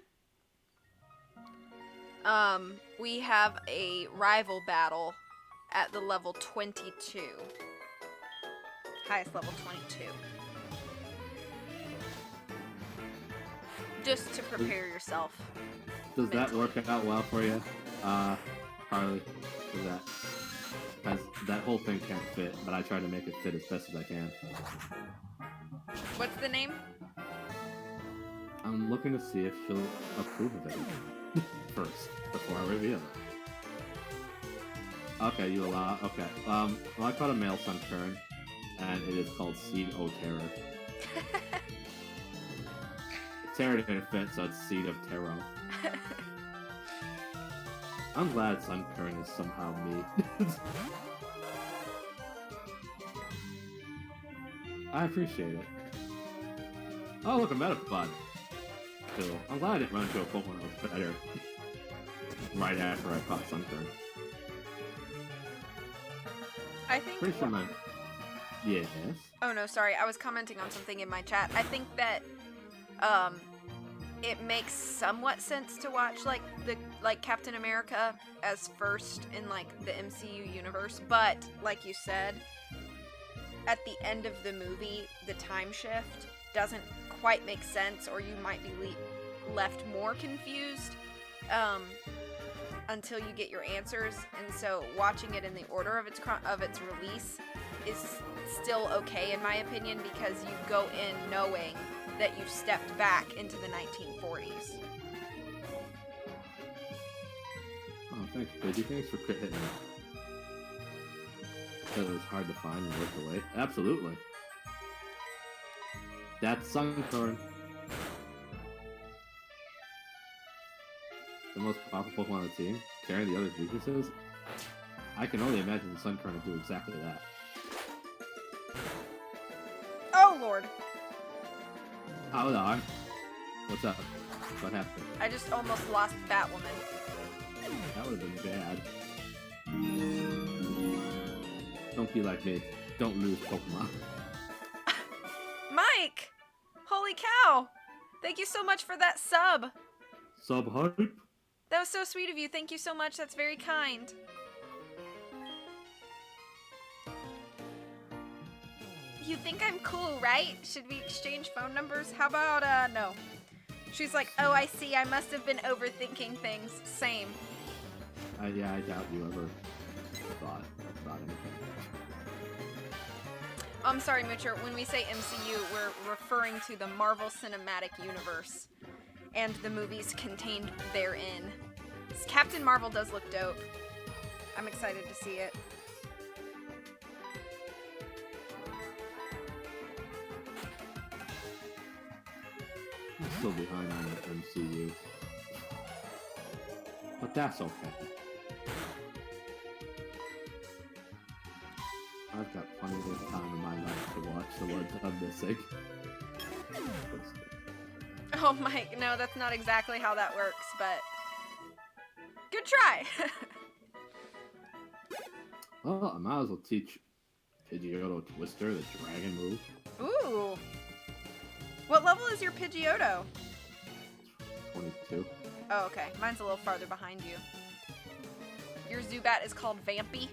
we have a rival battle at the level 22. Highest level 22. Just to prepare yourself. Does that mentally. work out well for you, Carly? Does that? Because that whole thing can't fit, but I try to make it fit as best as I can. What's the name? I'm looking to see if she'll approve of it first before I reveal it. Okay, you allow. Okay. Well, I caught a male sun kern, and it is called Seed O Terror. Terror didn't fit, so it's Seed of Terror. I'm glad sun kern is somehow me. I appreciate it. Oh, look, a Metapod. Cool. I'm glad I didn't run into a Pokemon that was better. Right after I caught Sunkern. I think... Pretty sure my... Yes? Oh, no, sorry. I was commenting on something in my chat. I think that, it makes somewhat sense to watch, like, Captain America as first in, like, the MCU universe. But, like you said, at the end of the movie, the time shift doesn't quite make sense, or you might be left more confused until you get your answers. And so watching it in the order of its release is still okay in my opinion, because you go in knowing that you've stepped back into the 1940s. Oh, thanks, Pidgey. Thanks for crit hitting me. Because it was hard to find and worked away. Absolutely. That's Sunkern. The most powerful Pokemon on the team, carrying the other's weaknesses. I can only imagine the Sunkern would do exactly that. Oh, Lord. Hold on. What's up? What happened? I just almost lost Batwoman. That would have been bad. Don't be like me. Don't lose Pokemon. Mike! Holy cow! Thank you so much for that sub. Sub hype? That was so sweet of you. Thank you so much. That's very kind. You think I'm cool, right? Should we exchange phone numbers? How about, no. She's like, oh, I see. I must have been overthinking things. Same. Yeah, I doubt you ever thought about anything. I'm sorry, Moocher. When we say MCU, we're referring to the Marvel Cinematic Universe and the movies contained therein. Captain Marvel does look dope. I'm excited to see it. I'm still behind on the MCU. But that's okay. I've got plenty of time in my life to watch the ones I'm missing. Oh, Mike, no, that's not exactly how that works, but good try. Well, I might as well teach Pidgeotto Twister, the dragon move. Ooh. What level is your Pidgeotto? 22. Oh, okay. Mine's a little farther behind you. Your Zubat is called Vampy.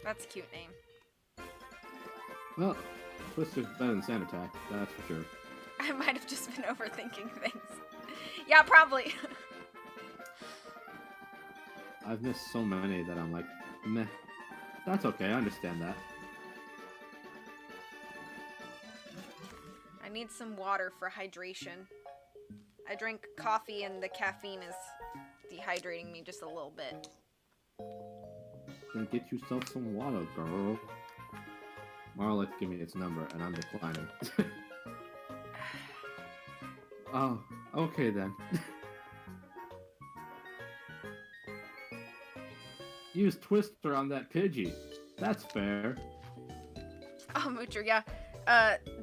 That's a cute name. Well, Twister's better than Sand Attack, that's for sure. I might have just been overthinking things. Yeah, probably. I've missed so many that I'm like, meh. That's okay, I understand that. I need some water for hydration. I drank coffee and the caffeine is dehydrating me just a little bit. Then get yourself some water, girl. Marla, give me its number, and I'm declining. Oh, okay then. Use Twister on that Pidgey. That's fair. Oh, Moocher, yeah.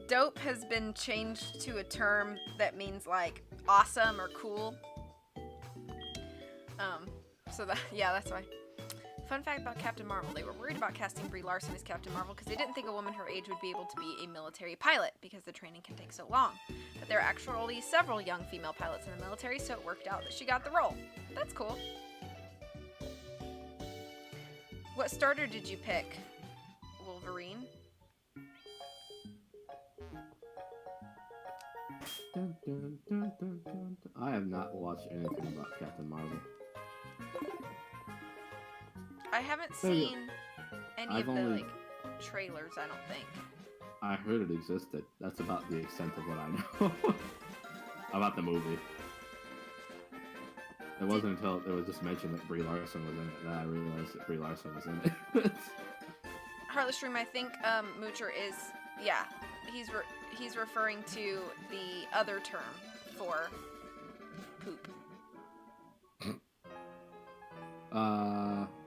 Dope has been changed to a term that means, like, awesome or cool. So that, yeah, that's why. Fun fact about Captain Marvel. They were worried about casting Brie Larson as Captain Marvel because they didn't think a woman her age would be able to be a military pilot because the training can take so long. But there are actually several young female pilots in the military, so it worked out that she got the role. That's cool. What starter did you pick? Wolverine? Dun, dun, dun, dun, dun. I have not watched anything about Captain Marvel. I haven't There you seen any I've of the, only- like, trailers, I don't think. I heard it existed. That's about the extent of what I know about the movie. It wasn't until it was just mentioned that Brie Larson was in it that I realized that Brie Larson was in it. Heartless Dream, I think Moocher is, yeah, he's referring to the other term for poop.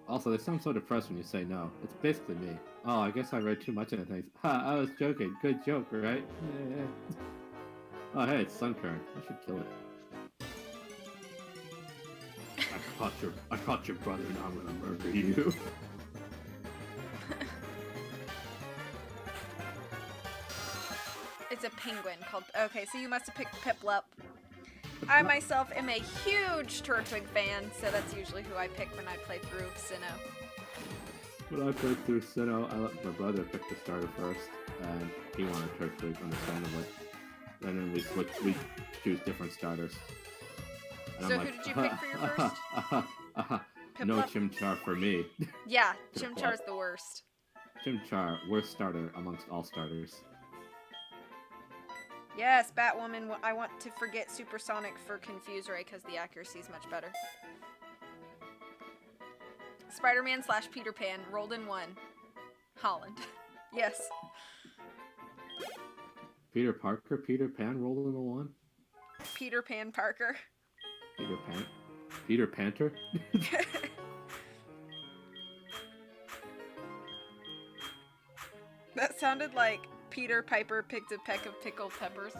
Also, they sound so depressed when you say no. It's basically me. Oh, I guess I read too much into things. Ha, I was joking. Good joke, right? Yeah. Oh, hey, it's Suncurrent. I should kill it. I caught your brother and I'm gonna murder you. It's a penguin called... Okay, so you must have picked Piplup. I myself am a huge Turtwig fan, so that's usually who I pick when I play through Sinnoh. When I played through Sinnoh, I let my brother pick the starter first, and he wanted Turtwig, understandably. And then we choose different starters. And So who did you pick for your first? No Piplup? Chimchar for me. Yeah, Chimchar's the worst. Chimchar, worst starter amongst all starters. Yes, Batwoman, I want to forget Supersonic for Confuse Ray because the accuracy is much better. Spider-Man / Peter Pan, rolled in one. Holland. Yes. Peter Parker, Peter Pan, rolled in the one. Peter Pan Parker. Peter Pan. Peter Panter? That sounded like Peter Piper picked a peck of pickled peppers.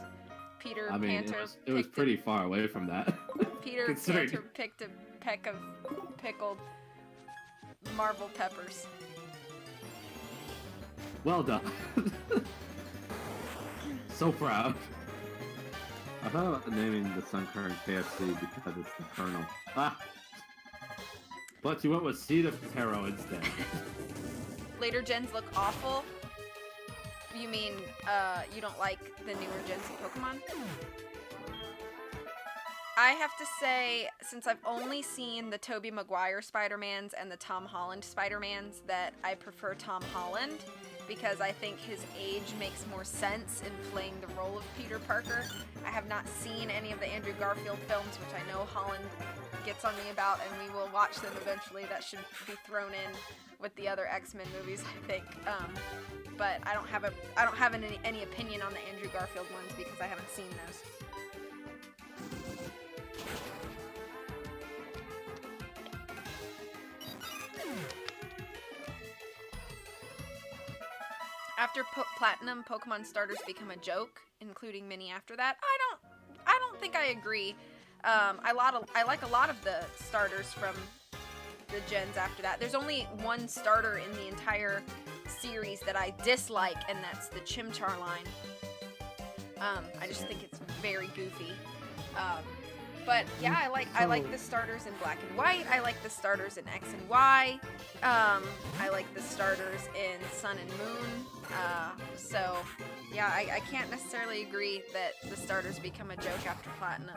Peter Panter. It was pretty far away from that. Peter Panter picked a peck of pickled Marvel peppers. Well done. So proud. I thought about naming the Suncurrent KFC because it's the Colonel. Ah! But you went with Seed of Tarot instead. Later gens look awful. You mean, you don't like the newer gens of Pokemon? I have to say, since I've only seen the Tobey Maguire Spider-Mans and the Tom Holland Spider-Mans, that I prefer Tom Holland, because I think his age makes more sense in playing the role of Peter Parker. I have not seen any of the Andrew Garfield films, which I know Holland gets on me about, and we will watch them eventually. That should be thrown in with the other X-Men movies, I think. But I don't have any opinion on the Andrew Garfield ones because I haven't seen those. After Platinum, Pokemon starters become a joke, including many after that. I don't think I agree. I like a lot of the starters from the gens after that. There's only one starter in the entire series that I dislike, and that's the Chimchar line. I just think it's very goofy. But yeah, I like the starters in Black and White. I like the starters in X and Y. I like the starters in Sun and Moon. So yeah, I can't necessarily agree that the starters become a joke after Platinum.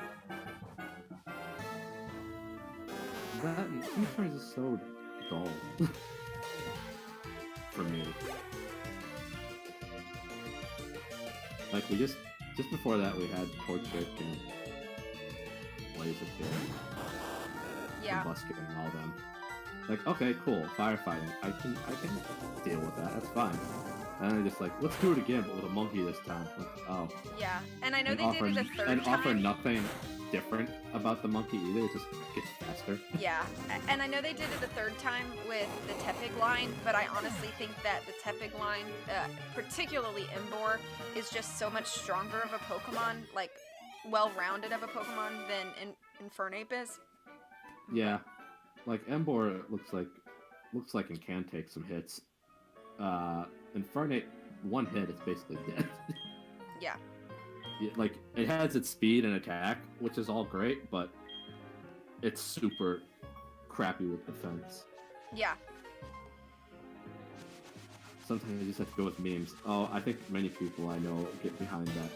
That Chimchar is so dull for me. Like we just before that we had Torchic and Blaziken, Yeah. and Busket and all them. Like, okay, cool, firefighting. I can deal with that. That's fine. And then just like, let's do it again, but with a monkey this time. Like, oh. Yeah, and I know they did it a third time. And offer nothing different about the monkey either. It just gets faster. Yeah, and I know they did it a third time with the Tepig line, but I honestly think that the Tepig line, particularly Emboar, is just so much stronger of a Pokemon, like, well-rounded of a Pokemon than Infernape is. Yeah, like Emboar looks like it can take some hits. Infernape, one hit, it's basically dead. Yeah. Like, it has its speed and attack, which is all great, but it's super crappy with defense. Yeah. Sometimes you just have to go with memes. Oh, I think many people I know get behind that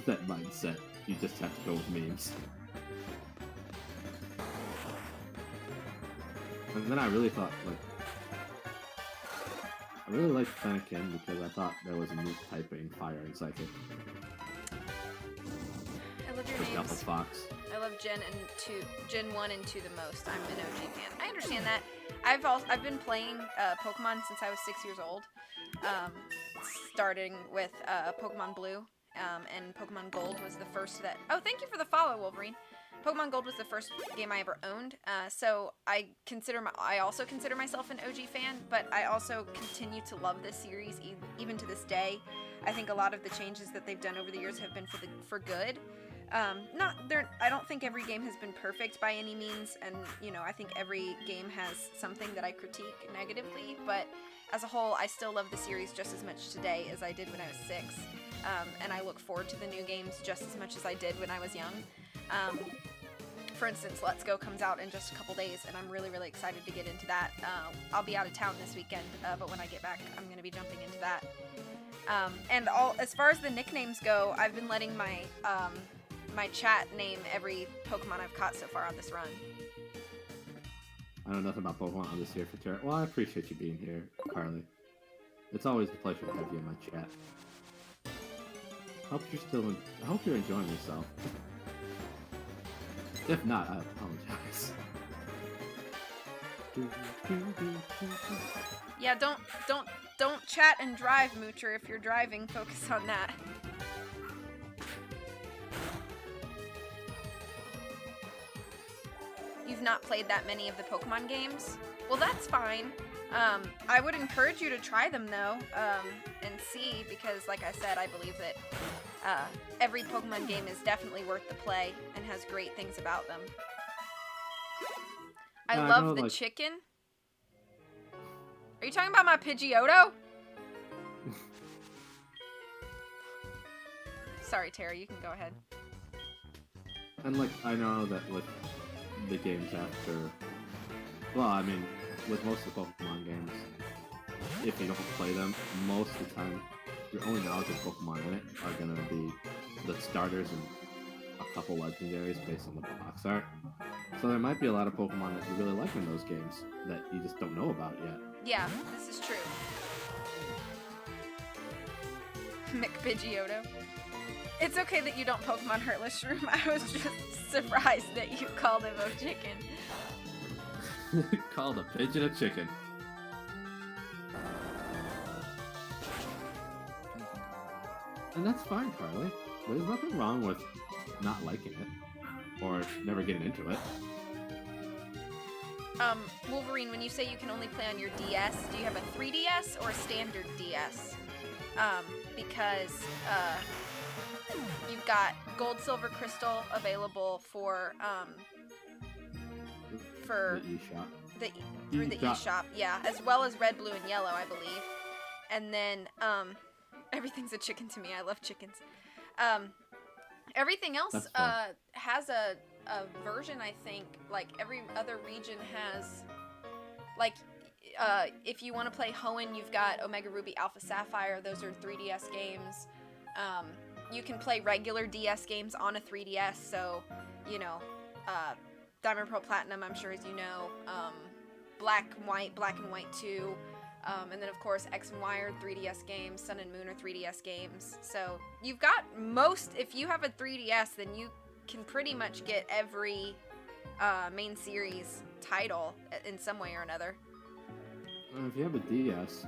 that mindset. You just have to go with memes. And then I really thought, like, I really liked Fennekin because I thought there was a neat typing, Fire and Psychic. I love your The names. Double Fox. I love Gen 1 and 2 the most. I'm an OG fan. I understand that. I've been playing Pokemon since I was 6 years old. Starting with Pokemon Blue, and Pokemon Gold was the first that... Oh, thank you for the follow, Wolverine. Pokemon Gold was the first game I ever owned, so I also consider myself an OG fan, but I also continue to love this series even to this day. I think a lot of the changes that they've done over the years have been for good. I don't think every game has been perfect by any means, and I think every game has something that I critique negatively, but as a whole, I still love the series just as much today as I did when I was 6, and I look forward to the new games just as much as I did when I was young. For instance, Let's Go comes out in just a couple days, and I'm really, really excited to get into that. I'll be out of town this weekend, but when I get back, I'm going to be jumping into that. As far as the nicknames go, I've been letting my my chat name every Pokemon I've caught so far on this run. I know nothing about Pokemon. I'm just here for Terra. Well, I appreciate you being here, Carly. It's always a pleasure to have you in my chat. I hope you're enjoying yourself. If not, I apologize. Yeah, don't chat and drive, Moocher. If you're driving, focus on that. You've not played that many of the Pokemon games? Well, that's fine. I would encourage you to try them, though, and see, because, like I said, I believe that every Pokemon game is definitely worth the play and has great things about them. I love the chicken. Are you talking about my Pidgeotto? Sorry, Tara, you can go ahead. And, I know that with the games after... Well, I mean, with most of the Pokemon games, if you don't play them, most of the time, your only knowledge of Pokemon in it are going to be the starters and a couple legendaries based on the box art. So there might be a lot of Pokemon that you really like in those games that you just don't know about yet. Yeah, this is true. McPidgeotto. It's okay that you don't Pokemon Heartless Shroom. I was just surprised that you called him a chicken. Called a pigeon a chicken. And that's fine, Carly. There's nothing wrong with not liking it. Or never getting into it. Wolverine, when you say you can only play on your DS, do you have a 3DS or a standard DS? Because, you've got Gold, Silver, Crystal available for The eShop. Through the eShop, yeah, as well as Red, Blue, and Yellow, I believe. And then, everything's a chicken to me. I love chickens. Everything else has a version, I think. Like, every other region has, like, if you want to play Hoenn, you've got Omega Ruby, Alpha Sapphire. Those are 3DS games. You can play regular DS games on a 3DS, so, Diamond, Pearl, Platinum, I'm sure as you know. Black and White 2. And then, of course, X and Y are 3DS games. Sun and Moon are 3DS games. So, you've got if you have a 3DS, then you can pretty much get every main series title in some way or another. If you have a DS,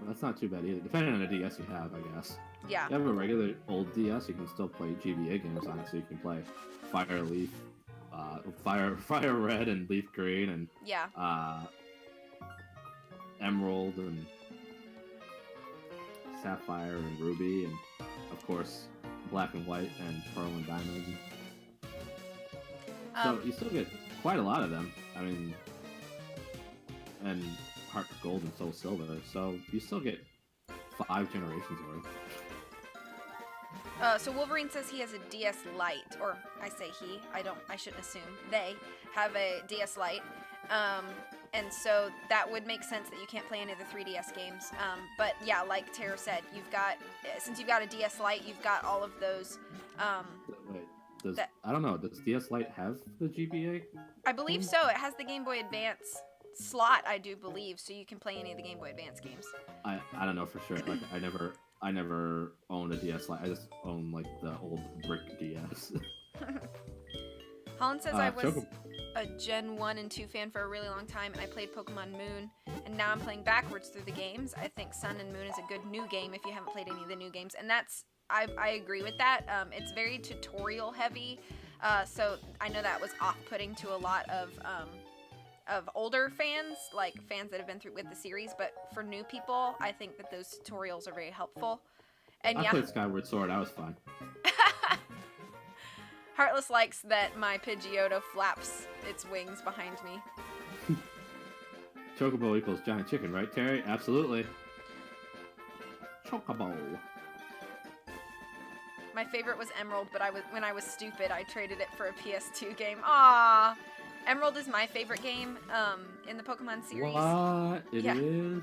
that's not too bad either. Depending on the DS you have, I guess. Yeah. If you have a regular old DS, you can still play GBA games on it, so you can play Fire Leaf, Fire Red and Leaf Green, and yeah. Emerald and Sapphire and Ruby, and of course Black and White and Pearl and Diamond. So you still get quite a lot of them. I mean, and Heart Gold and Soul Silver. So you still get 5 generations worth. So Wolverine says he has a DS Lite, or I say he. I shouldn't assume. They have a DS Lite. And so that would make sense that you can't play any of the 3DS games. But yeah, like Tara said, since you've got a DS Lite, you've got all of those. I don't know. Does DS Lite have the GBA? I believe so. It has the Game Boy Advance slot, I do believe, so you can play any of the Game Boy Advance games. I don't know for sure. Like I never owned a DS. Like I just owned like the old brick DS. Holland says I was Choco- a Gen 1 and 2 fan for a really long time, and I played Pokemon Moon, and now I'm playing backwards through the games. I think Sun and Moon is a good new game if you haven't played any of the new games, and I agree with that. It's very tutorial heavy, so I know that was off-putting to a lot of older fans, like fans that have been through with the series, but for new people, I think that those tutorials are very helpful. And I played Skyward Sword. I was fine. Heartless likes that my Pidgeotto flaps its wings behind me. Chocobo equals giant chicken, right, Terry? Absolutely. Chocobo. My favorite was Emerald, but when I was stupid, I traded it for a PS2 game. Aww. Emerald is my favorite game in the Pokemon series. What? It Yeah. is?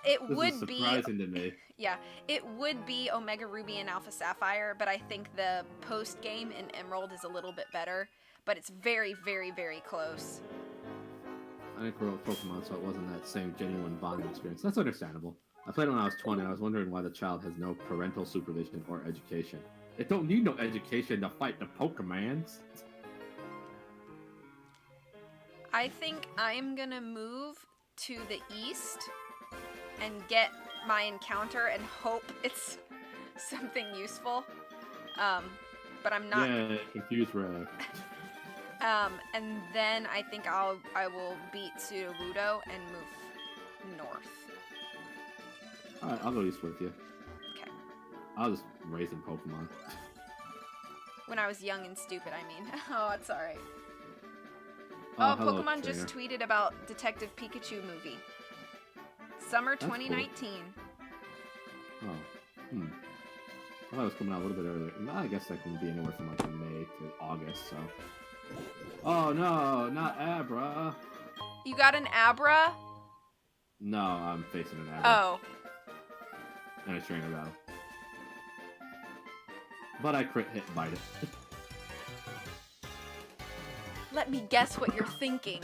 It This would is be surprising to me. Yeah, it would be Omega Ruby and Alpha Sapphire, but I think the post game in Emerald is a little bit better. But it's very, very, very close. I didn't grow up Pokemon, so it wasn't that same genuine bonding experience. That's understandable. I played when I was 20. I was wondering why the child has no parental supervision or education. It don't need no education to fight the Pokemons. I think I'm gonna move to the east and get my encounter and hope it's something useful. But I'm not. Yeah, confused Ray. And then I think I will beat Sudowoodo and move north. Alright, I'll go east with you. Okay. I was raising Pokemon. When I was young and stupid, I mean. Oh, it's alright. Oh, Oh, hello, Pokemon just trainer. tweeted about Detective Pikachu movie. Summer That's cool. 2019. Oh. I thought it was coming out a little bit earlier. Well, I guess that can be anywhere from like May to August, so. Oh no, not Abra. You got an Abra? No, I'm facing an Abra. Oh. And a trainer battle. But I crit hit bite it. Let me guess what you're thinking.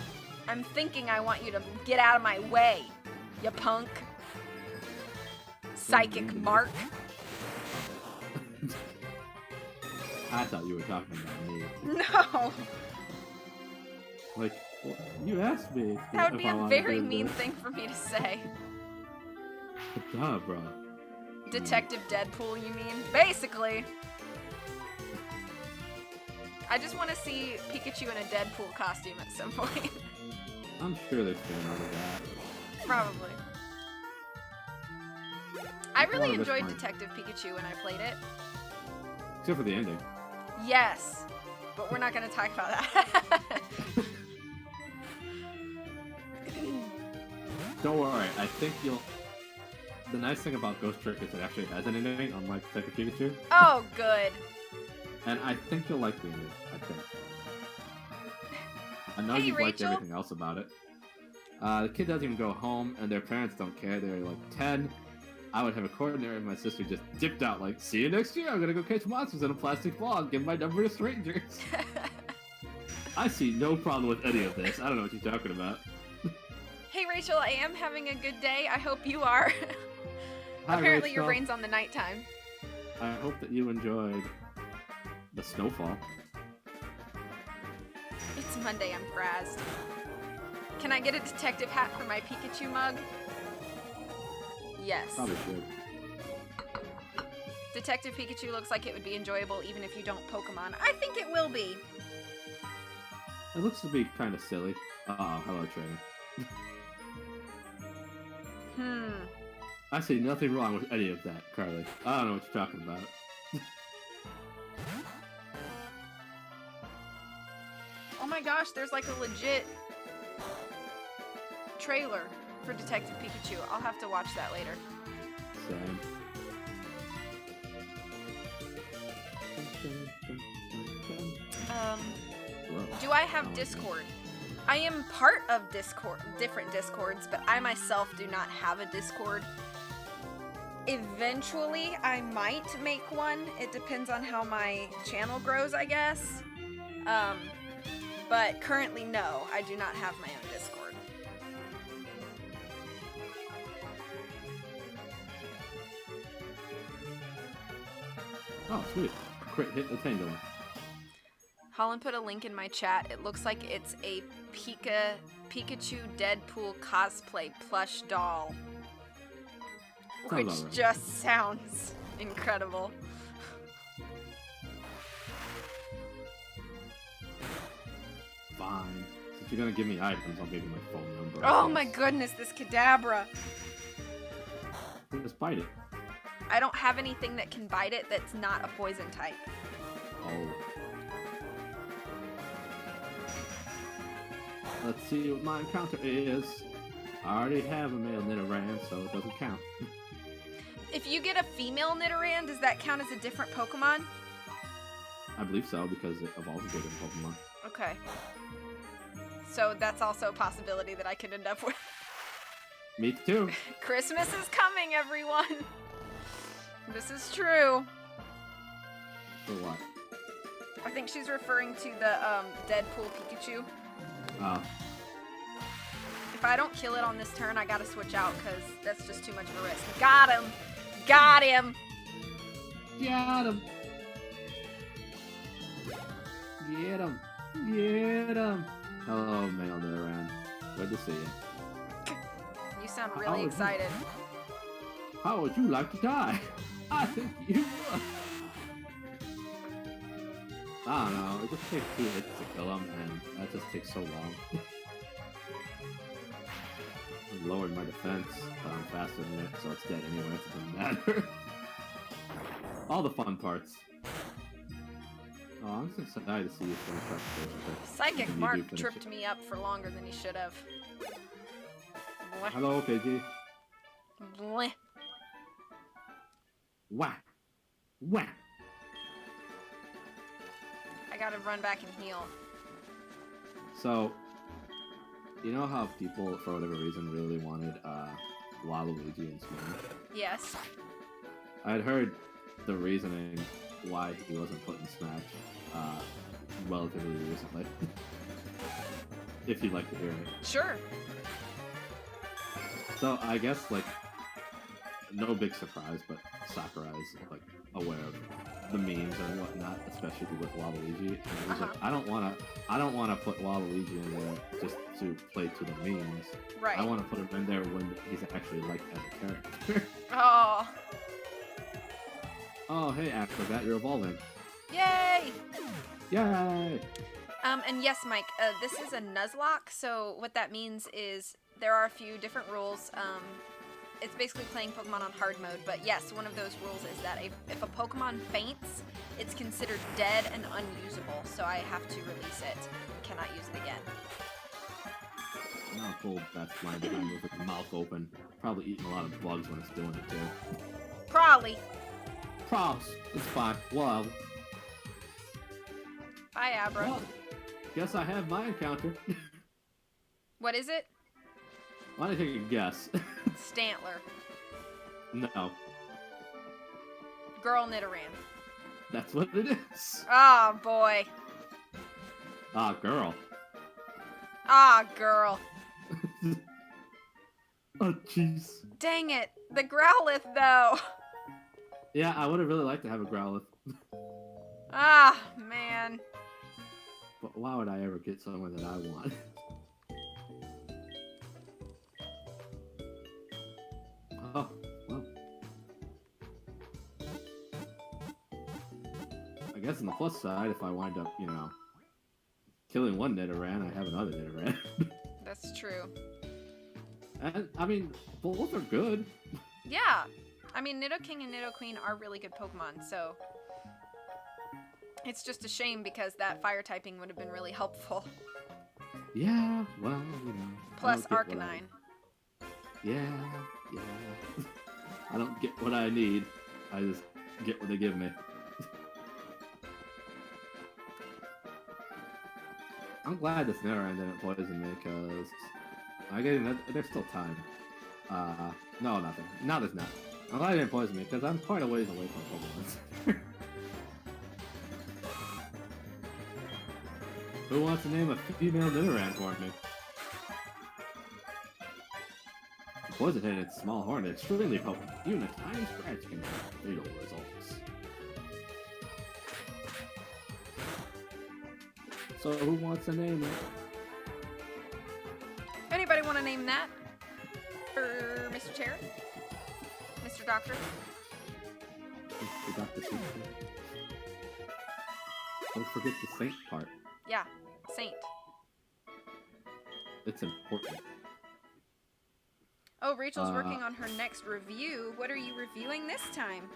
I'm thinking I want you to get out of my way, you punk. Psychic Mark. I thought you were talking about me. No. Like, well, you asked me. That would be if I a wanted to very do mean this. thing for me to say. Good job, bro. Detective Deadpool, you mean? Basically. I just want to see Pikachu in a Deadpool costume at some point. I'm sure there's been another that. Probably. I really Well, that's enjoyed fine. Detective Pikachu when I played it. Except for the ending. Yes, but we're not going to talk about that. Don't worry, I think you'll. The nice thing about Ghost Trick is it actually has an ending, unlike Detective Pikachu. Oh, good. And I think you'll like the ending. I think. I know Hey, you've liked Rachel. everything else about it. The kid doesn't even go home, and their parents don't care. They're like 10. I would have a coordinator, and my sister just dipped out, like, see you next year. I'm gonna go catch monsters in a plastic ball and give my number to strangers. I see no problem with any of this. I don't know what you're talking about. Hey, Rachel, I am having a good day. I hope you are. Hi, Apparently your Rachel. brain's on the nighttime. I hope that you enjoyed the snowfall. It's Monday, I'm frazzed. Can I get a detective hat for my Pikachu mug? Yes. Probably should. Detective Pikachu looks like it would be enjoyable even if you don't Pokemon. I think it will be. It looks to be kind of silly. Hello, trainer. I see nothing wrong with any of that, Carly. I don't know what you're talking about. Oh my gosh, there's like a legit trailer for Detective Pikachu. I'll have to watch that later. Same. Do I have Discord? I am part of different Discords, but I myself do not have a Discord. Eventually, I might make one. It depends on how my channel grows, I guess. But currently, no, I do not have my own Discord. Oh, sweet. Crit hit the Tango. Holland put a link in my chat. It looks like it's a Pikachu Deadpool cosplay plush doll. Sounds Which about right. just sounds incredible. Fine. Since you're gonna give me items, I'll give you my phone number. Oh my goodness, this Kadabra. Just bite it. I don't have anything that can bite it that's not a poison type. Oh. Let's see what my encounter is. I already have a male Nidoran, so it doesn't count. If you get a female Nidoran, does that count as a different Pokemon? I believe so, because it evolves into a Pokemon. Okay. So that's also a possibility that I could end up with. Me too. Christmas is coming, everyone! This is true. For what? I think she's referring to the Deadpool Pikachu. Oh. If I don't kill it on this turn, I gotta switch out because that's just too much of a risk. Got him! Got him! Got him! Get him! Get him! Hello, male Nidoran. Good to see you. You sound really excited. How would you like to die? I think you would. I don't know, it just takes 2 hits to kill him, and that just takes so long. I lowered my defense, but I'm faster than it, so it's dead anyway, so it doesn't matter. All the fun parts. Oh, I'm just excited to see you finish up first. Psychic Mark tripped me up for longer than he should have. Bleh. Hello, Pidgey. Bleh. Wah! Wah! I gotta run back and heal. So, you know how people, for whatever reason, really wanted Waluigi in Smash? Yes. I had heard the reasoning why he wasn't put in Smash relatively recently. If you'd like to hear it. Sure. So, I guess, like, no big surprise, but Sakurai's, like, aware of the memes and whatnot, especially with Waluigi. And he's like, I don't wanna put Waluigi in there just to play to the memes. Right. I wanna put him in there when he's actually liked as a character. Oh. Oh, hey, Acrobat, you're evolving. Yay! Yay! And yes, Mike, this is a Nuzlocke, so what that means is there are a few different rules. It's basically playing Pokemon on hard mode, but yes, one of those rules is that if a Pokemon faints, it's considered dead and unusable, so I have to release it. Cannot use it again. Oh, cool. That's flying behind with its mouth open. Probably eating a lot of bugs when it's doing it, too. Probably. Props. It's fine. Well, Bye, Abra. well, guess I have my encounter. What is it? Why don't you take a guess? Stantler. No. Girl Nidoran. That's what it is. Oh, boy. Ah, girl. Ah, girl. Oh, jeez. Dang it. The Growlithe, though. Yeah, I would have really liked to have a Growlithe. Ah, man. But why would I ever get someone that I want? Oh, well. I guess on the plus side, if I wind up, you know, killing one Nidoran, I have another Nidoran. That's true. And, I mean, both are good. Yeah. I mean, Nidoking and Nidoqueen are really good Pokemon, so... It's just a shame because that fire typing would have been really helpful. Yeah, well, you know. Plus Arcanine. Yeah. I don't get what I need. I just get what they give me. I'm glad this Nidoran didn't poison me, because there's still time. No, nothing. No, there's not. I'm glad it didn't poison me, because I'm quite a ways away from Pokemon. Who wants to name a female Nidoran for me? Poison hit its small horn, extremely potent. Even a tiny scratch can have fatal results. So who wants to name it? Anybody want to name that? For Mr. Chair? Mr. Doctor? The Dr. Seuss. Don't forget the saint part. Yeah, Saint. It's important. Oh, Rachel's working on her next review. What are you reviewing this time?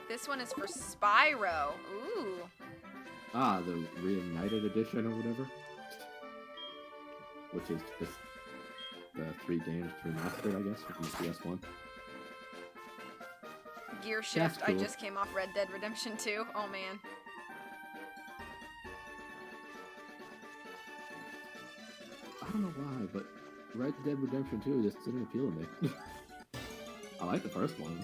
This one is for Spyro. Ooh. Ah, the Reignited Edition or whatever. Which is just the 3 games remastered, I guess, from the PS1. Gear Shift. cool. I just came off Red Dead Redemption 2. Oh, man. I don't know why, but Red Dead Redemption 2 just didn't appeal to me. I like the first one.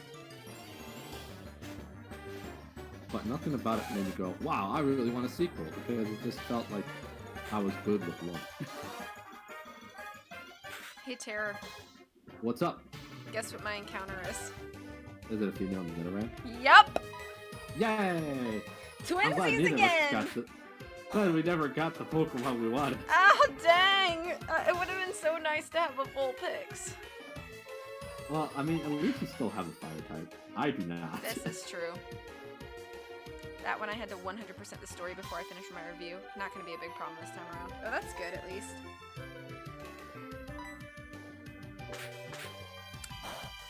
But nothing about it made me go, wow, I really want a sequel, because it just felt like I was good with one. Hey, Terror. What's up? Guess what my encounter is? Is it a female Nidoran? Yup! Yay! Twinsies again! Glad we never got the Pokemon we wanted. Oh, dang! It would have been so nice to have a full Pix. Well, I mean, at least you still have a fire type. I do not. This is true. That one I had to 100% the story before I finished my review. Not going to be a big problem this time around. Oh, that's good at least.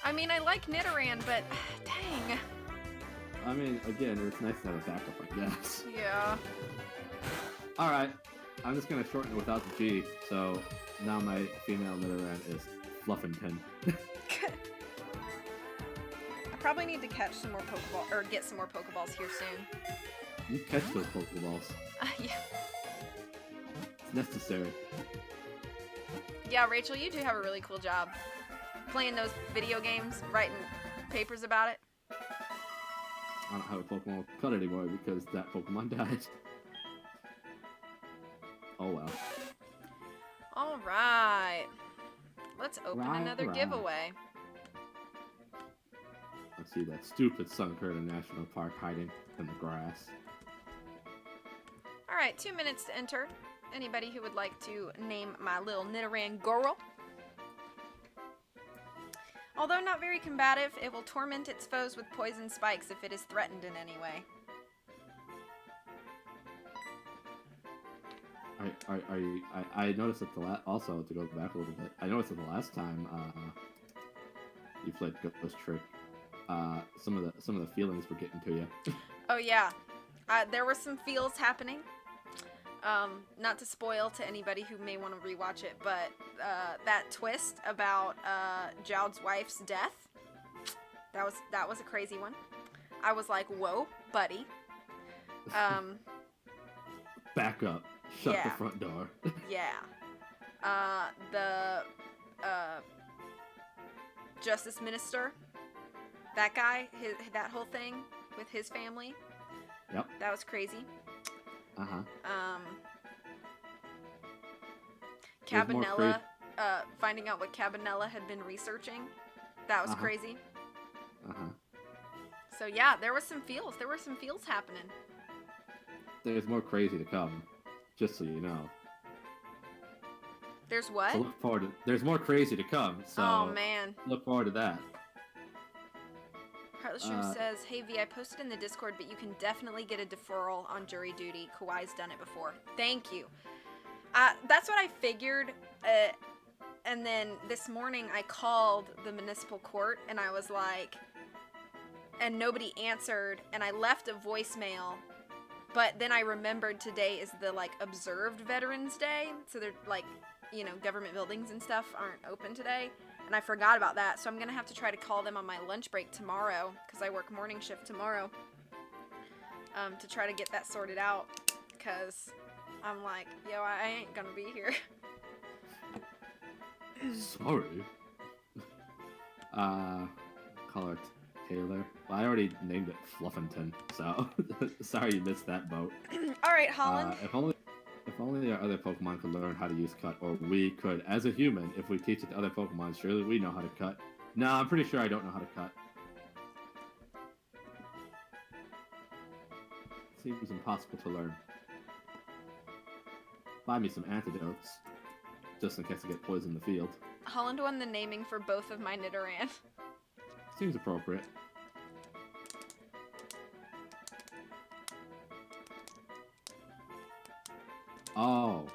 I mean, I like Nidoran, but dang. I mean, again, it's nice to have a backup, I guess. Yeah. Alright, I'm just gonna shorten it without the G, so now my female Nidoran is Fluffington. I probably need to catch some more Pokeball, or get some more Pokeballs here soon. You catch those Pokeballs. Yeah. It's necessary. Yeah, Rachel, you do have a really cool job. Playing those video games, writing papers about it. I don't have a Pokemon cut anymore because that Pokemon died. Oh well. Alright. Let's open another Right. giveaway. I see that stupid Sunkern National Park hiding in the grass. Alright, 2 minutes to enter. Anybody who would like to name my little Nidoran girl. Although not very combative, it will torment its foes with poison spikes if it is threatened in any way. I noticed that also to go back a little bit. I noticed that the last time you played Ghost Trick, some of the feelings were getting to you. Oh yeah, there were some feels happening. Not to spoil to anybody who may want to rewatch it, but that twist about Jowd's wife's death, that was a crazy one. I was like, whoa, buddy. Back up. Shut Yeah. the front door. Yeah. The Justice Minister, that guy, that whole thing with his family. Yep. That was crazy. Uh-huh. There's more Cabanella, finding out what Cabanella had been researching. That was Uh-huh. crazy. Uh-huh. So yeah, there was some feels. There were some feels happening. There's more crazy to come. Just so you know. There's what? So look forward to, there's more crazy to come, so Oh man. look forward to that. Heartless Shroom says, "Hey V, I posted in the Discord, but you can definitely get a deferral on jury duty. Kawhi's done it before. Thank you." That's what I figured. And then this morning I called the municipal court and I was like, and nobody answered, and I left a voicemail. But then I remembered today is the observed Veterans Day, so they're government buildings and stuff aren't open today. And I forgot about that, so I'm going to have to try to call them on my lunch break tomorrow, because I work morning shift tomorrow, to try to get that sorted out, because I'm like, yo, I ain't going to be here. Sorry. Call her Taylor. Well, I already named it Fluffington, so sorry you missed that boat. All right, Holland. If only our other Pokemon could learn how to use cut, or we could, as a human, if we teach it to other Pokemon, surely we know how to cut. No, I'm pretty sure I don't know how to cut. Seems impossible to learn. Buy me some antidotes, just in case I get poisoned in the field. Holland won the naming for both of my Nidoran. Seems appropriate. Oh.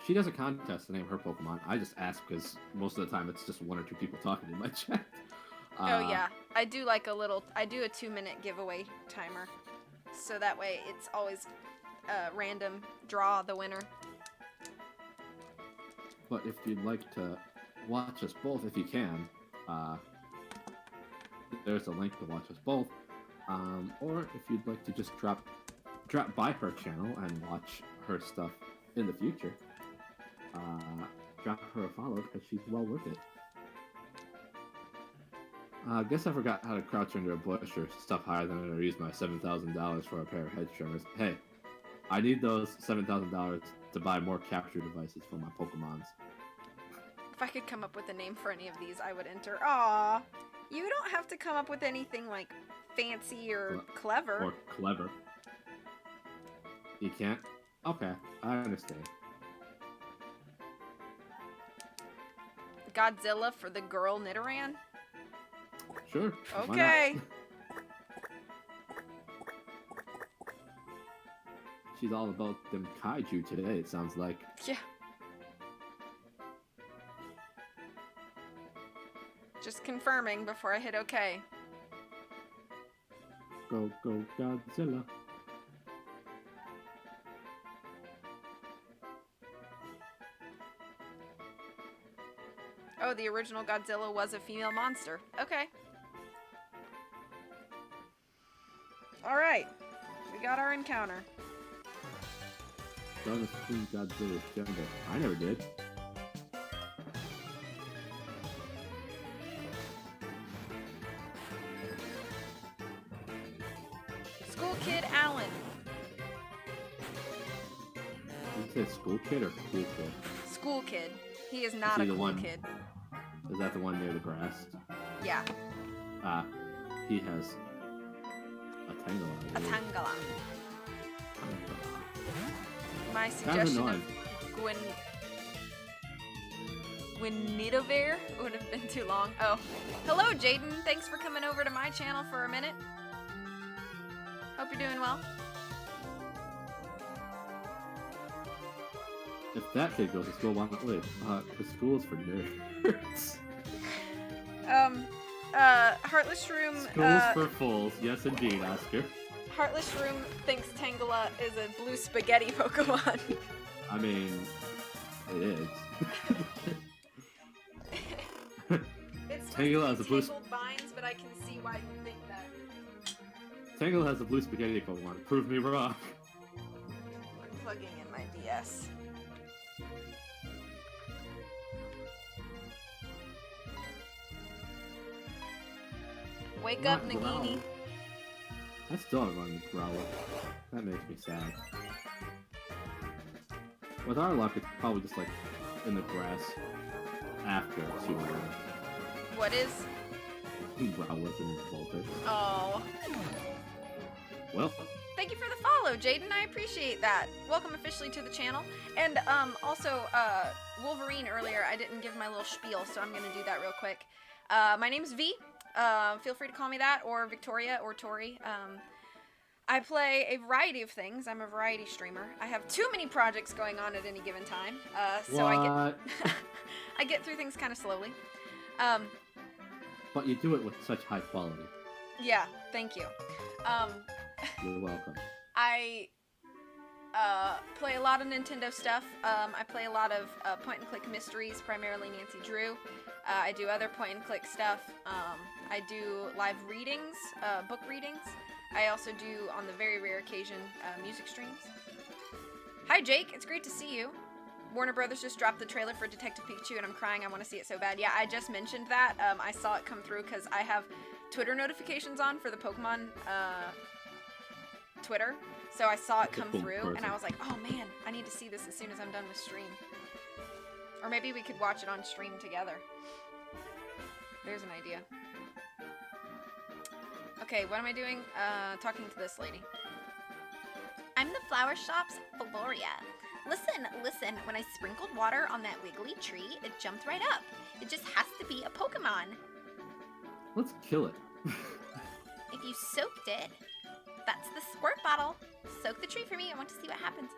She does a contest to name her Pokemon. I just ask because most of the time it's just one or two people talking in my chat. Oh yeah, I do like a 2-minute giveaway timer. So that way it's always random draw the winner. But if you'd like to watch us both, if you can, there's a link to watch us both. Or if you'd like to just drop by her channel and watch her stuff in the future, drop her a follow because she's well worth it. I guess I forgot how to crouch under a bush or stuff higher than it or use my $7,000 for a pair of head trimmers. Hey, I need those $7,000 to buy more capture devices for my Pokemons. If I could come up with a name for any of these, I would enter. Aw, you don't have to come up with anything like fancy or clever. Or clever. You can't? Okay, I understand. Godzilla for the girl Nidoran? Sure. Okay. She's all about them kaiju today, it sounds like. Yeah. Just confirming before I hit OK. Go, go, Godzilla. Oh, the original Godzilla was a female monster. Okay. Alright. We got our encounter. Don't assume Godzilla's gender. I never did. School Kid Allen. You said school kid or cool kid? School Kid. He is not a cool kid. Is that the one near the grass? Yeah. He has a Tangela. A Tangela. My suggestion of Gwynidovere would have been too long. Oh. Hello, Jaden. Thanks for coming over to my channel for a minute. Hope you're doing well. If that kid goes to school, why not leave? The school is for nerds. Heartless Room. School's for fools. Yes, indeed, Oscar. Heartless Room thinks Tangela is a blue spaghetti Pokemon. I mean, it is. It's Tangela has a blue vines, but I can see why you think that. Tangela has a blue spaghetti Pokemon. Prove me wrong. I'm plugging in my DS. Wake up, Nagini. I still haven't run Growlithe. That makes me sad. With our luck, it's probably just like in the grass after Super. What is? Growlithe and Vulpix. Oh. Well. Thank you for the follow, Jaden. I appreciate that. Welcome officially to the channel. And also, Wolverine earlier, I didn't give my little spiel, so I'm going to do that real quick. My name's V. Feel free to call me that, or Victoria, or Tori. I play a variety of things. I'm a variety streamer. I have too many projects going on at any given time, so I get through things kind of slowly. But you do it with such high quality. Yeah, thank you. You're welcome. I play a lot of Nintendo stuff. I play a lot of point-and-click mysteries, primarily Nancy Drew. I do other point-and-click stuff. I do live readings, book readings. I also do, on the very rare occasion, music streams. Hi, Jake. It's great to see you. Warner Brothers just dropped the trailer for Detective Pikachu, and I'm crying. I want to see it so bad. Yeah, I just mentioned that. I saw it come through because I have Twitter notifications on for the Pokemon Twitter, so I saw it That's a come cool through, and person. I was like, oh man, I need to see this as soon as I'm done with stream. Or maybe we could watch it on stream together. There's an idea. Okay, what am I doing? Talking to this lady. I'm the flower shop's Floria. Listen, listen, when I sprinkled water on that wiggly tree, it jumped right up. It just has to be a Pokemon. Let's kill it. If you soaked it, that's the squirt bottle. Soak the tree for me. I want to see what happens.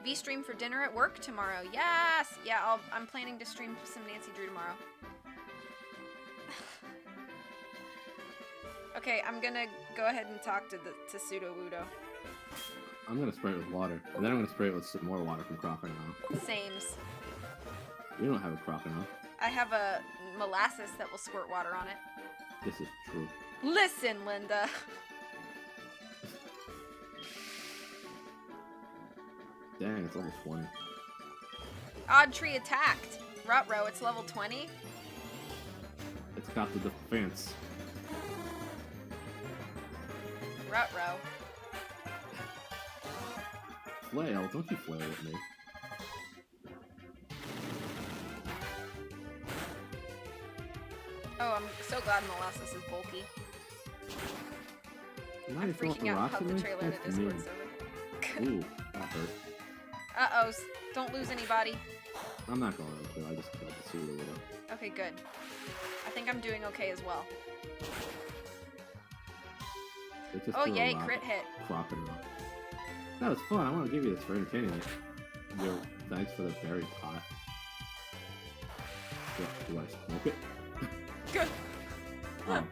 V-stream for dinner at work tomorrow. Yes! Yeah, I'm planning to stream some Nancy Drew tomorrow. Okay, I'm gonna go ahead and talk to Pseudo-Wudo. I'm gonna spray it with water, and then I'm gonna spray it with some more water from Crocodile. Sames. You don't have a Crocodile. I have a molasses that will squirt water on it. This is true. Listen, Linda. Dang, it's level 20. Odd tree attacked. Rutro, it's level 20. It's got the defense. Rutro. Flail? Don't you flail at me. Oh, I'm so glad molasses is bulky. Now I'm you're throwing freaking out rocks about at the me? trailer to That's Discord mean. server. Ooh, that hurt. Uh-oh, don't lose anybody. I'm not going to. I just killed the pseudo widow. Okay, good. I think I'm doing okay as well. It just Oh threw a yay, rock crit at hit. Crocodile. That was fun. I want to give you this for entertaining it. Yo, thanks for the berry pot. Do I smoke it? Good. Oh.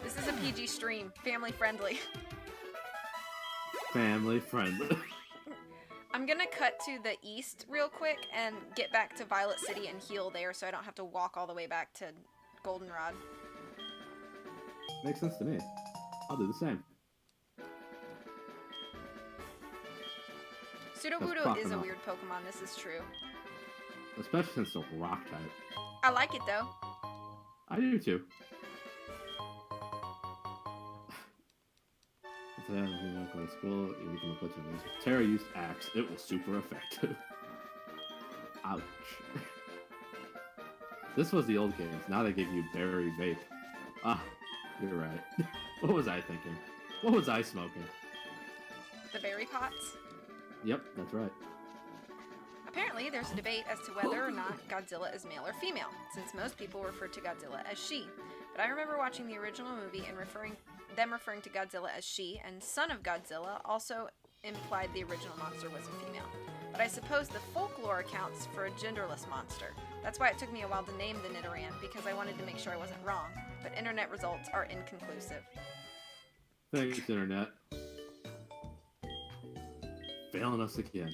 This is a PG stream. Family friendly. Family friendly. I'm gonna cut to the east real quick and get back to Violet City and heal there so I don't have to walk all the way back to Goldenrod. Makes sense to me. I'll do the same. Sudowoodo is a Crocodile. weird Pokemon, this is true. Especially since it's a rock type. I like it though. I do too. When you don't go to school, you become a platoon leader. Terra used Axe. It was super effective. Ouch. This was the old games. Now they give you berry vape. Ah, you're right. What was I thinking? What was I smoking? The berry pots. Yep, that's right. Apparently, there's a debate as to whether or not Godzilla is male or female, since most people refer to Godzilla as she. But I remember watching the original movie and referring to Godzilla as she, and son of Godzilla also implied the original monster was a female. But I suppose the folklore accounts for a genderless monster. That's why it took me a while to name the Nidoran, because I wanted to make sure I wasn't wrong. But internet results are inconclusive. Thanks, Internet. Failing us again.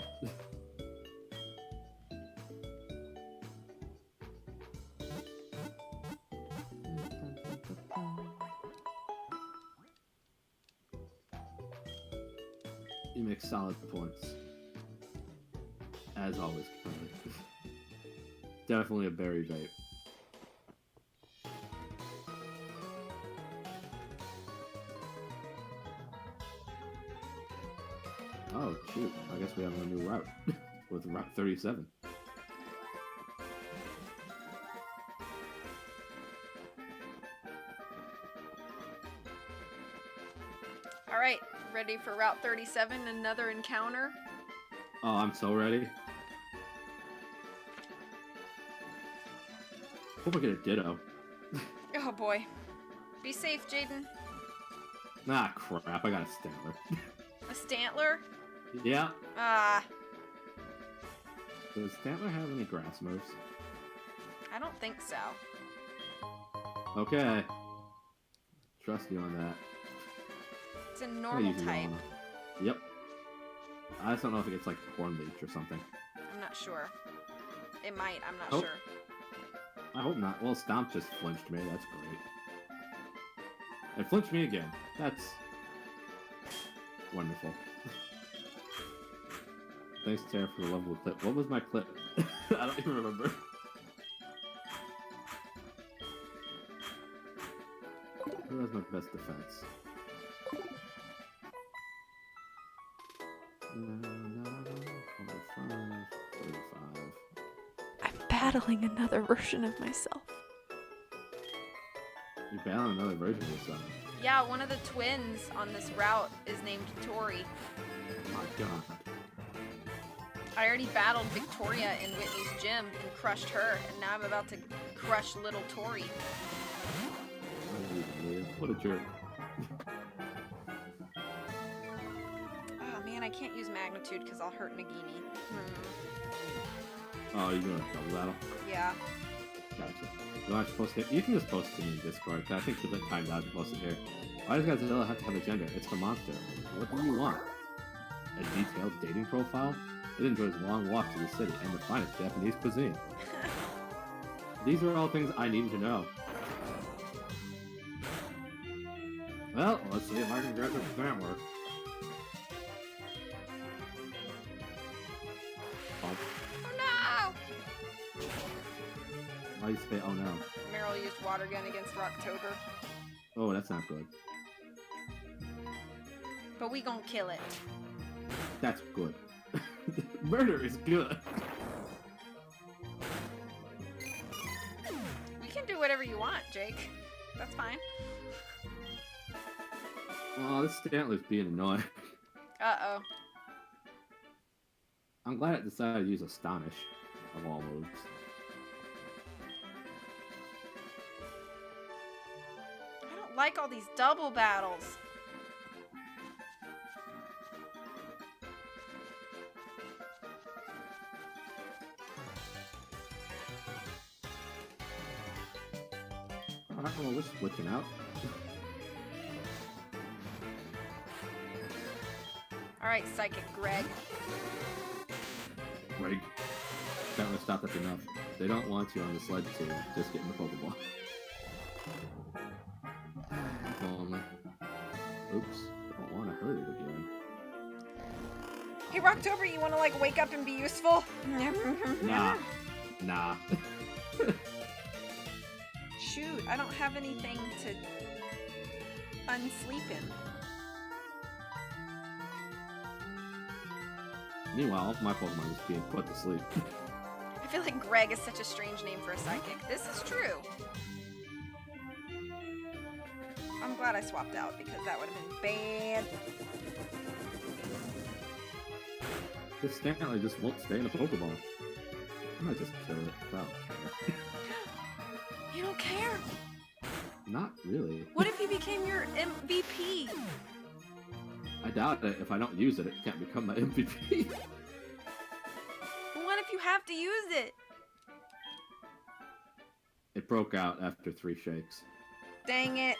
You make solid points. As always, Carly. Definitely a berry vape. Oh, shoot. I guess we have a new route. With Route 37. Alright, ready for Route 37, another encounter? Oh, I'm so ready. Hope I get a Ditto. Oh boy. Be safe, Jaden. Ah, crap. I got a Stantler. A Stantler? Yeah. Ah, Does Stantler have any grass moves? I don't think so. Okay. Trust you on that. It's a I normal usually type. don't. Yep. I just don't know if it gets like Horn Leech or something. I'm not sure. It might, I'm not Oh. sure. I hope not. Well, Stomp just flinched me. That's great. It flinched me again. That's wonderful. Thanks, Tara, for the lovely clip. What was my clip? I don't even remember. Who has my best defense? battling another version of myself. You're battling another version of yourself. Yeah, one of the twins on this route is named Tori. Oh my god. I already battled Victoria in Whitney's gym and crushed her, and now I'm about to crush little Tori. What a jerk. Oh man, I can't use magnitude because I'll hurt Nagini. Oh, you're doing a double battle? Yeah. Gotcha. You're not supposed to. You can just post it in Discord. I think for the time out to post it here. Why does Godzilla have to have a gender? It's the monster. What do you want? A detailed dating profile? It enjoys long walks to the city and the finest Japanese cuisine. These are all things I need to know. Well, let's see if I can get this grant work. Oh. Oh no! Why you say, oh no? Meryl used water gun against Rocktober. Oh, that's not good. But we gonna kill it. That's good. Murder is good. You can do whatever you want, Jake. That's fine. Oh, this Stantler's being annoying. Uh-oh. I'm glad it decided to use Astonish of all moves. I don't like all these double battles. Oh, we're switching out. Alright, Psychic Greg. Greg. That would stop that enough. They don't want you on the sled to just get in the Pokeball. If only. Oops. Don't want to hurt it again. Hey, Rocktober, you want to, like, wake up and be useful? Nah. Nah. Shoot, I don't have anything to unsleep him. Meanwhile, my Pokemon is being put to sleep. I feel like Greg is such a strange name for a psychic. This is true. I'm glad I swapped out because that would have been bad. This Stantler just won't stay in a Pokeball. I might just kill it. I don't care. You don't care? Not really. What if he became your MVP? I doubt it. If I don't use it, it can't become my MVP. What if you have to use it? It broke out after 3 shakes. Dang it.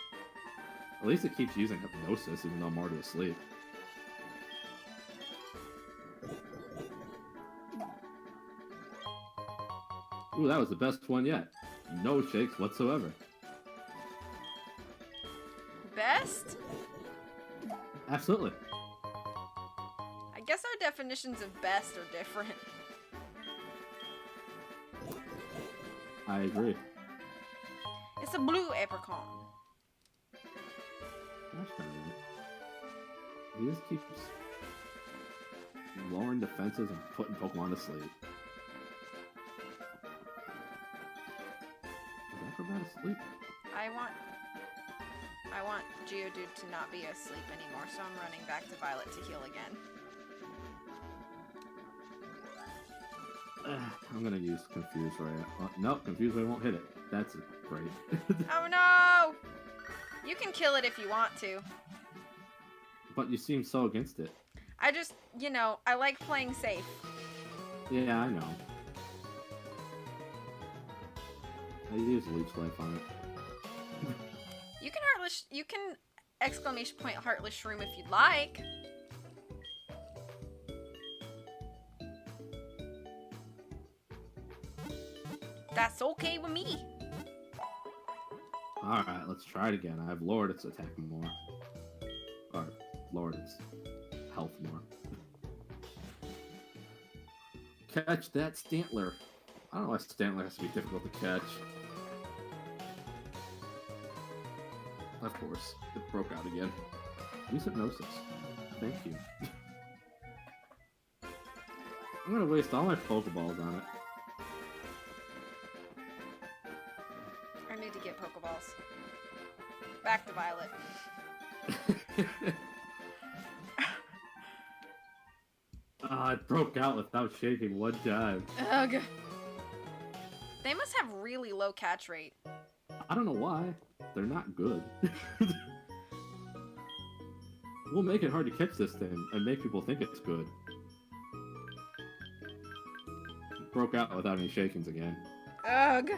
At least it keeps using Hypnosis, even though I'm already asleep. Ooh, that was the best one yet. No shakes whatsoever. Best? Absolutely. I guess our definitions of best are different. I agree. It's a blue apricot. That's kind of weird. He just keeps lowering defenses and putting Pokemon to sleep. Is Acrobat asleep? I want Geodude to not be asleep anymore, so I'm running back to Violet to heal again. I'm gonna use Confuse Ray. Nope, Confuse Ray won't hit it. That's great. Oh no! You can kill it if you want to. But you seem so against it. I just, you know, I like playing safe. Yeah, I know. I use Leech Life on it. You can exclamation point Heartless Shroom if you'd like. That's okay with me. Alright, let's try it again. I've lowered its attack more. Or, lowered its health more. Catch that Stantler. I don't know why Stantler has to be difficult to catch. Of course, it broke out again. Use Hypnosis. Thank you. I'm gonna waste all my Pokeballs on it. get Pokeballs. Back to Violet. It broke out without shaking one time. Ugh. They must have really low catch rate. I don't know why. They're not good. We'll make it hard to catch this thing and make people think it's good. It broke out without any shakings again. Ugh.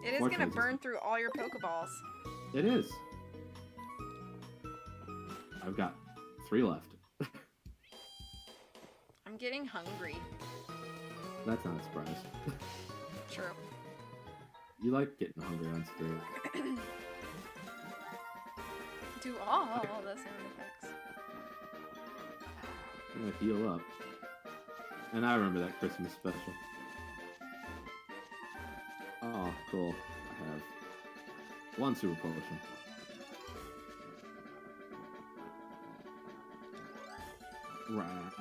It is gonna Fortunately, burn through all your Pokeballs. It is. I've got 3 left. I'm getting hungry. That's not a surprise. True. You like getting hungry on stream. Do all the sound effects. I'm gonna heal up. And I remember that Christmas special. Oh, cool. I have 1 super potion. Rad.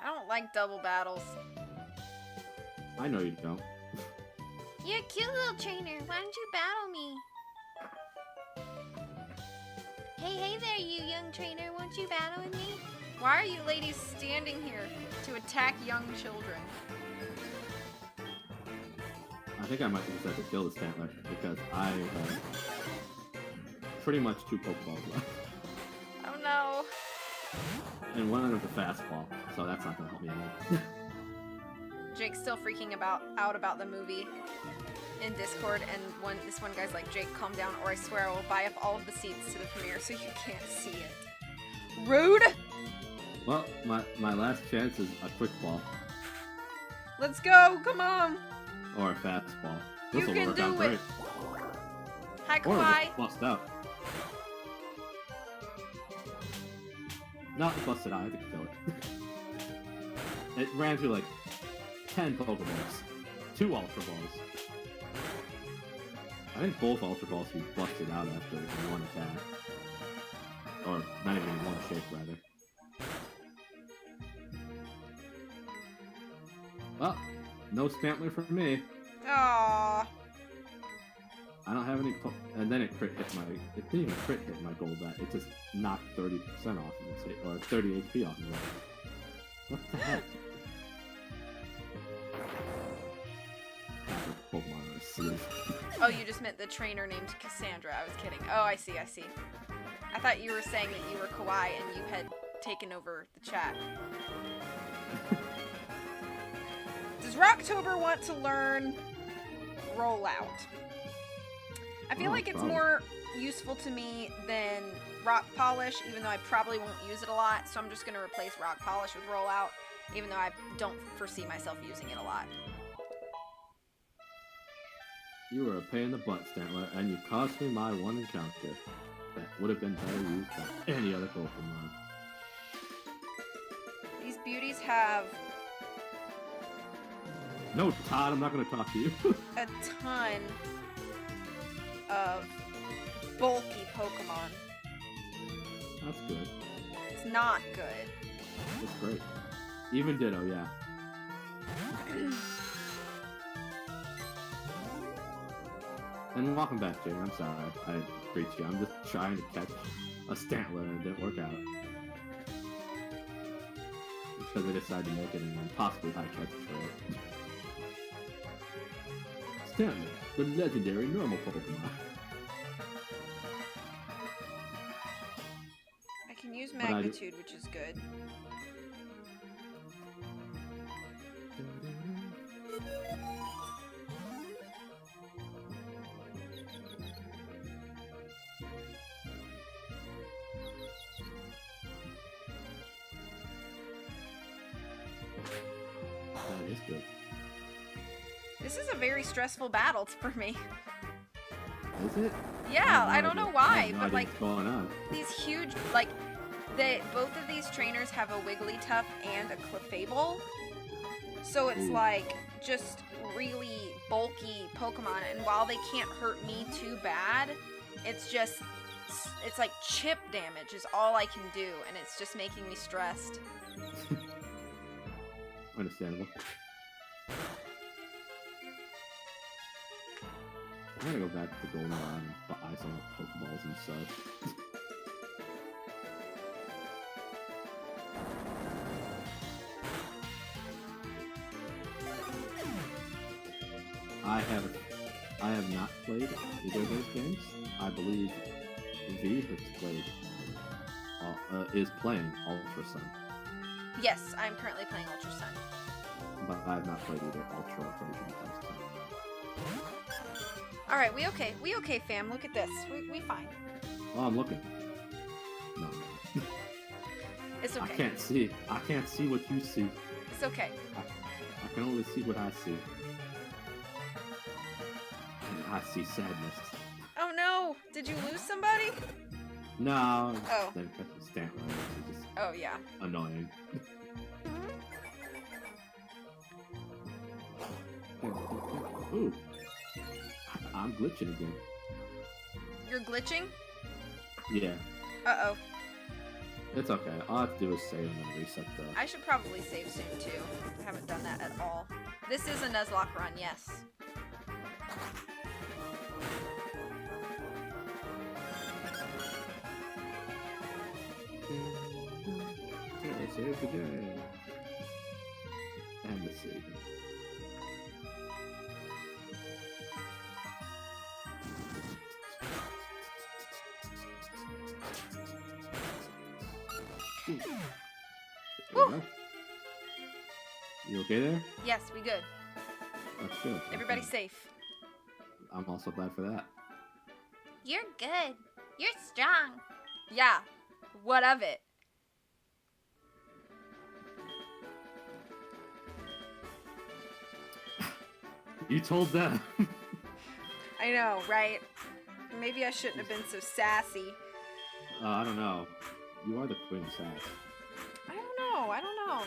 I don't like double battles. I know you don't. You're a cute little trainer. Why don't you battle me? Hey there, you young trainer. Won't you battle with me? Why are you ladies standing here to attack young children? I think I might just have to kill this Stantler because I have pretty much 2 Pokeballs left. Oh no. And one of them's a fastball, so that's not gonna help me any. Jake's still freaking out about the movie in Discord, and this one guy's like, Jake, calm down, or I swear I will buy up all of the seats to the premiere so you can't see it. Rude! Well, my last chance is a quick ball Let's go! Come on! or a fastball. You This'll can work do out it. great. Hi, Or Kawhi. just bust out. Not busted out, I had to kill it. It ran through like 10 Pokeballs. 2 Ultra Balls. I think both Ultra Balls he busted out after 1 attack. Or not even 1 shake, rather. Well, no Stantler for me. Aww. I don't have any and then it crit hit my, it didn't even crit hit my gold bat, it just knocked 30% off of it, or 30 HP off of it. What the heck? Pokemon are asleep. Oh, you just meant the trainer named Cassandra. I was kidding. Oh, I see. I thought you were saying that you were Kawhi and you had taken over the chat. Does Rocktober want to learn Rollout? I feel like it's probably more useful to me than Rock Polish, even though I probably won't use it a lot, so I'm just going to replace Rock Polish with Rollout, even though I don't foresee myself using it a lot. You were a pain in the butt, Stantler, and you cost me my 1 encounter. That would have been better used by any other Pokemon. These beauties have No, Todd, I'm not going to talk to you. a ton of bulky Pokemon. That's good. It's not good. That's great. Even Ditto, yeah. And welcome back, Jay. I'm sorry I reached you. I'm just trying to catch a Stantler and it didn't work out. Because I decided to make it an impossibly high catch for it. Stantler, the legendary normal Pokemon. I can use Magnitude, which is good. That is good. This is a very stressful battle for me. Is it? Yeah, I don't know why, no but idea like what's going on. these huge, like, both of these trainers have a Wigglytuff and a Clefable. So it's Ooh. like just really bulky Pokemon, and while they can't hurt me too bad, it's like chip damage is all I can do, and it's just making me stressed. Understandable. I'm gonna go back to the Golden Rod and buy some Pokeballs and such. I have not played either of those games. I believe V has played, is playing Ultra Sun, Yes, I'm currently playing Ultra Sun. but I have not played either Ultra or Dream Test. All right, we okay. We okay, fam. Look at this. We fine. Oh, I'm looking. No, It's okay. I can't see. I can't see what you see. It's okay. I can only see what I see. And I see sadness. Oh no! Did you lose somebody? No. Oh. Then stand it's just Oh yeah. annoying. Ooh. I'm glitching again. You're glitching? Yeah. Uh-oh. It's okay. All I have to do is save and then reset the... I should probably save soon too. I haven't done that at all. This is a Nuzlocke run, yes. Okay, save the game. And the save. There we go. You okay there? Yes, we good. That's good. Everybody's safe. I'm also glad for that. You're good. You're strong. Yeah. What of it? You told them. I know, right? Maybe I shouldn't have been so sassy. I don't know. You are the queen sass. I don't know. I don't know.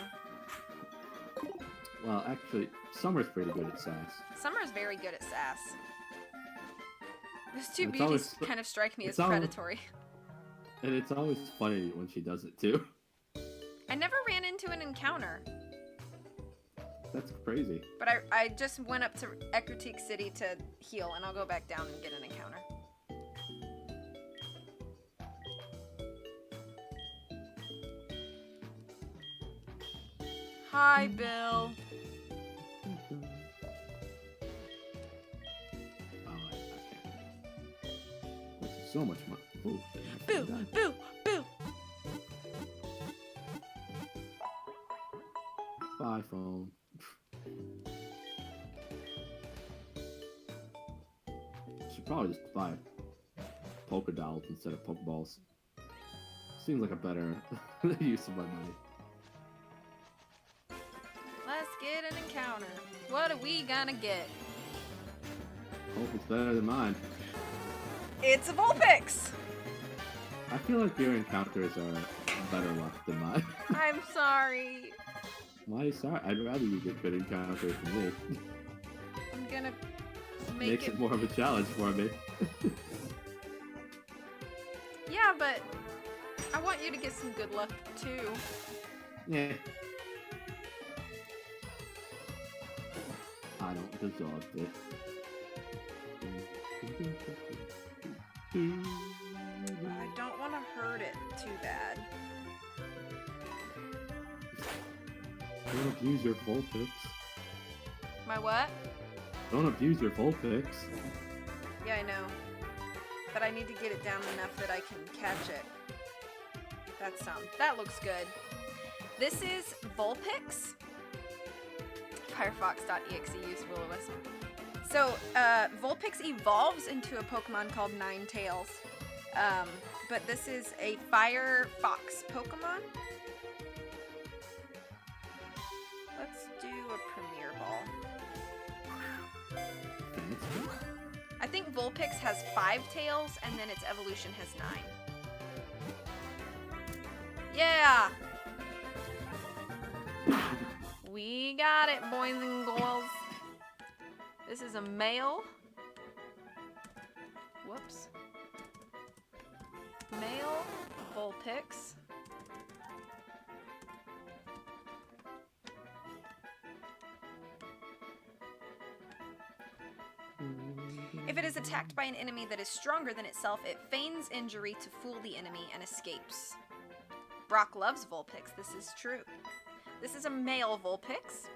Well, actually, Summer's pretty good at sass. Summer's very good at sass. Those two It's beauties always- kind of strike me as it's always- predatory. And it's always funny when she does it too. I never ran into an encounter, That's crazy. but I just went up to Ecruteak City to heal, and I'll go back down and get an encounter. Hi, Bill. Oh, I can't. This is so much money. Ooh, Boo, boo, boo. Bye, phone. Should probably just buy polka dolls instead of pokeballs. Seems like a better use of my money. Let's get an encounter. What are we gonna get? Hope it's better than mine. It's a Vulpix! I feel like your encounters are better luck than mine. I'm sorry. Why are you sorry? I'd rather you get good encounters than me. I'm gonna make Makes it... it more of a challenge for me. Yeah, but I want you to get some good luck too. Yeah. I don't deserve it. I don't want to hurt it too bad. Don't abuse your Vulpix. My what? Don't abuse your Vulpix. Yeah, I know. But I need to get it down enough that I can catch it. That looks good. This is Vulpix. Firefox.exe use Will-O-Wisp. So, Vulpix evolves into a Pokemon called Ninetales. But this is a Fire Fox Pokemon. Let's do a Premier Ball. I think Vulpix has 5 tails, and then its evolution has 9. Yeah! We got it, boys and girls. This is a male. Whoops. Male Vulpix. If it is attacked by an enemy that is stronger than itself, it feigns injury to fool the enemy and escapes. Brock loves Vulpix. This is true. This is a male Vulpix.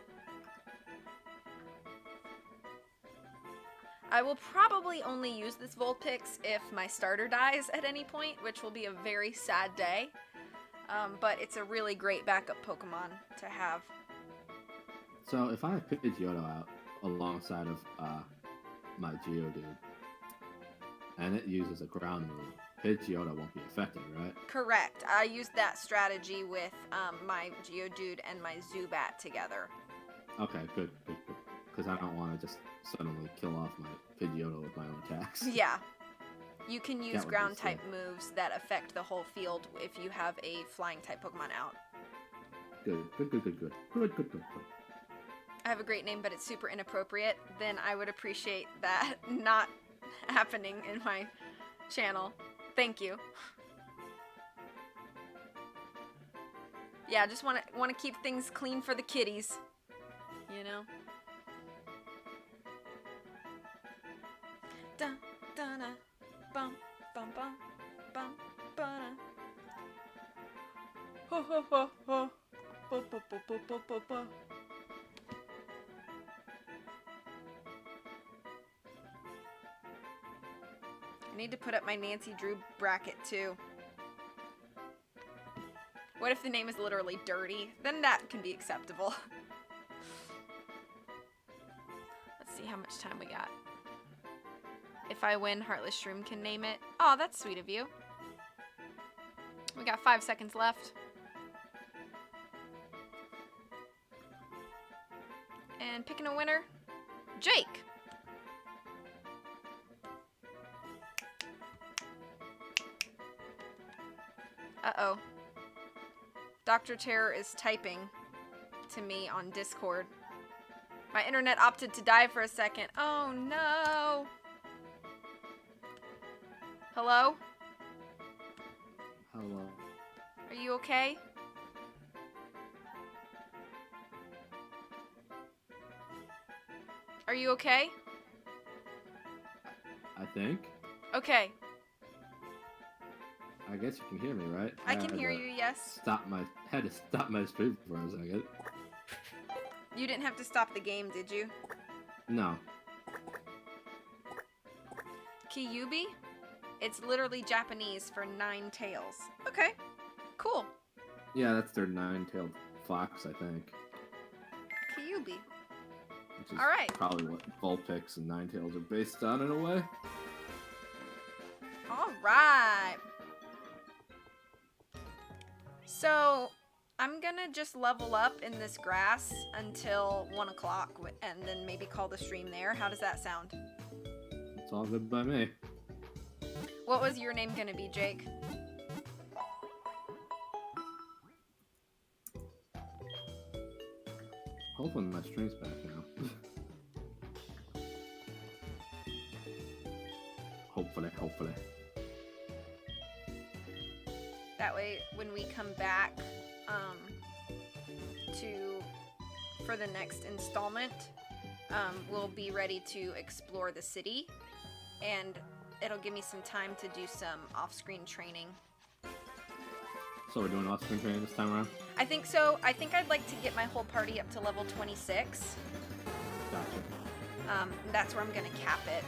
I will probably only use this Vulpix if my starter dies at any point, which will be a very sad day. But it's a really great backup Pokemon to have. So if I have Pidgeotto out alongside of my Geodude, and it uses a ground move, Pidgeotto won't be affected, right? Correct. I used that strategy with my Geodude and my Zubat together. Okay, good. Because I don't want to just suddenly kill off my Pidgeotto with my own attacks. Yeah. You can use That would be ground type sick. moves that affect the whole field if you have a flying type Pokemon out. Good. I have a great name, but it's super inappropriate. Then I would appreciate that not happening in my channel. Thank you. Yeah, just want to keep things clean for the kiddies. You know. Dun dun dun, bum bum bum bum ba. Ho ho ho ho. Bo bo bo bo bo bo bo. I need to put up my Nancy Drew bracket too. What if the name is literally Dirty? Then that can be acceptable. Let's see how much time we got. If I win, Heartless Shroom can name it. Oh, that's sweet of you. We got 5 seconds left. And picking a winner, Jake. Uh-oh. Dr. Terror is typing to me on Discord. My internet opted to die for a second. Oh no! Hello? Hello. Are you okay? Are you okay? I think. Okay. I guess you can hear me, right? I can hear you, yes. Had to stop my stream for a second. You didn't have to stop the game, did you? No. Kyubi? It's literally Japanese for 9 tails. Okay. Cool. Yeah, that's their 9-tailed fox, I think. Kyubi. Which is All right. probably what Vulpix and Ninetales are based on in a way. All right. So, I'm gonna just level up in this grass until 1 o'clock and then maybe call the stream there. How does that sound? It's all good by me. What was your name gonna be, Jake? Hopefully my stream's back now. Hopefully. That way, when we come back for the next installment, we'll be ready to explore the city, and it'll give me some time to do some off-screen training. So we're doing off-screen training this time around? I think so. I think I'd like to get my whole party up to level 26. Gotcha. That's where I'm gonna cap it.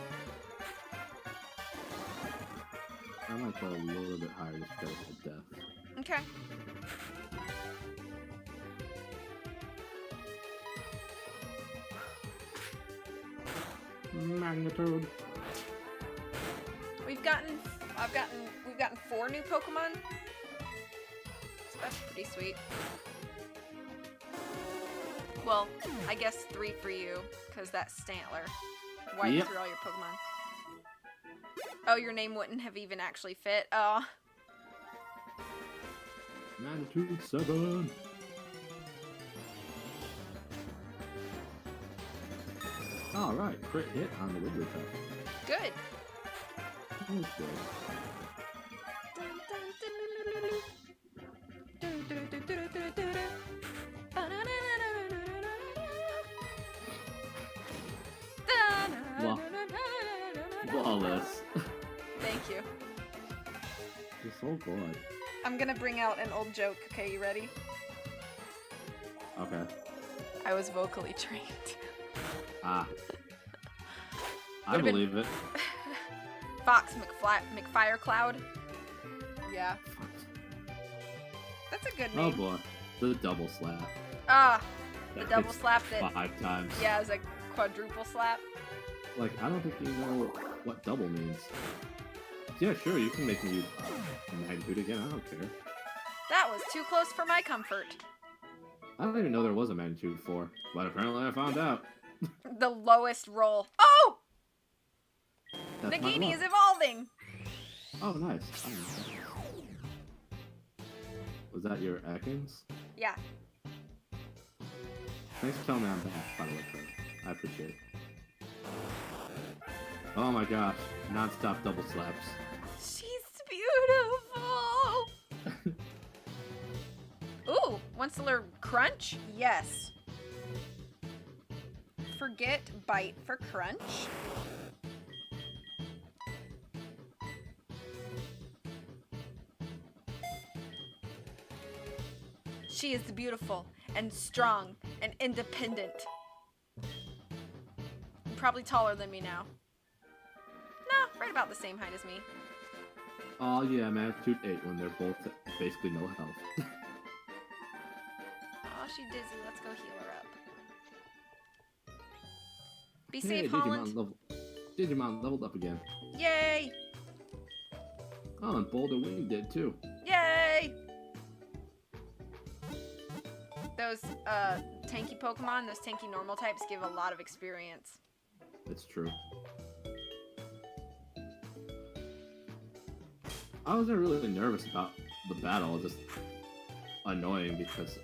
I might go a little bit higher just because of death. Okay. Magnitude. We've gotten 4 new Pokemon. So that's pretty sweet. Well, I guess 3 for you, because that's Stantler. Wiped through all your Pokemon. Oh, your name wouldn't have even actually fit. Oh. Magnitude 7. Alright, crit hit on the Wigglytuff. Good. That's good. flawless. Thank you. You're so good. I'm gonna bring out an old joke. Okay, you ready? Okay. I was vocally trained. Ah. I Would've been- believe it. Fox McFirecloud. Yeah, that's a good Oh name. boy. The double slap. Ah, the That double hits slap that. 5 times. Yeah, it's a quadruple slap. Like, I don't think you know what double means. Yeah, sure, you can make me use magnitude again, I don't care. That was too close for my comfort. I don't even know there was a magnitude 4, but apparently I found out. The lowest roll. Oh! That's my Nagini luck. is evolving! Oh, nice. Was that your Ekans? Yeah. Thanks for telling me I'm back, by the way, Fred. I appreciate it. Oh my gosh, non-stop double slaps. She's beautiful! Ooh, wants to learn crunch? Yes. Forget bite for crunch. She is beautiful and strong and independent. Probably taller than me now. No, right about the same height as me. Oh yeah, magnitude 8 when they're both basically no health. Oh, she's dizzy. Let's go heal her up. Be Hey, safe, Holland. Digimon leveled up again. Yay! Oh, and Boulder Wing did too. Yay! Those tanky Pokemon, those tanky normal types give a lot of experience. It's true. I wasn't really nervous about the battle, just annoying because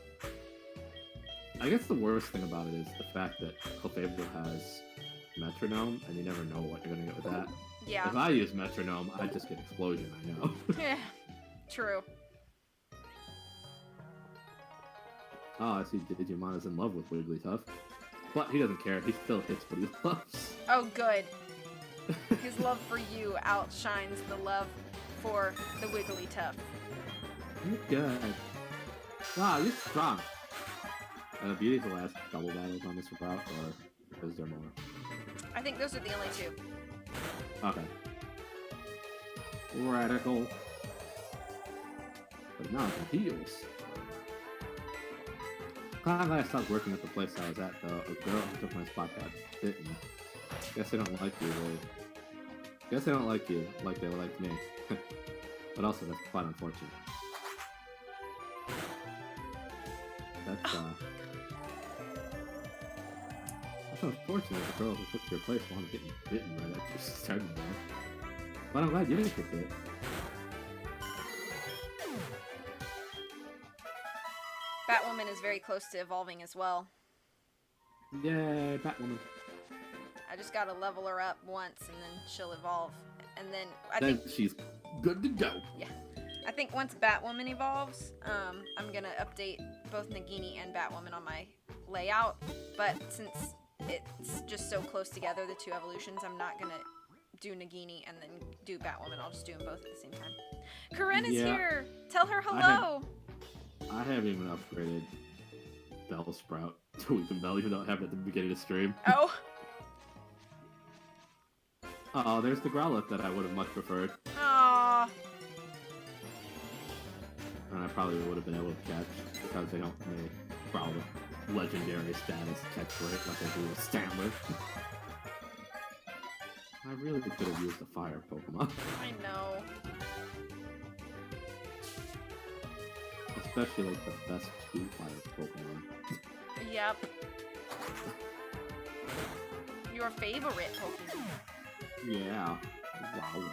I guess the worst thing about it is the fact that Clefable has Metronome and you never know what you're gonna get with that. Yeah. If I use Metronome, I just get Explosion, I know. Yeah. True. Oh, I see Digimon is in love with Wigglytuff. But he doesn't care, he still hits what he loves. Oh, good. His love for you outshines the love for the Wigglytuff. You're good. Wow, you're strong. Are the beauties the last double battles on this route, or is there more? I think those are the only two. Okay. Radical. But now the heals. Glad I stopped working at the place I was at, though. A girl who took my spot got bitten. Guess they don't like you, really. Guess they don't like you like they liked me. But also, that's quite unfortunate. That's unfortunate the girl who took your place wanted getting bitten right after she started there. But I'm glad you didn't get bit. Batwoman is very close to evolving as well. Yay, Batwoman. I just gotta level her up once and then she'll evolve. And then Then she's good to go. I think once Batwoman evolves, I'm gonna update both Nagini and Batwoman on my layout. But since it's just so close together, the two evolutions, I'm not gonna do Nagini and then do Batwoman. I'll just do them both at the same time. Karen is Yeah. here! Tell her hello! I haven't even upgraded Bellsprout to Weeping Bell, even though I have it at the beginning of the stream. Oh! Oh, there's the Growlithe that I would have much preferred. Aww. And I probably would have been able to catch, because they don't make Growlithe legendary status catch rate like they do with Stammer. I really could have used a fire Pokemon. I know. Especially like the best two fire Pokemon. Yep. Your favorite Pokemon. Yeah. Wow.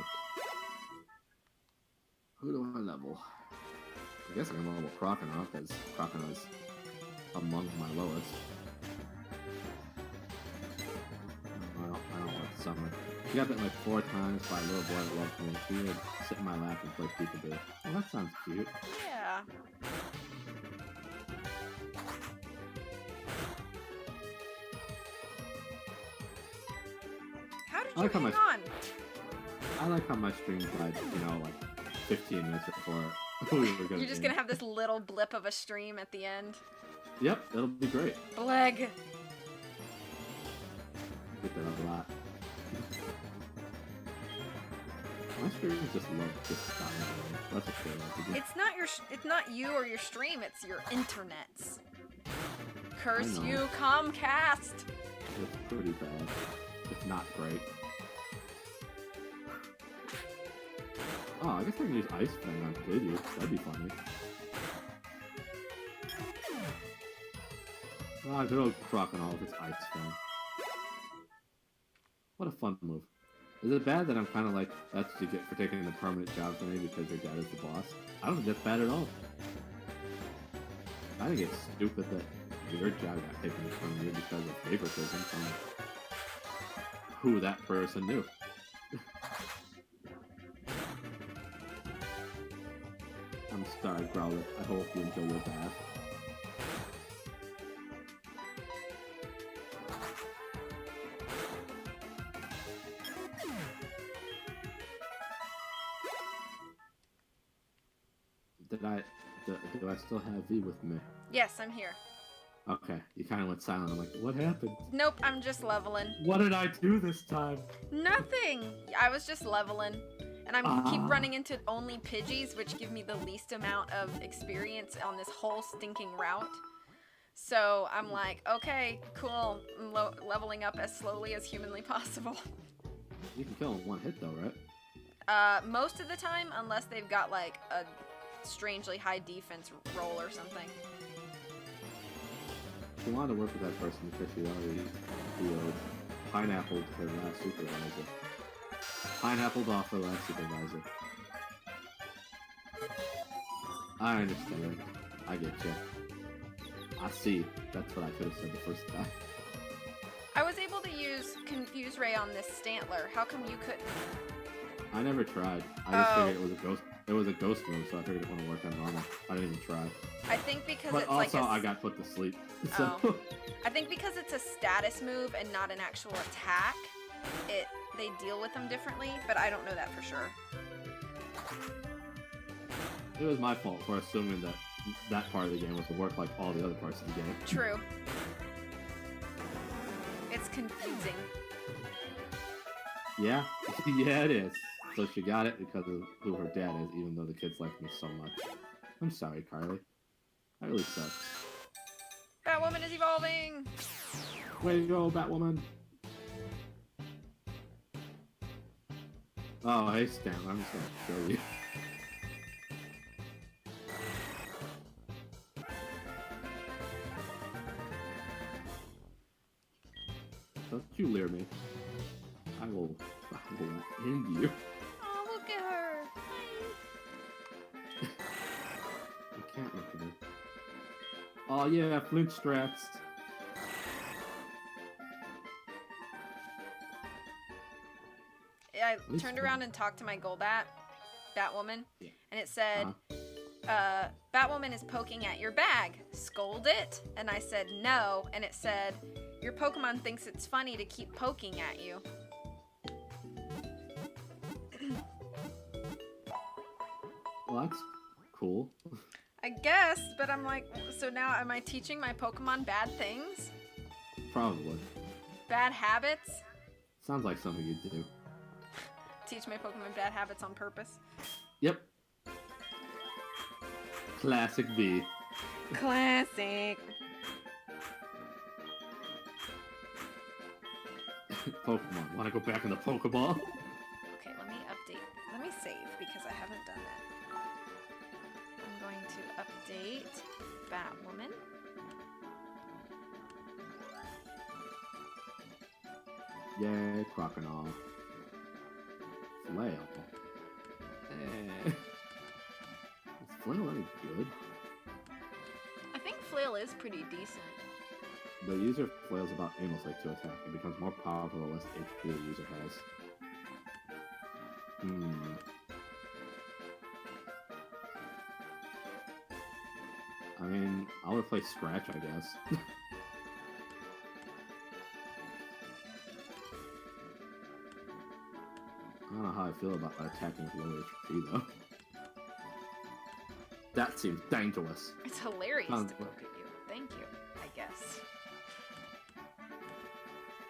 Who do I level? I guess I can level Croconaw, because Croconaw is among my lowest. I don't like Summer. She got bit like 4 times by a little boy that loved me. She would sit in my lap and play peekaboo. Oh, that sounds cute. Yeah. How did I you like how hang my- on? I like how my stream died, you know, like 15 minutes before we were gonna. You're just gonna have this little blip of a stream at the end. Yep, it'll be great. Bleg. Get that a lot. My streams just love just dying. That's what they love to do. It's not you or your stream. It's your internets. Curse I know. you, Comcast. It's pretty bad. It's not great. Oh, I guess I can use Ice Fang on Pidgey. That'd be funny. Ah, good old Crocodile with its Ice Fang. What a fun move. Is it bad that I'm kind of like, that's what you get for taking the permanent job from me because your dad is the boss? I don't think that's bad at all. I think it's stupid that your job got taken from you because of favoritism from who that person knew. I'm sorry, Growler. I hope you enjoy your bath. Do I still have V with me? Yes, I'm here. Okay, you kind of went silent. I'm like, what happened? Nope, I'm just leveling. What did I do this time? Nothing. I was just leveling. And I keep running into only Pidgeys, which give me the least amount of experience on this whole stinking route. So I'm like, okay, cool. I'm leveling up as slowly as humanly possible. You can kill in one hit though, right? Most of the time, unless they've got like a strangely high defense roll or something. If you wanted to work with that person because you already pineappled her last supervisor. Pineappled off her last supervisor. I understand. I get you. I see. That's what I could have said the first time. I was able to use Confuse Ray on this Stantler. How come you couldn't? I never tried. I just figured it was a ghost. It was a ghost move, so I figured it wouldn't work on normal. I didn't even try. I think because But it's also, like I got put to sleep. So. Oh. I think because it's a status move and not an actual attack, they deal with them differently, but I don't know that for sure. It was my fault for assuming that that part of the game was to work like all the other parts of the game. True. It's confusing. Yeah, yeah it is. So she got it because of who her dad is, even though the kids like me so much. I'm sorry, Carly. That really sucks. Batwoman is evolving! Way to go, Batwoman! Oh, hey, Stan, I'm just gonna kill you. Don't you leer me. I will end you. Oh, look at her! I can't look at her. Oh yeah, Flint strats. I turned around and talked to my Golbat, Batwoman, Yeah. and it said, Batwoman is poking at your bag. Scold it? And I said, no. And it said, your Pokemon thinks it's funny to keep poking at you. Well, that's cool. I guess, but I'm like, so now am I teaching my Pokemon bad things? Probably. Bad habits? Sounds like something you'd do. Teach my Pokemon bad habits on purpose? Yep. Classic V. Classic. Pokemon. Want to go back in the Pokeball? Okay, let me update. Let me save because I haven't done that. I'm going to update Batwoman. Yay, Crocodile. Flail. Is Flail any good? I think Flail is pretty decent. The user flails about anal like to attack. It becomes more powerful the less HP the user has. I mean, I'll replace Scratch, I guess. I don't know how I feel about attacking with low HP though. That seems dangerous. It's hilarious Sounds to poke at you. Thank you, I guess.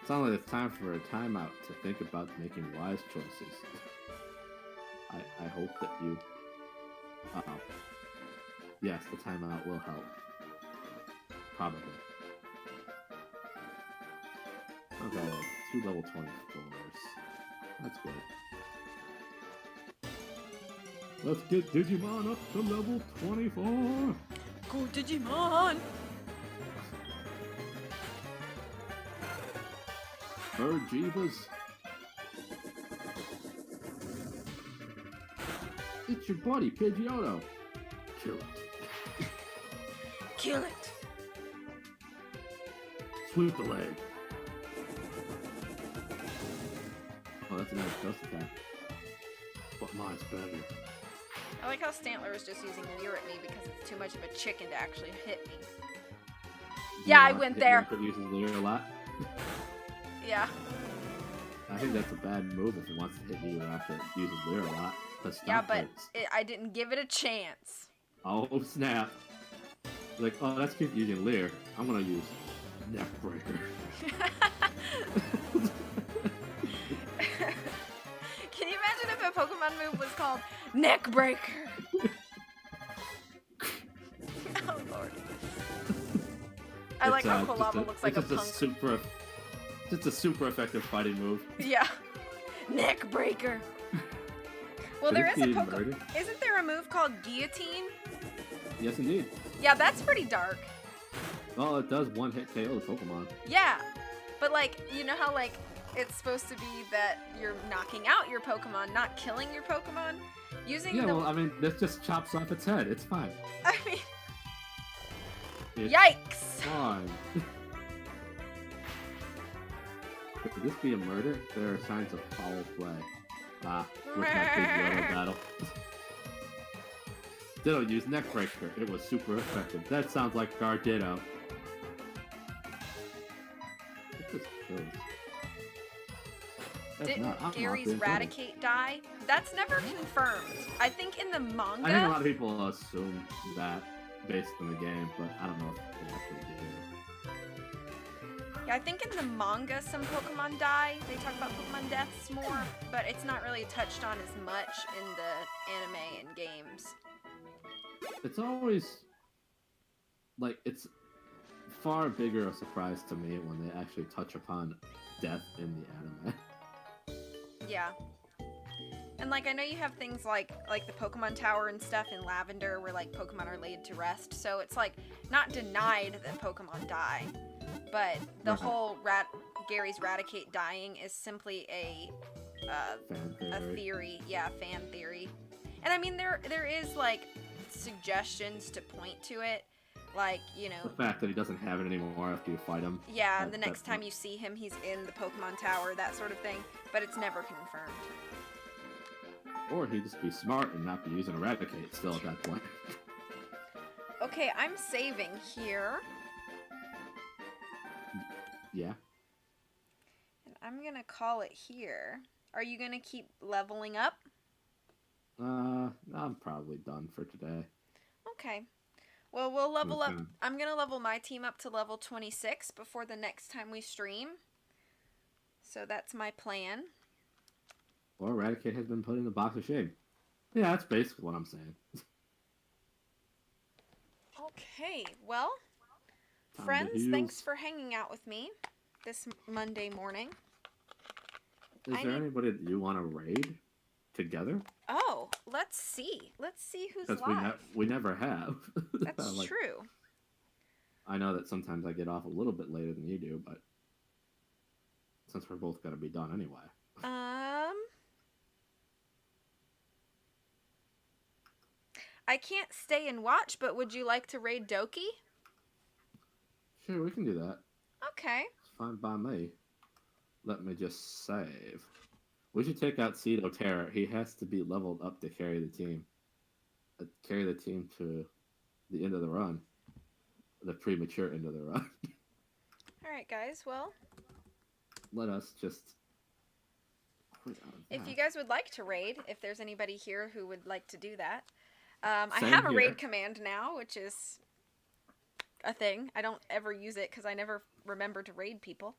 Sounds like it's time for a timeout to think about making wise choices. I hope that you... yes, the timeout will help. Probably. Okay, 2 level 24s. That's good. Let's get Digimon up to level 24! Go Digimon! Jeebus. It's your buddy, Pidgeotto. Kill it. Kill it! Sweep the leg. Oh, that's a nice ghost attack. But mine's better. I like how Stantler is just using Leer at me because it's too much of a chicken to actually hit me. Yeah, I went there. It uses Leer a lot. Yeah. I think that's a bad move if it wants to hit you after it uses Leer a lot. Yeah, but I didn't give it a chance. Oh, snap. Like, oh, let's keep using Leer. I'm gonna use Neckbreaker. Can you imagine if a Pokemon move was called Neckbreaker? Oh, Lord. I like how Quilava looks like a punk. It's a super effective fighting move. Yeah. Neckbreaker. Well, there is a Pokemon. Isn't there a move called Guillotine? Yes, indeed. Yeah, that's pretty dark. Well, it does one-hit KO the Pokemon. Yeah. But, like, you know how, like, it's supposed to be that you're knocking out your Pokemon, not killing your Pokemon? Using well, I mean, this just chops off its head. It's fine. I mean... It's yikes! fine. Could this be a murder? There are signs of foul play. With my big battle. Ditto used Neckbreaker. It was super effective. That sounds like our Ditto. It just kills. Didn't Gary's Raticate die? That's never confirmed. I think in the manga... I think a lot of people assume that based on the game, but I don't know if they actually did. Yeah, I think in the manga some Pokemon die. They talk about Pokemon deaths more, but it's not really touched on as much in the anime and games. It's always... like, it's far bigger a surprise to me when they actually touch upon death in the anime. Yeah. And, like, I know you have things like the Pokemon Tower and stuff in Lavender where, like, Pokemon are laid to rest. So it's, like, not denied that Pokemon die. But the whole Gary's Raticate dying is simply a theory. Yeah, fan theory. And, I mean, there is, like, suggestions to point to it. Like, you know... the fact that he doesn't have it anymore after you fight him. Yeah, the next time you see him, he's in the Pokemon Tower, that sort of thing. But it's never confirmed. Or he'd just be smart and not be using Eradicate still at that point. Okay, I'm saving here. Yeah. And I'm gonna call it here. Are you gonna keep leveling up? I'm probably done for today. Okay. Well, we'll level up. I'm gonna level my team up to level 26 before the next time we stream. So that's my plan. Or Eradicate has been put in the box of shame. Yeah, that's basically what I'm saying. Okay, well, friends, thanks for hanging out with me this Monday morning. Is there anybody that you want to raid together? Oh, let's see. Let's see who's live. We never have. That's like, true. I know that sometimes I get off a little bit later than you do, but since we're both going to be done anyway. I can't stay and watch, but would you like to raid Doki? Sure, we can do that. Okay. It's fine by me. Let me just save. We should take out Cedo Terra. He has to be leveled up to carry the team. Carry the team to the end of the run. The premature end of the run. Alright, guys, well. Let us just quit out of If that. you guys would like to raid, if there's anybody here who would like to do that, I Same have a here. raid command now, which is a thing. I don't ever use it because I never remember to raid people.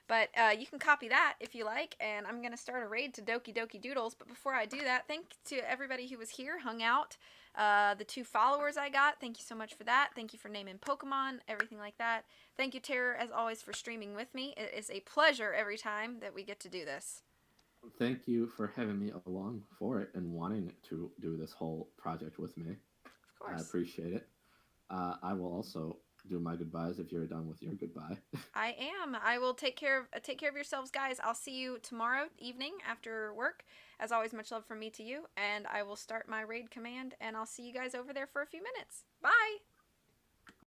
But you can copy that if you like, and I'm going to start a raid to Doki Doki Doodles. But before I do that, thank to everybody who was here, hung out, the 2 followers I got. Thank you so much for that. Thank you for naming Pokemon, everything like that. Thank you, Terror, as always, for streaming with me. It is a pleasure every time that we get to do this. Thank you for having me along for it and wanting to do this whole project with me. Of course. I appreciate it. I will also do my goodbyes if you're done with your goodbye. I am. I will take care of yourselves, guys. I'll see you tomorrow evening after work. As always, much love from me to you, and I will start my raid command, and I'll see you guys over there for a few minutes. Bye!